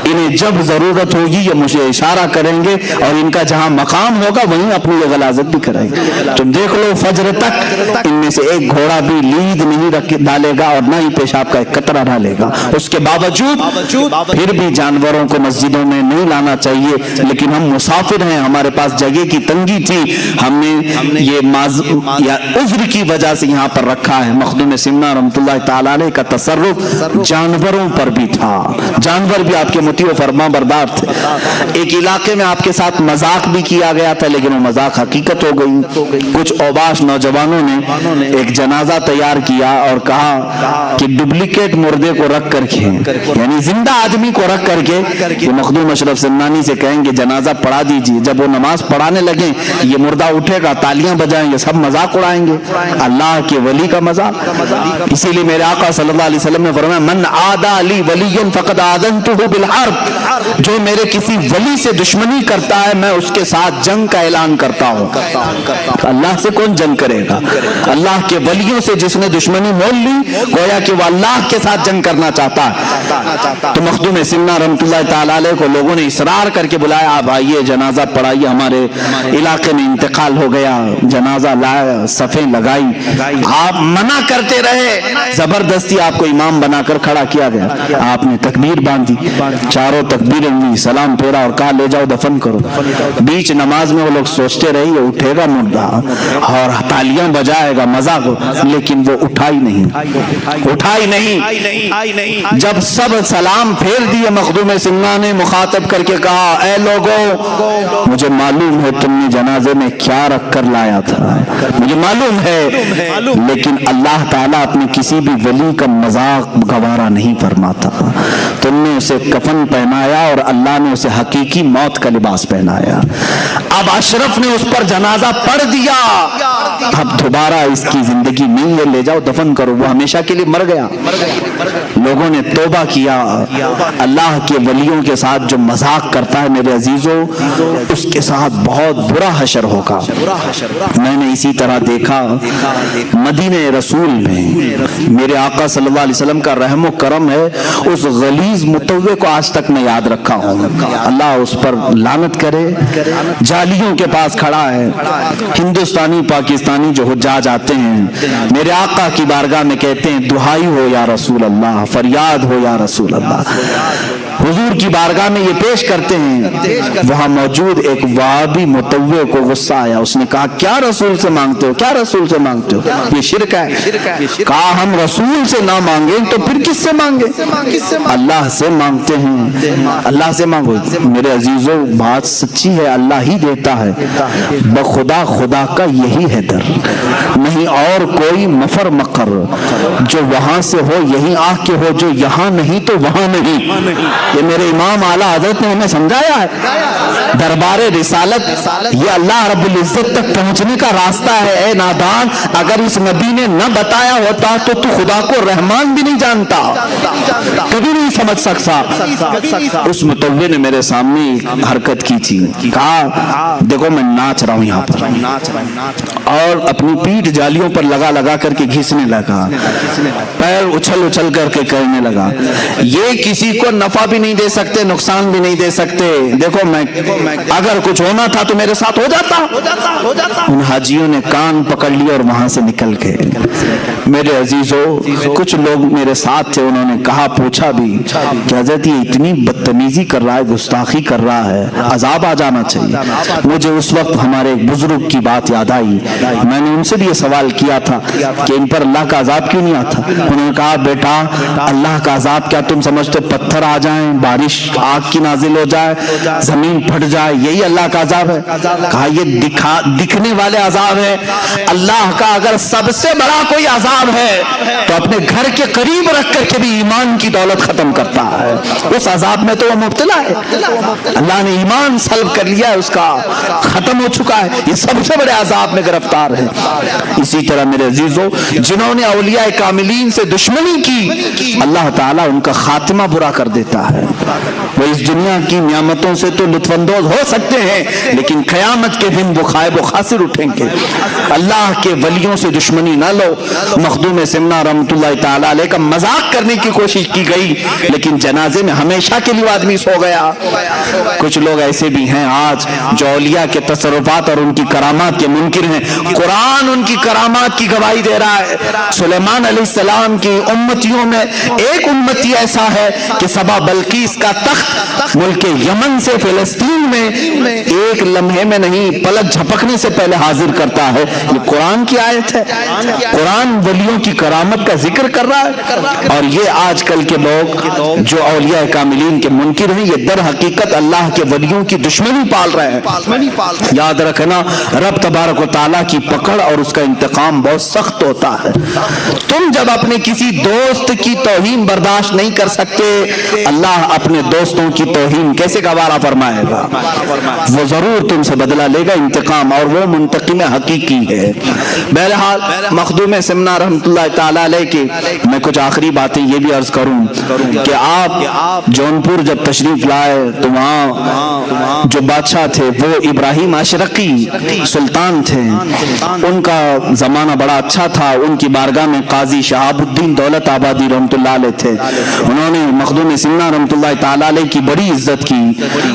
انہیں جب ضرورت ہوگی یہ مجھے اشارہ کریں گے, اور ان کا جہاں مقام ہوگا وہیں اپنی یہ غلاظت بھی کریں گے. تم دیکھ لو فجر تک ان میں سے ایک گھوڑا بھی لید نہیں ڈالے گا اور نہ ہی پیشاب کا ایک قطرہ ڈالے گا. اس کے باوجود پھر بھی جانوروں کو مسجدوں میں نہیں لانا چاہیے, لیکن ہم مسافر ہیں, ہمارے پاس جگہ کی تنگی تھی, ہم نے یہ عذر کی وجہ سے یہاں پر رکھا ہے. مخدوم سمنا رحمۃ اللہ تعالی علیہ کا تصرف جانوروں پر بھی تھا, جانور بھی آپ کے مطیع و فرما بردار تھے. ایک علاقے میں آپ کے ساتھ مذاق بھی کیا گیا تھا, لیکن وہ مذاق حقیقت ہو گئی. کچھ اوباش نوجوانوں نے ایک جنازہ تیار کیا اور کہا کہ ڈپلیکیٹ مردے کو رکھ کر کے, یعنی زندہ آدمی کو رکھ کر کے مخدوم اشرف سمنانی سے کہیں گے جنازہ پڑھا دیجیے. جب وہ نماز پڑھانے لگیں یہ مردہ اٹھے گا, تالیاں بجائیں گے, سب مذاق اڑائیں گے. اللہ کے ولی کا مذاق. اسی لیے میرے آقا صلی اللہ علیہ وسلم نے فرمایا من عادى لي وليا فقد آذنته بالحرب, جو میرے کسی ولی سے دشمنی کرتا ہے میں اس کے ساتھ جنگ کا اعلان کرتا ہوں. اللہ سے کون جنگ کرے گا؟ اللہ کے ولیوں سے جس نے دشمنی مول لی گویا کہ وہ اللہ کے ساتھ جنگ کرنا چاہتا ہے. تو مخدوم سمنا رحمۃ اللہ تعالی علیہ کو لوگوں نے اصرار کر کے بلایا, آپ آئیے جنازہ پڑھائیے, ہمارے علاقے میں انتقال ہو گیا. جنازہ لایا, صفیں لگائی, آپ منع کرتے رہے, زبردستی آپ کو امام بنا کر کھڑا کیا گیا. آپ نے تکبیر باندھی, چاروں تکبیریں ہوئی, سلام پھیرا اور کہا لے جاؤ دفن کرو. بیچ نماز میں وہ لوگ سوچتے رہے یہ اٹھے گا مردہ اور تالیاں بجائے گا, مذاق, لیکن وہ اٹھائی نہیں. جب سب سلام پھیر دیے مخدوم سمنا نے مخاطب کر کے کہا اے لوگوں مجھے معلوم ہے تم نے جنازے میں کیا رکھ کر لایا تھا, مجھے معلوم ہے, لیکن اللہ تعالیٰ اپنے کسی بھی ولی کا مذاق گوارا نہیں فرماتا. تم نے اسے کفن پہنایا اور اللہ نے اسے حقیقی موت کا لباس پہنایا. اب اشرف نے اس پر جنازہ پڑھ دیا, اب دوبارہ اس کی زندگی نہیں ہے, لے جاؤ دفن کرو, وہ ہمیشہ کے لیے مر گیا. لوگوں نے توبہ کیا. اللہ کے ولیوں کے ساتھ جو مذاق کرتا ہے میرے عزیزوں اس کے ساتھ بہت برا حشر ہوگا. میں نے اسی طرح دیکھا مدینہ رسول میں میرے آقا صلی اللہ علیہ وسلم کا رحم و کرم ہے, اس غلیظ متوع کو آج تک میں یاد رکھا ہوں. اللہ اس پر لعنت کرے. جالیوں کے پاس کھڑا ہے, ہندوستانی پاکستانی جو حجاج آتے ہیں میرے آقا کی بارگاہ میں کہتے ہیں دعائی ہو یا رسول اللہ, فریاد ہو یا رسول اللہ. حضور کی بارگاہ میں یہ پیش کرتے ہیں. وہاں موجود ایک وہابی متوع کو غصہ آیا, اس نے کہا کیا رسول سے مانگتے ہو, کیا رسول سے مانگتے ہو, یہ شرک ہے. کہا ہم رسول سے نہ مانگیں تو پھر کس سے مانگے, اللہ سے مانگتے ہیں, اللہ سے مانگو. میرے عزیزوں بات سچی ہے, اللہ ہی دیتا ہے, بخدا خدا کا یہی ہے در, نہیں اور کوئی مفر مقر. جو وہاں سے ہو یہی آ کے ہو, جو یہاں نہیں تو وہاں نہیں. یہ میرے امام اعلیٰ حضرت نے ہمیں سمجھایا ہے. دربار رسالت یہ اللہ رب العزت تک پہنچنے کا راستہ ہے. اے نادان, اگر اس نبی نے نہ بتایا ہوتا تو خدا کو رحمان بھی نہیں جانتا, کبھی نہیں سمجھ سکتا. اس متوع نے میرے سامنے حرکت کی تھی, کہا دیکھو میں ناچ رہا ہوں یہاں پر, اور اپنی پیٹھ جالیوں پر لگا کر کے گھسنے لگا, پیر اچھل کر کے کرنے لگا. یہ کسی کو نفع بھی نہیں دے سکتے, نقصان بھی نہیں دے سکتے. دیکھو میں اگر کچھ ہونا تھا تو میرے ساتھ ہو جاتا. ان حاجیوں نے کان پکڑ لیا اور وہاں سے نکل گئے. میرے عزیزوں کچھ لوگ میرے ساتھ تھے, انہوں نے کہا پوچھا بھی کہ حضرت یہ اتنی بدتمیزی کر رہا ہے, گستاخی کر رہا ہے, عذاب آ جانا چاہیے. مجھے اس وقت ہمارے ایک بزرگ کی بات یاد آئی. میں نے ان سے بھی یہ سوال کیا تھا کہ ان پر اللہ کا عذاب کیوں نہیں آتا. انہوں نے کہا بیٹا اللہ کا عذاب کیا تم سمجھتے پتھر آ جائیں, بارش آگ کی نازل ہو جائے, زمین پھٹ جائے, یہی اللہ کا عذاب ہے. کہا یہ دکھنے والے عذاب ہے. اللہ کا اگر سب سے بڑا کوئی عذاب ہے تو اپنے گھر کے قریب رکھ کر کے بھی ایمان کی دولت ختم کرتا ہے، اس عذاب میں تو وہ مبتلا ہے۔ اللہ نے ایمان سلب کر لیا ہے، اس کا ختم ہو چکا ہے، یہ سب سے بڑے عذاب میں گرفتار ہے۔ اسی طرح میرے عزیزو، جنہوں نے اولیاء کاملین سے دشمنی کی، اللہ تعالیٰ ان کا خاتمہ برا کر دیتا ہے۔ وہ اس دنیا کی نعمتوں سے تو لطف اندوز ہو سکتے ہیں، لیکن قیامت کے دن وہ خائب و خاسر اٹھیں گے۔ اللہ کے ولیوں سے دشمنی نہ لو۔ مخدوم سمنا رحمۃ اللہ تعالیٰ علیہ کا مذاق کرنے کی کوشش کی گئی، لیکن جنازے میں ہمیشہ کے لیے آدمی سو گیا۔ کچھ لوگ ایسے بھی ہیں آج جو اولیاء کے تصرفات اور ان کی کرامات کے منکر ہیں۔ قرآن ان کی کرامات کی گواہی دے رہا ہے۔ سلیمان علیہ السلام کی امتیوں میں ایک امتی ایسا ہے کہ سبا بلقیس کا تخت ملک یمن سے فلسطین میں ایک لمحے میں نہیں، پلک جھپکنے سے پہلے حاضر کرتا ہے۔ یہ قرآن کی آیت ہے، قرآن ولیوں کی کرامت کا ذکر کر رہا ہے۔ اور یہ آج کل کے لوگ جو اولیاء کاملین کے منکر ہیں، یہ در حقیقت اللہ کے ولیوں کی دشمنی پال رہے ہیں۔ یاد رکھنا، رب تبارک و تعالیٰ کی پکڑ اور اس کا انتقام بہت سخت ہوتا ہے۔ تم جب اپنے کسی دوست کی توہین برداشت نہیں کر سکتے، اللہ اپنے دوستوں کی توہین کیسے گوارا فرمائے گا؟ وہ ضرور تم سے بدلہ لے گا، انتقام، اور وہ منتقم حقیقی ہے۔ بہرحال مخدوم سمنا رحمۃ اللہ تعالیٰ علیہ کی میں کچھ آخری باتیں یہ بھی عرض کروں کہ آپ جونپور جب تشریف لائے تو وہاں جو بادشاہ تھے وہ ابراہیم اشرقی سلطان تھے۔ ان کا زمانہ بڑا اچھا تھا۔ ان کی بارگاہ میں قاضی شہاب الدین دولت آبادی رحمۃ اللہ علیہ تھے۔ انہوں نے مخدوم سمنا رحمۃ اللہ تعالیٰ علیہ کی بڑی عزت کی،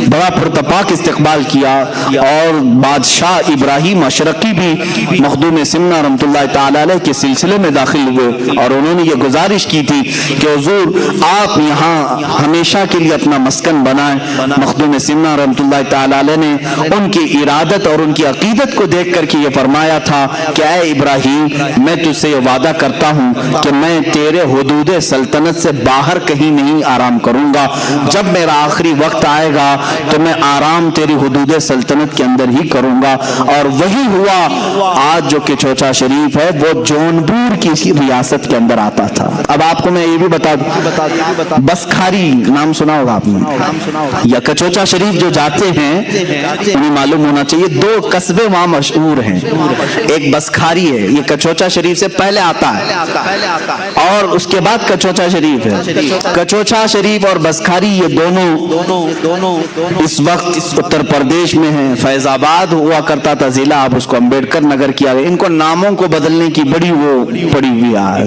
بڑا پرتپاک استقبال کیا، اور بادشاہ ابراہیم اشرقی بھی مخدوم سمنا رحمۃ اللہ تعالیٰ علیہ کے سلسلے میں داخل ہوئے، اور انہوں نے یہ گزارش کی تھی کہ حضور آپ یہاں ہمیشہ کے لیے اپنا مسکن بنائیں۔ مخدوم سمنا رحمۃ اللہ تعالیٰ علیہ نے ان کی ارادت اور ان کی عقیدت کو دیکھ کر کے یہ فرمایا تھا کہ اے ابراہیم، میں تجھ سے یہ وعدہ کرتا ہوں کہ میں تیرے حدود سلطنت سے باہر کہیں نہیں آرام کروں گا۔ جب میرا آخری وقت آئے گا تو میں آرام تیری حدود سلطنت کے اندر ہی کروں گا۔ اور وہی ہوا۔ آج جو کہ چوچا شریف ہے وہ جونپور کی ریاست کے اندر آتا تھا۔ اب آپ کو میں یہ بھی بتا دوں، بسکھاری نام سنا ہوگا آپ نے، یا کچوچا شریف جو جاتے ہیں انہیں معلوم ہونا چاہیے، دو قصبے وہاں مشہور ہیں۔ ایک بسکھاری ہے، یہ کچوچا شریف سے پہلے آتا ہے، اور اس کے بعد کچوچا شریف ہے۔ کچوچا شریف اور بسکھاری یہ دونوں اس وقت اتر پردیش میں ہیں۔ فیض آباد ہوا کرتا تھا ضلع، اب اس کو امبیڈکر نگر کیا گیا۔ ان کو ناموں کو بدلنے کی بڑی وہ پڑی ہوئی ہے۔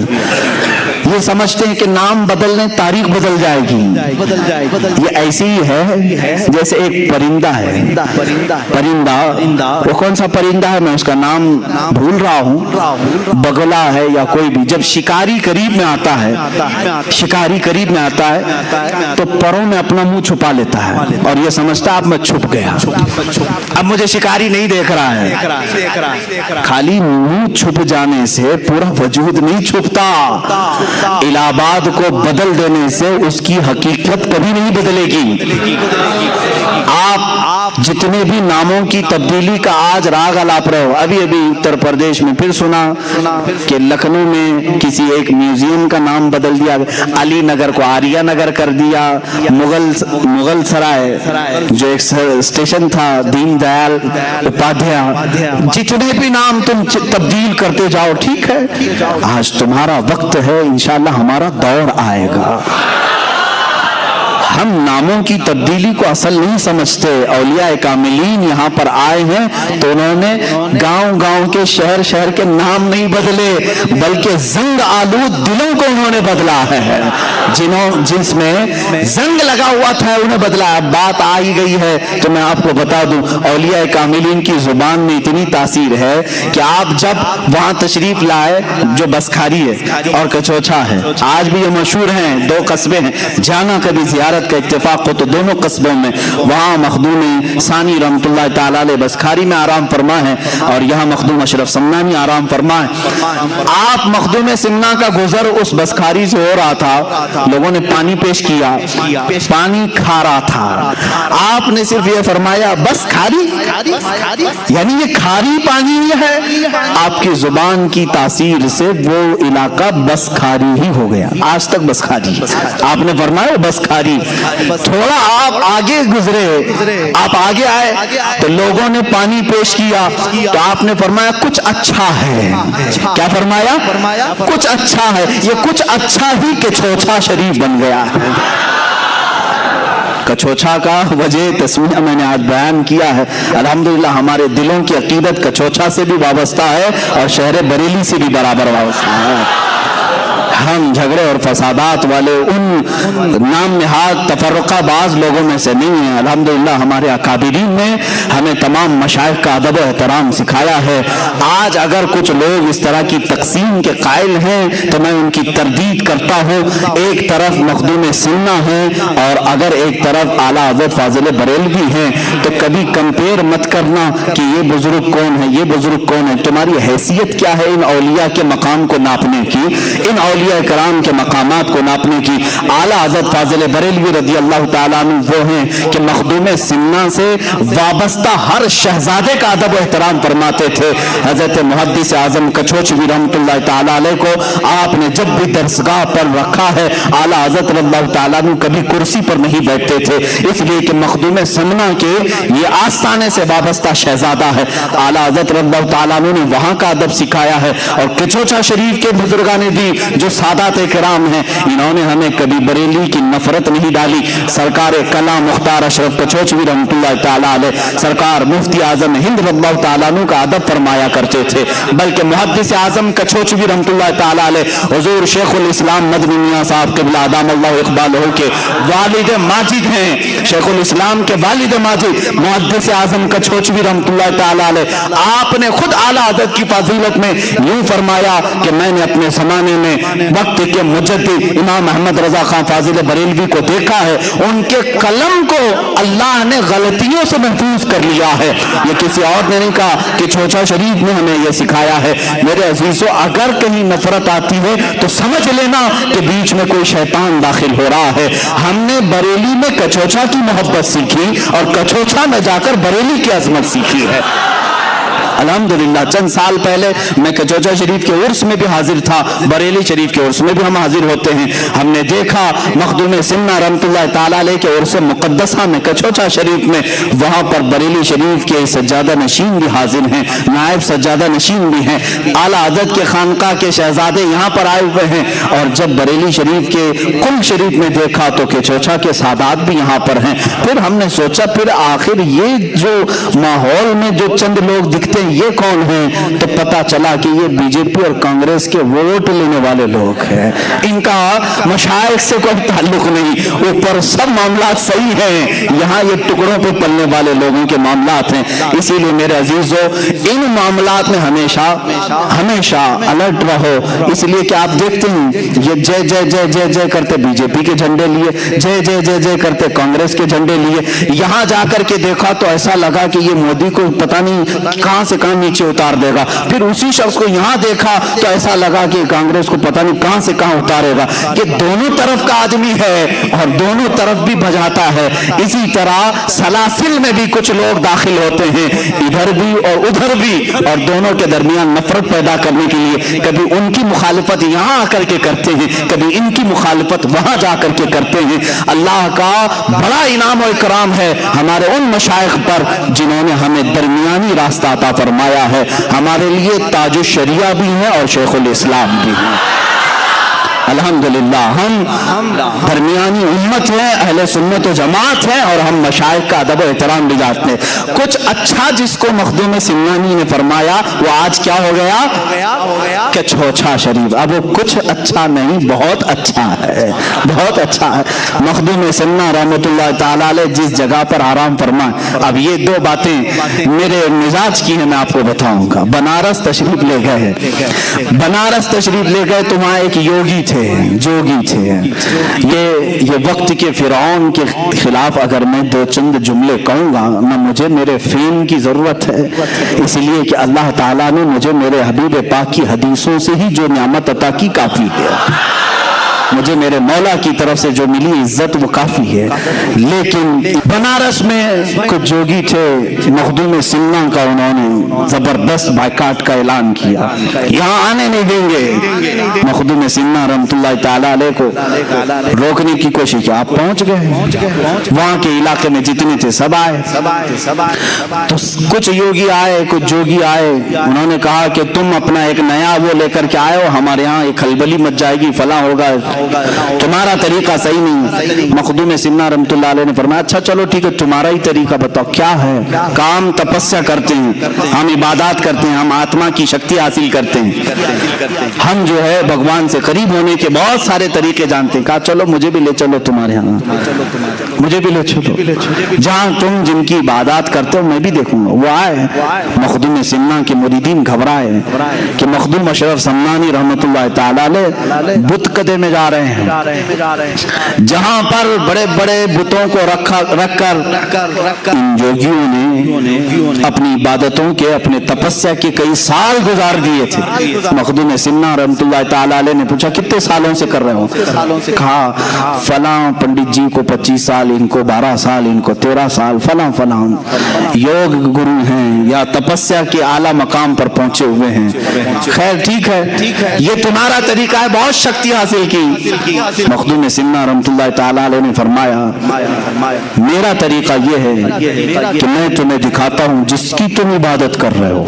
یہ سمجھتے ہیں کہ نام بدلنے تاریخ بدل جائے گی۔ یہ ایسی ہی ہے جیسے ایک پرندہ ہے، پرندہ وہ کون سا پرندہ ہے میں اس کا نام بھول رہا ہوں، بگلا ہے یا کوئی بھی، جب شکاری قریب میں آتا ہے تو پروں میں اپنا منہ چھپا لیتا ہے اور یہ سمجھتا اب میں چھپ گیا، اب مجھے شکاری نہیں دیکھ رہا ہے۔ خالی منہ چھپ جانے سے پورا وجود نہیں چھپتا۔ الہ آباد کو بدل دینے سے اس کی حقیقت کبھی نہیں بدلے گی۔ آپ جتنے بھی ناموں کی تبدیلی کا آج راگ الاپ رہے ہو، ابھی اتر پردیش میں پھر سنا کہ لکھنؤ میں کسی ایک میوزیم کا نام بدل دیا، علی نگر کو آریہ نگر کر دیا، مغل سرائے جو ایک اسٹیشن تھا دین دیال اپادھیائے، جتنے بھی نام تم تبدیل کرتے جاؤ، ٹھیک ہے، آج تمہارا وقت ہے، انشاءاللہ ہمارا دور آئے گا۔ ہم ناموں کی تبدیلی کو اصل نہیں سمجھتے۔ اولیاء کاملین یہاں پر آئے ہیں تو انہوں نے گاؤں کے شہر کے نام نہیں بدلے، بلکہ زنگ آلود دلوں کو انہوں نے بدلا ہے۔ جنس میں زنگ لگا ہوا تھا انہیں بدلا۔ اب بات آ ہی گئی ہے تو میں آپ کو بتا دوں، اولیاء کاملین کی زبان میں اتنی تاثیر ہے کہ آپ جب وہاں تشریف لائے، جو بسکھاری ہے اور کچوچا ہے، آج بھی یہ مشہور ہیں، دو قصبے ہیں، جانا کبھی زیارت کا اتفاق ہو تو دونوں قصبوں میں وہاں مخدوم ثانی رحمۃ اللہ تعالیٰ علیہ بسکھاری میں آرام فرما ہے، اور یہاں مخدوم اشرف سمنانی آرام فرما ہے۔ آپ مخدوم سمنا کا گزر اس بسکھاری سے ہو رہا تھا لوگوں نے پانی پیش کیا، پانی کھارا تھا، آپ نے صرف یہ فرمایا بس کھاری، یعنی یہ کھاری پانی ہے۔ آپ کی زبان کی تاثیر سے وہ علاقہ بس کھاری ہی ہو گیا، آج تک بس کھاری۔ آپ نے فرمایا بس کھاری۔ تھوڑا آپ آگے گزرے، آپ آگے آئے تو لوگوں نے پانی پیش کیا تو آپ نے فرمایا کچھ اچھا ہے۔ کیا فرمایا؟ کچھ اچھا ہے۔ یہ کچھ اچھا ہی کچھوچھا شریف بن گیا ہے۔ کچھوچھا کا وجہ تسمیہ میں نے آج بیان کیا ہے۔ الحمدللہ ہمارے دلوں کی عقیدت کچھوچھا سے بھی وابستہ ہے اور شہر بریلی سے بھی برابر وابستہ ہے۔ ہم جھگڑے اور فسادات والے ان نام نہاد تفرقہ باز لوگوں میں سے نہیں ہیں۔ الحمدللہ ہمارے اکابرین نے ہمیں تمام مشائخ کا ادب و احترام سکھایا ہے۔ آج اگر کچھ لوگ اس طرح کی تقسیم کے قائل ہیں تو میں ان کی تردید کرتا ہوں۔ ایک طرف مخدوم سنہ ہے اور اگر ایک طرف اعلیٰ حضرت فاضل بریلوی ہیں تو کبھی کمپیئر مت کرنا کہ یہ بزرگ کون ہے، یہ بزرگ کون ہے۔ تمہاری حیثیت کیا ہے ان اولیاء کے مقام کو ناپنے کی، ان اولیاء کرام کے مقامات کو ناپنے کی؟ اعلیٰ حضرت فاضل بریلوی رضی اللہ تعالیٰ عنہ وہ ہیں کہ مخدوم سنہ سے وابستہ ہر شہزادے کا ادب و احترام فرماتے تھے۔ حضرت محدث اعظم کچھوچوی رحمۃ اللہ تعالیٰ علیہ کو آپ نے جب بھی درسگاہ پر رکھا ہے، اعلیٰ حضرت رضی اللہ تعالیٰ عنہ کبھی کرسی پر نہیں بیٹھتے تھے، اس لیے کہ مخدوم سنہ کے یہ آستانے سے وابستہ شہزادہ ہے۔ اعلیٰ حضرت رضی اللہ تعالیٰ عنہ نے وہاں کا ادب سکھایا ہے۔ اور کچھوچا شریف کے بزرگان دی جو سادات کرام ہیں، انہوں نے ہمیں کبھی بریلی کی نفرت نہیں ڈالی۔ سرکار کلام مختار اشرف کچھوچوی رحمۃ اللہ تعالیٰ علیہ سرکار مفتی اعظم ہند رضی اللہ تعالیٰ عنہ کا ادب فرمایا کرتے تھے، بلکہ محدث اعظم کچھوچوی رحمۃ اللہ تعالیٰ علیہ حضور شیخ الاسلام مدنی میاں صاحب قبلہ ادام اللہ اقبالہ کے والد ماجد ہیں۔ شیخ الاسلام کے والد ماجد محدث اعظم کچھوچوی رحمۃ اللہ تعالیٰ علیہ آپ نے خود اعلیٰ حضرت کی فضیلت میں یوں فرمایا کہ میں نے اپنے زمانے میں وقت کے مجدد امام احمد رضا خان فاضل بریلوی کو دیکھا ہے، ان کے قلم کو اللہ نے غلطیوں سے محفوظ کر لیا ہے۔ یہ کسی اور نے نہیں کہا، کہ کچھوچا شریف نے ہمیں یہ سکھایا ہے۔ میرے عزیزو، اگر کہیں نفرت آتی ہے تو سمجھ لینا کہ بیچ میں کوئی شیطان داخل ہو رہا ہے۔ ہم نے بریلی میں کچھوچا کی محبت سیکھی اور کچھوچا میں جا کر بریلی کی عظمت سیکھی ہے۔ الحمدللہ چند سال پہلے میں کچھوچا شریف کے عرس میں بھی حاضر تھا، بریلی شریف کے عرس میں بھی ہم حاضر ہوتے ہیں۔ ہم نے دیکھا مخدوم سنہ رحمۃ اللہ تعالیٰ علیہ کے عرس مقدسہ میں کچھوچا شریف میں، وہاں پر بریلی شریف کے سجادہ نشین بھی حاضر ہیں، نائب سجادہ نشین بھی ہیں، اعلیٰ حضرت کے خانقاہ کے شہزادے یہاں پر آئے ہوئے ہیں۔ اور جب بریلی شریف کے کل شریف میں دیکھا تو کچھوچا کے سادات بھی یہاں پر ہیں۔ پھر ہم نے سوچا پھر آخر یہ جو ماحول میں جو چند لوگ دکھتے ہیں یہ کون ہیں؟ تو پتا چلا کہ یہ بی جے پی اور کانگریس کے ووٹ لینے والے لوگ ہیں، ان کا مشائخ سے کوئی تعلق نہیں، اوپر سب معاملات صحیح ہیں، یہاں یہ ٹکڑوں پہ پلنے والے لوگوں کے معاملات ہیں۔ اسی لیے میرے عزیزو، ان معاملات میں ہمیشہ الرٹ رہو، اس لیے کہ آپ دیکھتے ہیں یہ جے جے جے جے جے کرتے بی جے پی کے جھنڈے لیے، جے جے جے جے کرتے کانگریس کے جھنڈے لیے، یہاں جا کر کے دیکھا تو ایسا لگا کہ یہ مودی کو پتہ نہیں کہاں سے کہاں نیچے اتار دے گا، پھر اسی شخص کو یہاں دیکھا تو ایسا لگا کہ کانگریس کو پتہ نہیں کہاں سے کہاں اتارے گا، کہ دونوں طرف کا آدمی ہے اور دونوں طرف بھی بجاتا ہے۔ اسی طرح سلاسل میں بھی کچھ لوگ داخل ہوتے ہیں، ادھر بھی اور ادھر بھی، اور دونوں کے درمیان نفرت پیدا کرنے کے لیے کبھی ان کی مخالفت یہاں آ کر کے کرتے ہیں، کبھی ان کی مخالفت وہاں جا کر کے کرتے ہیں۔ اللہ کا بڑا انعام و اکرام ہے ہمارے ان مشائخ پر جنہوں نے ہمیں درمیانی راستہ عطا فرمایا ہے۔ ہمارے لیے تاج الشریعہ بھی ہیں اور شیخ الاسلام بھی ہیں۔ الحمدللہ ہم درمیانی امت ہیں، اہل سنت و جماعت ہیں، اور ہم مشائخ کا ادب و احترام بھی جانتے ہیں۔ کچھ اچھا جس کو مخدوم سنانی نے فرمایا وہ آج کیا ہو گیا؟ کچھوچا شریف۔ اب وہ کچھ اچھا نہیں، بہت اچھا ہے، بہت اچھا ہے۔ مخدوم سنہ رحمۃ اللہ تعالیٰ علیہ جس جگہ پر آرام فرمائے، اب یہ دو باتیں میرے مزاج کی ہیں، میں آپ کو بتاؤں گا۔ بنارس تشریف لے گئے، بنارس تشریف لے گئے تو وہاں ایک یوگی تھے، جوگی تھے۔ یہ وقت کے فرعون کے خلاف اگر میں دو چند جملے کہوں گا نہ، مجھے میرے فیم کی ضرورت ہے، اس لیے کہ اللہ تعالیٰ نے مجھے میرے حبیب پاک کی حدیثوں سے ہی جو نعمت عطا کی کافی ہے۔ مجھے میرے مولا کی طرف سے جو ملی عزت وہ کافی ہے. لیکن بنارس میں کچھ جوگی تھے, مخدوم سمنا کا انہوں نے زبردست بائیکاٹ کا اعلان کیا, یہاں آنے نہیں دیں گے. مخدوم سمنا رحمت اللہ تعالیٰ علیہ کو روکنے کی کوشش کی, آپ پہنچ گئے, وہاں کے علاقے میں جتنے تھے سب آئے. تو کچھ یوگی آئے, کچھ جوگی آئے, انہوں نے کہا کہ تم اپنا ایک نیا وہ لے کر کے آئے ہو, ہمارے ہاں ایک کھلبلی مچ جائے گی, فلاں ہوگا, تمہارا طریقہ صحیح نہیں. مخدوم سمنا رحمت اللہ علیہ نے فرمایا اچھا چلو ٹھیک ہے, تمہارا ہی طریقہ بتاؤ کیا ہے. کام تپسیا کرتے ہیں, ہم عبادات کرتے ہیں, ہم آتما کی شکتی حاصل کرتے ہیں, ہم جو ہے بھگوان سے قریب ہونے کے بہت سارے طریقے جانتے ہیں. کہا چلو مجھے بھی لے چلو تمہارے ہاں, مجھے بھی لے چلو, جہاں تم جن کی عبادات کرتے ہو میں بھی دیکھوں گا. وہ آئے, مخدوم سمنا کے مریدین گھبرائے کہ مخدوم اشرف سمنانی رحمت اللہ تعالیٰ علیہ بت قدے میں جا رہے ہیں, جہاں پر بڑے بڑے بتوں کو رکھ کر ان جوگیوں نے اپنی عبادتوں کے, اپنے تپسیا کے کئی سال گزار دیے تھے. مخدوم سمنا رحمت اللہ تعالیٰ علیہ نے پوچھا کتنے سالوں سے کر رہے ہو؟ کہا فلاں پنڈت جی کو 25 سال, ان کو 12 سال, ان کو 13 سال, فلاں فلاں یوگ گرو ہیں یا تپسیا کے اعلیٰ مقام پر پہنچے ہوئے ہیں. خیر ٹھیک ہے, یہ تمہارا طریقہ ہے, بہت شکتی حاصل کی. مخدوم سمنا رحمت اللہ تعالیٰ علیہ نے فرمایا میرا طریقہ یہ ہے کہ میں تمہیں دکھاتا ہوں جس کی تم عبادت کر رہے ہو,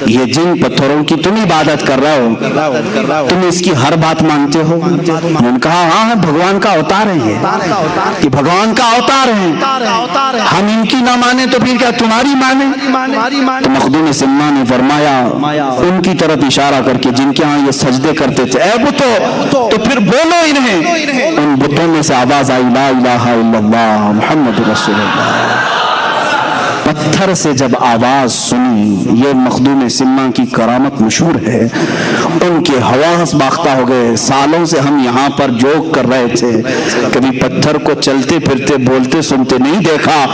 یہ جن پتھروں کی تم عبادت کر رہے ہو, تم اس کی ہر بات مانتے ہو؟ انہوں نے کہا ہاں بھگوان کا اوتار ہے, یہ بھگوان کا اوتار ہے, ہم ان کی نہ مانے تو پھر کیا تمہاری مانے؟ تو مخدوم سمنا نے فرمایا ان کی طرف اشارہ کر کے جن کے ہاں یہ سجدے کرتے تھے, اے بتو تو پھر بولو انہیں. ان بتوں میں سے آواز آئی لا الہ الا اللہ محمد رسول اللہ. پتھر سے جب آواز سنی, یہ مخدوم سمنا کی کرامت مشہور ہے, ان کے حواس باختہ ہو گئے. سالوں سے ہم یہاں پر جوگ کر رہے تھے, کبھی پتھر کو چلتے پھرتے بولتے سنتے نہیں دیکھا.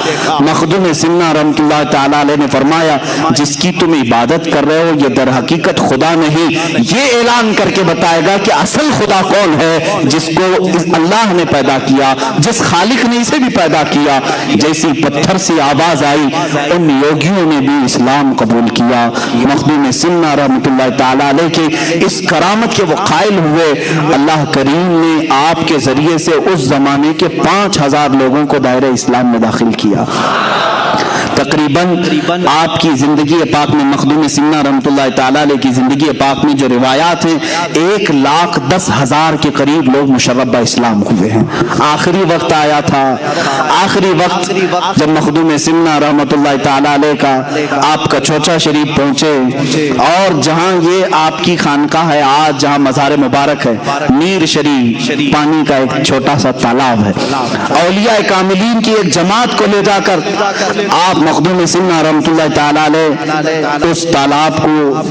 مخدوم سمنا رحمت اللہ تعالیٰ علیہ نے فرمایا جس کی تم عبادت کر رہے ہو یہ در حقیقت خدا نہیں, یہ اعلان کر کے بتائے گا کہ اصل خدا کون ہے, جس کو اللہ نے پیدا کیا, جس خالق نے اسے بھی پیدا کیا. جیسی پتھر سے آواز آئی ان یوگیوں نے بھی اسلام قبول کیا. مخدوم سمنا رحمت اللہ تعالیٰ علیہ کے اس کرامت کے وہ قائل ہوئے. اللہ کریم نے آپ کے ذریعے سے اس زمانے کے 5000 لوگوں کو دائرہ اسلام میں داخل کیا. تقریباً آپ کی زندگی پاک میں, مخدوم سمنا رحمت اللہ تعالیٰ علیہ کی زندگی پاک میں جو روایات ہیں 1,10,000 کے قریب لوگ مشرب اسلام ہوئے ہیں. آخری وقت آیا تھا, آخری وقت جب مخدوم سمنا رحمت اللہ تعالیٰ علیہ کا آپ کا چوچا شریف پہنچے, اور جہاں یہ آپ کی خانقاہ ہے آج, جہاں مزار مبارک ہے, میر شریف پانی کا ایک چھوٹا سا تالاب ہے, اولیاء کاملین کی ایک جماعت کو لے جا کر آپ مخدوم سمنا رحمت اللہ تعالیٰ علیہ اس تالاب کو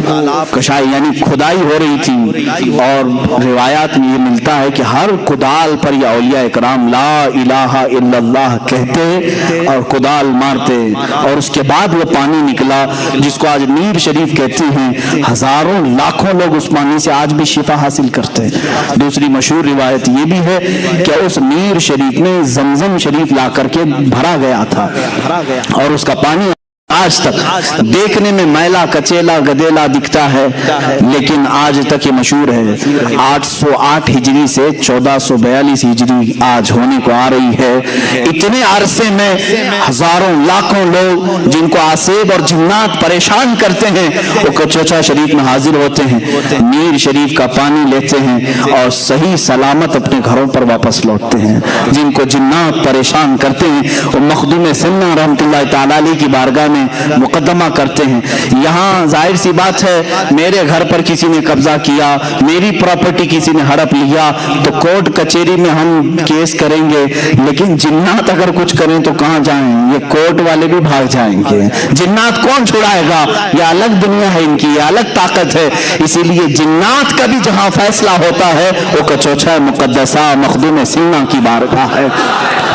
کشائی یعنی کھدائی ہو رہی تھی, اور روایات میں یہ ملتا ہے کہ ہر کدال پر یہ اولیاء اکرام لا الہ الا اللہ کہتے اور کدال مارتے, اور اس کے بعد وہ پانی نکلا جس کو آج میر شریف کہتے ہیں. ہزاروں لاکھوں لوگ اس پانی سے آج بھی شفا حاصل کرتے ہیں. دوسری مشہور روایت یہ بھی ہے کہ اس میر شریف میں زمزم شریف لا کر کے بھرا گیا تھا, اور اس کا پانی آج تک دیکھنے میں میلا کچیلا گدیلا دکھتا ہے, لیکن آج تک یہ مشہور ہے. 808 ہجری سے 1442 ہجری آج ہونے کو آ رہی ہے. اتنے عرصے میں ہزاروں لاکھوں لوگ جن کو آسیب اور جنات پریشان کرتے ہیں وہ کچوچا شریف میں حاضر ہوتے ہیں, میر شریف کا پانی لیتے ہیں اور صحیح سلامت اپنے گھروں پر واپس لوٹتے ہیں. جن کو جنات پریشان کرتے ہیں وہ مخدوم سمنا رحمت اللہ تعالیٰ علیہ کی بارگاہ میں مقدمہ کرتے ہیں. یہاں ظاہر سی بات ہے میرے گھر پر کسی نے قبضہ کیا, میری پراپرٹی کسی نے ہڑپ لیا, تو کورٹ کچہری میں ہم کیس کریں گے, لیکن جنات اگر کچھ کریں تو کہاں جائیں, یہ کورٹ والے بھی بھاگ جائیں گے. جنات کون چھڑائے گا, یہ الگ دنیا ہے ان کی, یہ الگ طاقت ہے. اسی لیے جنات کا بھی جہاں فیصلہ ہوتا ہے وہ کچوچا مقدسہ مخدوم سمنا کی بارگاہ ہے.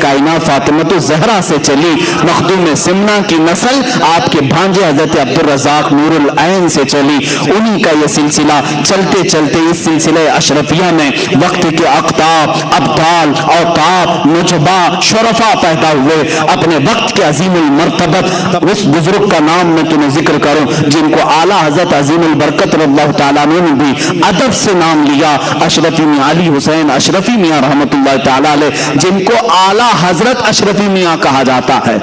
کائنات فاطمۃ الزہرا سے چلی. مخدوم سمنا کی نسل آپ کے بھانجے حضرت عبدالرزاق نور العین سے چلی. انہی کا یہ سلسلہ چلتے چلتے اس سلسلہ اشرفیہ میں وقت کے اقطاب، ابدال، اوقات، نجبا، شرفا پیدا ہوئے. اپنے وقت کے عظیم المرتبت اس بزرگ کا نام میں تمہیں ذکر کروں جن کو اعلیٰ حضرت عظیم البرکت رضی اللہ تعالیٰ نے بھی ادب سے نام لیا. اشرفی میاں علی حسین اشرفی میاں رحمۃ اللہ تعالیٰ علیہ، جن کو اعلیٰ حضرت اشرفی میاں کہا جاتا ہے،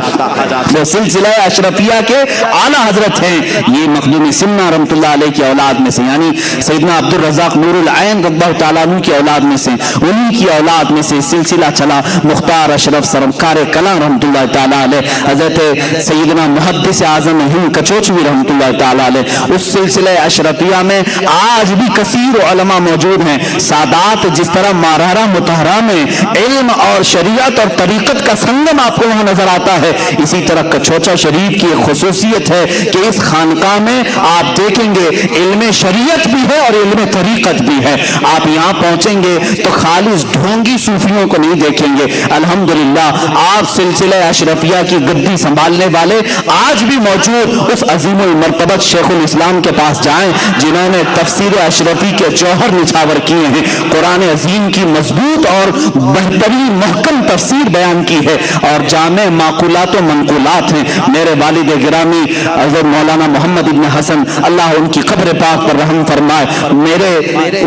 وہ سلسلہ اشرفیہ کے اعلیٰ حضرت ہیں. یہ مخدوم سمنا رحمۃ اللہ علیہ کی اولاد میں سے، یعنی سیدنا عبدالرزاق نور العین رضی اللہ تعالیٰ عنہ کی اولاد میں سے، انہی کی اولاد میں سے سلسلہ چلا. مختار اشرف سرکار کلام رحمۃ اللہ تعالیٰ علیہ، حضرت سیدنا محدث اعظم ہند کچوچوی رحمۃ اللہ تعالیٰ علیہ. اس سلسلہ اشرفیہ میں آج بھی کثیر علماء موجود ہیں. سادات جس طرح مارارہ مطہرہ میں علم اور شریعت اور طریقت کا سنگم آپ کو وہاں نظر آتا ہے، اسی طرح کچوچا شریف کی ایک خصوصیت ہے کہ اس خانقاہ میں آپ دیکھیں گے علم شریعت بھی ہے اور علم طریقت بھی ہے. آپ یہاں پہنچیں گے تو خالص ڈھونگی صوفیوں کو نہیں دیکھیں گے. الحمدللہ آپ سلسلہ اشرفیہ کی گدی سنبھالنے والے آج بھی موجود اس عظیم المرتبت شیخ الاسلام کے پاس جائیں جنہوں نے تفسیر اشرفی کے جوہر نچھاور کیے ہیں. قرآن عظیم کی مضبوط اور بہترین محکم تفسیر بیان کی ہے اور جامع معقولات و منقولات ہیں. میرے والد گرامی حضرت مولانا محمد ابن حسن اللہ ان کی قبر پاک پر رحم فرمائے، میرے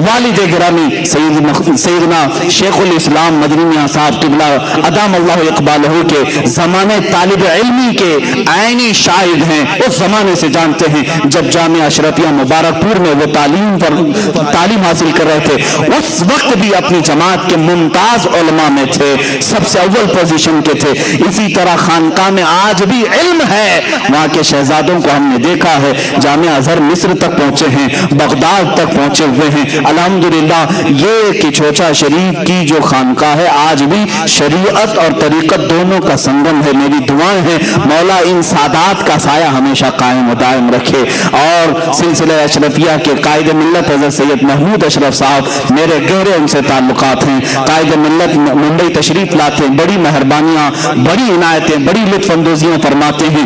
والد گرامی سیدنا شیخ الاسلام مدنی میاں صاحب قبلہ ادام اللہ اقبالہ کے زمانے طالب علمی کے عینی شاہد ہیں. اس زمانے سے جانتے ہیں جب جامعہ اشرفیہ مبارک پور میں وہ تعلیم حاصل کر رہے تھے، اس وقت بھی اپنی جماعت کے ممتاز علماء میں تھے، سب سے اول پوزیشن کے تھے. اسی طرح خانقاہ میں آج بھی علم ہے. وہاں کے شہزادوں کو ہم نے دیکھا ہے، جامعہ ازہر مصر تک پہنچے ہیں، بغداد تک پہنچے ہوئے ہیں. الحمدللہ یہ کچوچا شریف کی جو خانقاہ ہے آج بھی شریعت اور طریقت دونوں کا سنگم ہے. میری دعائیں ہیں مولا ان سادات کا سایہ ہمیشہ قائم و دائم رکھے. اور سلسلہ اشرفیہ کے قائد ملت حضرت سید محمود اشرف صاحب، میرے گہرے ان سے تعلقات ہیں. قائد ملت ممبئی تشریف لاتے ہیں، بڑی مہربانیاں، بڑی عنایتیں، بڑی لطف اندوزیاں فرماتے ہیں.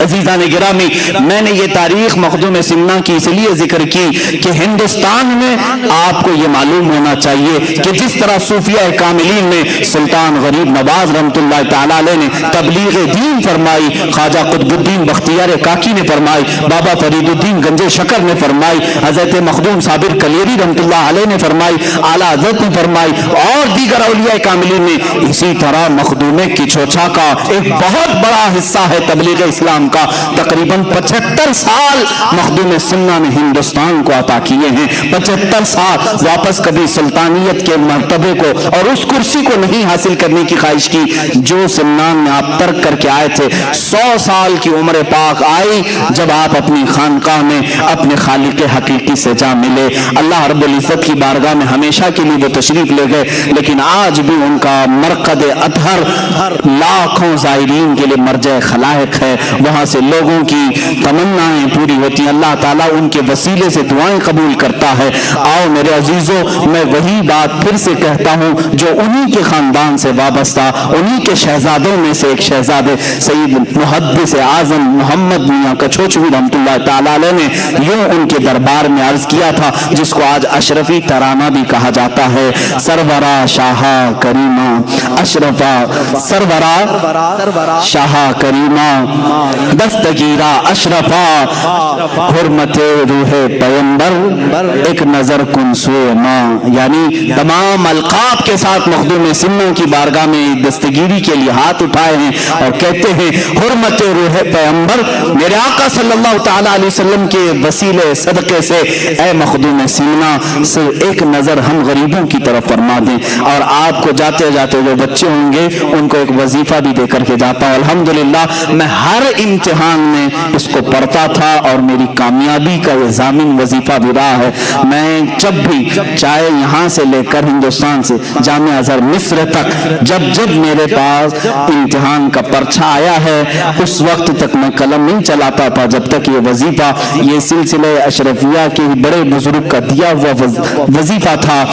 عزیزان گرامی، میں نے یہ تاریخ مخدوم سمنا کی اس لیے ذکر کی کہ ہندوستان میں آپ کو یہ معلوم ہونا چاہیے کہ جس طرح صوفیہ کاملین میں سلطان غریب نواز رحمۃ اللہ تعالیٰ علیہ نے تبلیغ دین فرمائی، خواجہ قطب الدین بختیار کاکی نے فرمائی، بابا فرید الدین گنج شکر نے فرمائی، حضرت مخدوم صابر کلیری رحمۃ اللہ علیہ نے فرمائی، اعلیٰ حضرت نے فرمائی اور دیگر اولیاء کاملین نے. اسی طرح مخدوم کچوچا کا ایک بہت بڑا حصہ ہے تبلیغ اسلام کا. تقریباً 75 سال مخدوم سمنا نے ہندوستان کو عطا کیے ہیں. 75 سال واپس کبھی سلطانیت کے مرتبے کو اور اس کرسی کو نہیں حاصل کرنے کی خواہش کی جو سمنان میں آپ ترک کر کے آئے تھے. 100 سال کی عمر پاک آئی جب آپ اپنی خانقاہ میں اپنے خالق حقیقی سے جا ملے. اللہ رب العزت کی بارگاہ میں ہمیشہ کے لیے وہ تشریف لے گئے، لیکن آج بھی ان کا مرقد اطہر لاکھوں زائرین کے لیے مرجع خلائق ہے. وہاں سے لوگوں کی تمنائیں پوری ہوتی ہیں. اللہ تعالیٰ ان کے وسیلے سے دعائیں قبول کرتا ہے. آؤ میرے عزیزوں، میں وہی بات پھر سے کہتا ہوں جو انہی کے خاندان سے وابستہ، انہی کے شہزادوں میں سے ایک شہزادے سید محدث اعظم محمد میاں کچوچوی رحمۃ اللہ تعالیٰ علیہ نے یوں ان کے دربار میں عرض کیا تھا، جس کو آج اشرفی ترانہ بھی کہا جاتا ہے: سرورا شاہا کریمہ اشرفا، سرورا شاہا کریمہ دستگیرہ اشرفا، حرمت روح پیمبر ایک نظر کن سوئے ماں. یعنی تمام القاب کے ساتھ مخدوم سمنا کی بارگاہ میں دستگیری کے لیے ہاتھ اٹھائے ہیں اور کہتے ہیں حرمت روح پیمبر، میرے آقا صلی اللہ تعالیٰ علیہ وسلم کے وسیلے صدقے سے اے مخدوم سمنا صرف ایک نظر ہم غریبوں کی طرف فرما دیں. اور آپ کو جاتے جاتے جو بچے ہوں گے ان کو ایک وظیفہ بھی دے کر کے جاتا ہوں. الحمدللہ میں ہر امتحان میں اس کو پڑھتا تھا اور میری کامیابی کا یہ ضامن وظیفہ بھی رہا ہے. میں جب بھی چاہے یہاں سے لے کر ہندوستان سے جامعہ ازہر مصر تک جب میرے پاس امتحان کا پرچہ آیا ہے اس وقت تک میں قلم نہیں چلاتا تھا جب تک یہ وظیفہ، یہ سلسلہ اشرفیہ کے بڑے بزرگ کا دیا ہوا وظیفہ تھا،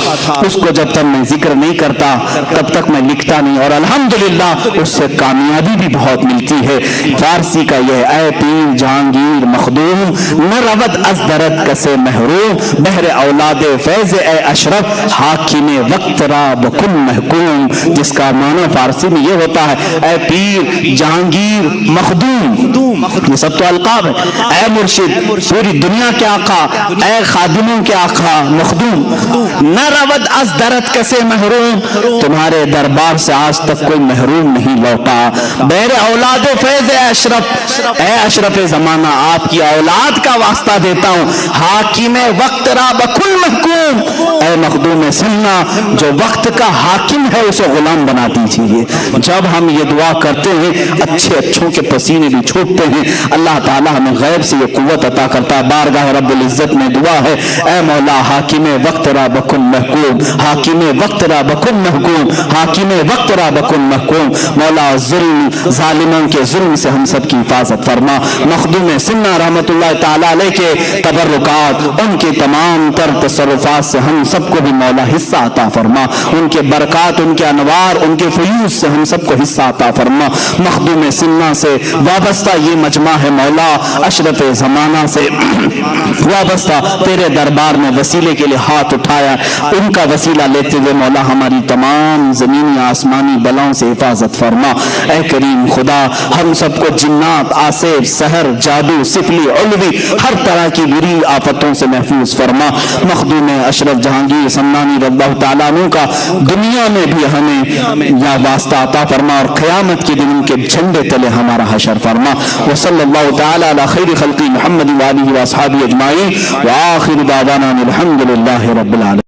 اس کو جب تک میں ذکر ذکر نہیں کرتا تب تک میں لکھتا نہیں، اور الحمدللہ اس سے کامیابی بھی بہت ملتی ہے۔ فارسی کا یہ اے پیر جہانگیر مخدوم، نہ رود از درد کسے محروم، بہر اولاد فیض اے اشرف، حاکم وقت را بکن محکوم، جس کا معنی فارسی میں یہ ہوتا ہے اے پیر جہانگیر مخدوم، یہ سب تو القاب ہے، اے مرشد پوری دنیا کے آقا، اے خادموں کے آقا مخدوم، نہ رود از درد کسے محروم، تمہارے دربار سے آج تک کوئی محروم نہیں لوٹا، بہر اولاد فیض اے اشرف، اے اشرف زمانہ آپ کی اولاد کا واسطہ دیتا ہوں، حاکم وقت را بکن محکوم، اے مخدوم سننا جو وقت کا حاکم ہے اسے غلام بنا دیجیے۔ جب ہم یہ دعا کرتے ہیں اچھے اچھوں کے پسینے بھی چھوٹتے ہیں، اللہ تعالیٰ ہمیں غیب سے یہ قوت عطا کرتا ہے۔ بارگاہ رب العزت میں دعا ہے اے مولا حاکم وقت را بکن محکوم، حاکم وقت را بکن محکوم، حاکم وقت را بکن محکوم، مولا ظلم ظالموں کے ظلم سے ہم سب کی حفاظت فرما۔ مخدوم سنہ رحمت اللہ تعالیٰ علیہ کے تبرکات، ان کے تمام تر تصرفات سے ہم سب کو بھی مولا حصہ عطا فرما، ان کے برکات، ان کے انوار، ان کے فیوز سے ہم سب کو حصہ عطا فرما۔ مخدوم سنہ سے وابستہ یہ مجمع ہے مولا، اشرف زمانہ سے وابستہ تیرے دربار میں وسیلے کے لیے ہاتھ اٹھایا، ان کا وسیلہ لیتے ہوئے مولا ہماری تمام زمینی آسمانی بلاؤں سے حفاظت فرما۔ اے کریم خدا ہم سب کو جنات، آصف، سحر، جادو، سفلی، علوی، ہر طرح کی بری آفتوں سے محفوظ فرما۔ مخدوم اشرف جہانگیر سمنانی رضی اللہ تعالیٰ عنہ کا دنیا میں بھی ہمیں یا واسطہ عطا فرما، اور قیامت کے دن ان کے جھنڈے تلے ہمارا حشر فرما۔ وصلی اللہ تعالیٰ علی خیر خلق محمد وآلہ واصحابہ اجمعین، وآخر دعوانا الحمدللہ رب العالمین۔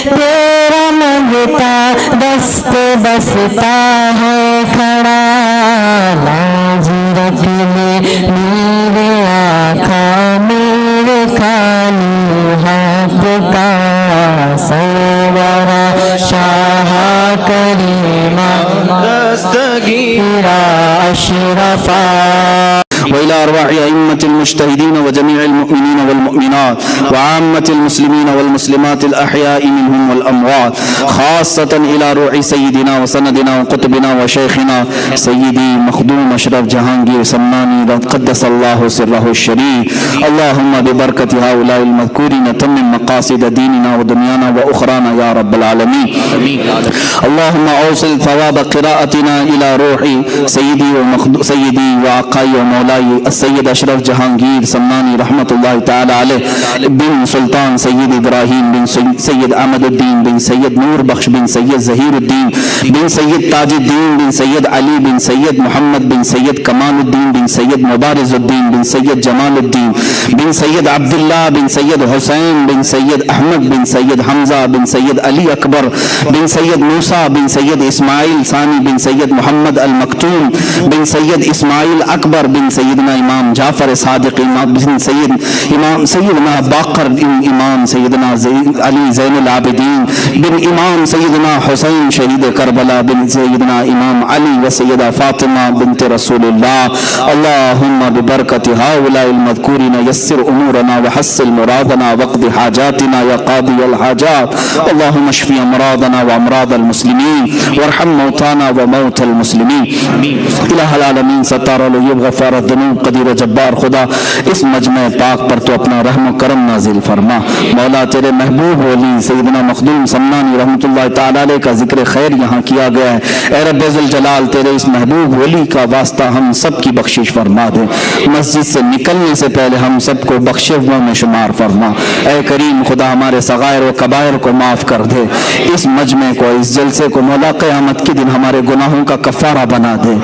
تیرا منگتا دست بستا ہے کھڑا، لاج رکھنے میرے آقا میرے خالی ہاتھ کا، سرورا شاہ کریمہ دستگیرا اشرفا، وإلى أرواح أئمة المجتهدين وجميع المؤمنين والمؤمنات وعامة المسلمين والمسلمات الأحياء منهم والأموات، خاصة إلى روح سيدنا وسندنا وقطبنا وشيخنا سيدي مخدوم أشرف جهانگير سمناني قدس الله سره الشريف، اللهم ببركة هؤلاء المذكورين تمم مقاصد ديننا ودنيانا وأخرانا يا رب العالمين، اللهم أوصل ثواب قراءتنا إلى روح سيدي وعقائي ومولاي السید اشرف جہانگیر سمنانی رحمت اللہ تعالی علیہ بن سلطان سید ابراہیم بن سید احمد الدین بن سید نور بخش بن سید ظہیر الدین بن سید تاج الدین بن سید علی بن سید محمد بن سید کمال الدین بن سید مبارز الدین بن سید جمال الدین بن سید عبداللہ بن سید حسین بن سید احمد بن سید حمزہ بن سید علی اکبر بن سید موسیٰ بن سید اسماعیل ثانی بن سید محمد المکتوم بن سید اسماعیل اکبر بن سیدنا امام جعفر صادق بن سیدنا باقر بن امام سیدنا علی زین العابدین بن امام سیدنا حسین شہید کربلا بن سیدنا امام علی و سیدہ فاطمہ بنت رسول اللہ، اللہم ببرکت هؤلاء المذکورین یسر امورنا وحصل مرادنا وقض حاجاتنا یا قاضی الحاجات، اللہم اشفی امراضنا وامراض المسلمین وارحم موتانا وموت المسلمین، الہ العالمین ستار علیہ غفار الذنوب قدیر جبار خدا اس مجمع پاک پر تو اپنا رحم و کرم نازل فرما، مولا تیرے محبوب ولی سیدنا مخدوم سمنانی رحمت اللہ تعالی علیہ کا ذکر خیر یہاں کیا گیا ہے، اے رب ذوالجلال تیرے اس محبوب ولی کا واسطہ ہم سب کی بخشش فرما دے، مسجد سے نکلنے سے پہلے ہم سب کو بخشے ہوا میں شمار فرما، اے کریم خدا ہمارے صغائر و کبائر کو معاف کر دے، اس مجمع کو اس جلسے کو مولا قیامت کے دن ہمارے گناہوں کا کفارہ بنا دے،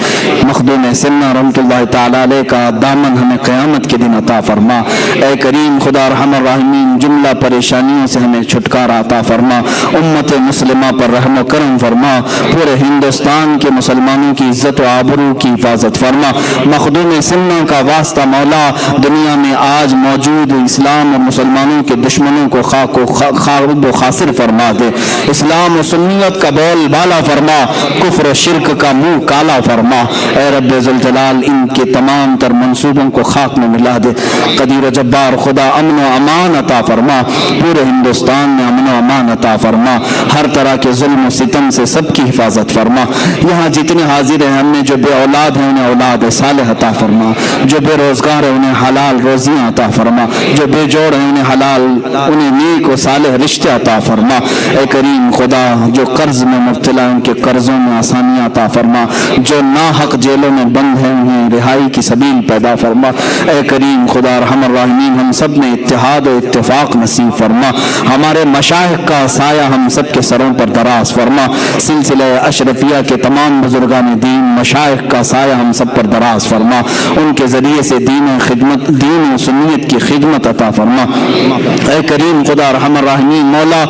مخدوم سنہ رحمت اللہ تعالی علیہ کا دامن ہمیں قیامت کے دن عطا فرما، اے کریم خدا ارحم الراحمین جملہ پریشانیوں سے ہمیں چھٹکارا عطا فرما، امت مسلمہ پر رحم و کرم فرما، پورے ہندوستان کے مسلمانوں کی عزت و آبرو کی حفاظت فرما، مخدوم سنہ کا واسطہ مولا دنیا میں آج موجود اسلام اور مسلمانوں کے دشمنوں کو خاک و خاسر فرما دے، اسلام و سنیت کا بول بالا فرما، کفر و شرک کا منہ کالا فرما، اے رب ذوالجلال ان کے تمام تمام تر منصوبوں کو خاک میں ملا دے۔ قدیر و جبار خدا امن و امان عطا فرما، پورے ہندوستان میں امن و امان عطا فرما، ہر طرح کے ظلم و ستم سے سب کی حفاظت فرما۔ یہاں جتنے حاضر ہیں ہم میں جو بے اولاد ہیں انہیں اولاد صالح عطا فرما، جو بے روزگار ہیں انہیں حلال روزیاں عطا فرما، جو بے جوڑ ہیں انہیں حلال انہیں نیک و صالح رشتے عطا فرما۔ اے کریم خدا جو قرض میں مبتلا ہیں ان کے قرضوں میں آسانیاں عطا فرما، جو ناحق جیلوں میں بند ہیں انہیں رہائی کی سبیل پیدا فرما۔ اے کریم خدا ارحم الراحمین ہم سب میں اتحاد و اتفاق نصیب فرما، ہمارے مشائخ کا سایہ ہم سب کے سروں پر دراز فرما، سلسلہ اشرفیہ کے تمام بزرگان دین مشائخ کا سایہ ہم سب پر دراز فرما، ان کے ذریعے سے دین و سنیت کی خدمت عطا فرما۔ اے کریم خدا ارحم الراحمین مولا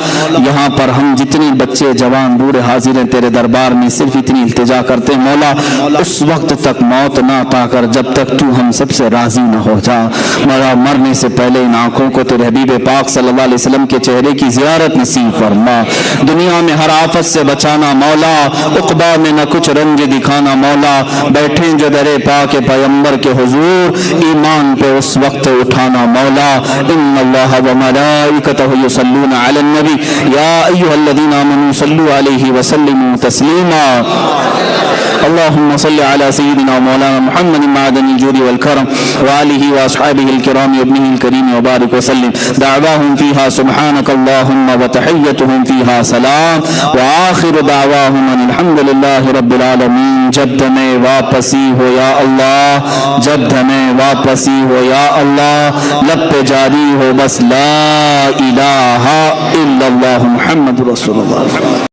یہاں پر ہم جتنے بچے جوان بوڑھے حاضر ہیں تیرے دربار میں صرف اتنی التجا کرتے ہیں مولا اس وقت تک موت نہ عطا کر جب تک تو ہم سب سے راضی نہ ہو جا۔ مولا مرنے سے پہلے ان آنکھوں کو تیرے حبیب پاک صلی اللہ علیہ وسلم کے چہرے کی زیارت نصیب فرما، دنیا میں ہر آفت سے بچانا مولا، عقبہ میں نہ کچھ رنج دکھانا مولا، بیٹھیں جو در پاک پیغمبر کے حضور ایمان پہ اس وقت اٹھانا مولا۔ ان اللہ و ملائکتہ یصلون علی النبی یا ایھا الذین آمنوا صلوا علیہ وسلموا تسلیما۔ اللهم صل على سيدنا ومولانا محمد معدن الجود والكرم وآله وأصحابه الكرام وابنه الكريم وبارك وسلم، دعواهم فيها سبحانك اللهم وتحيتهم فيها سلام وآخر دعواهم أن الحمد لله رب العالمين۔ جب دمیں واپسی ہو یا اللہ، جب دمیں واپسی ہو یا اللہ، لب پہ جاری ہو بس لا الہ الا اللہ محمد رسول اللہ۔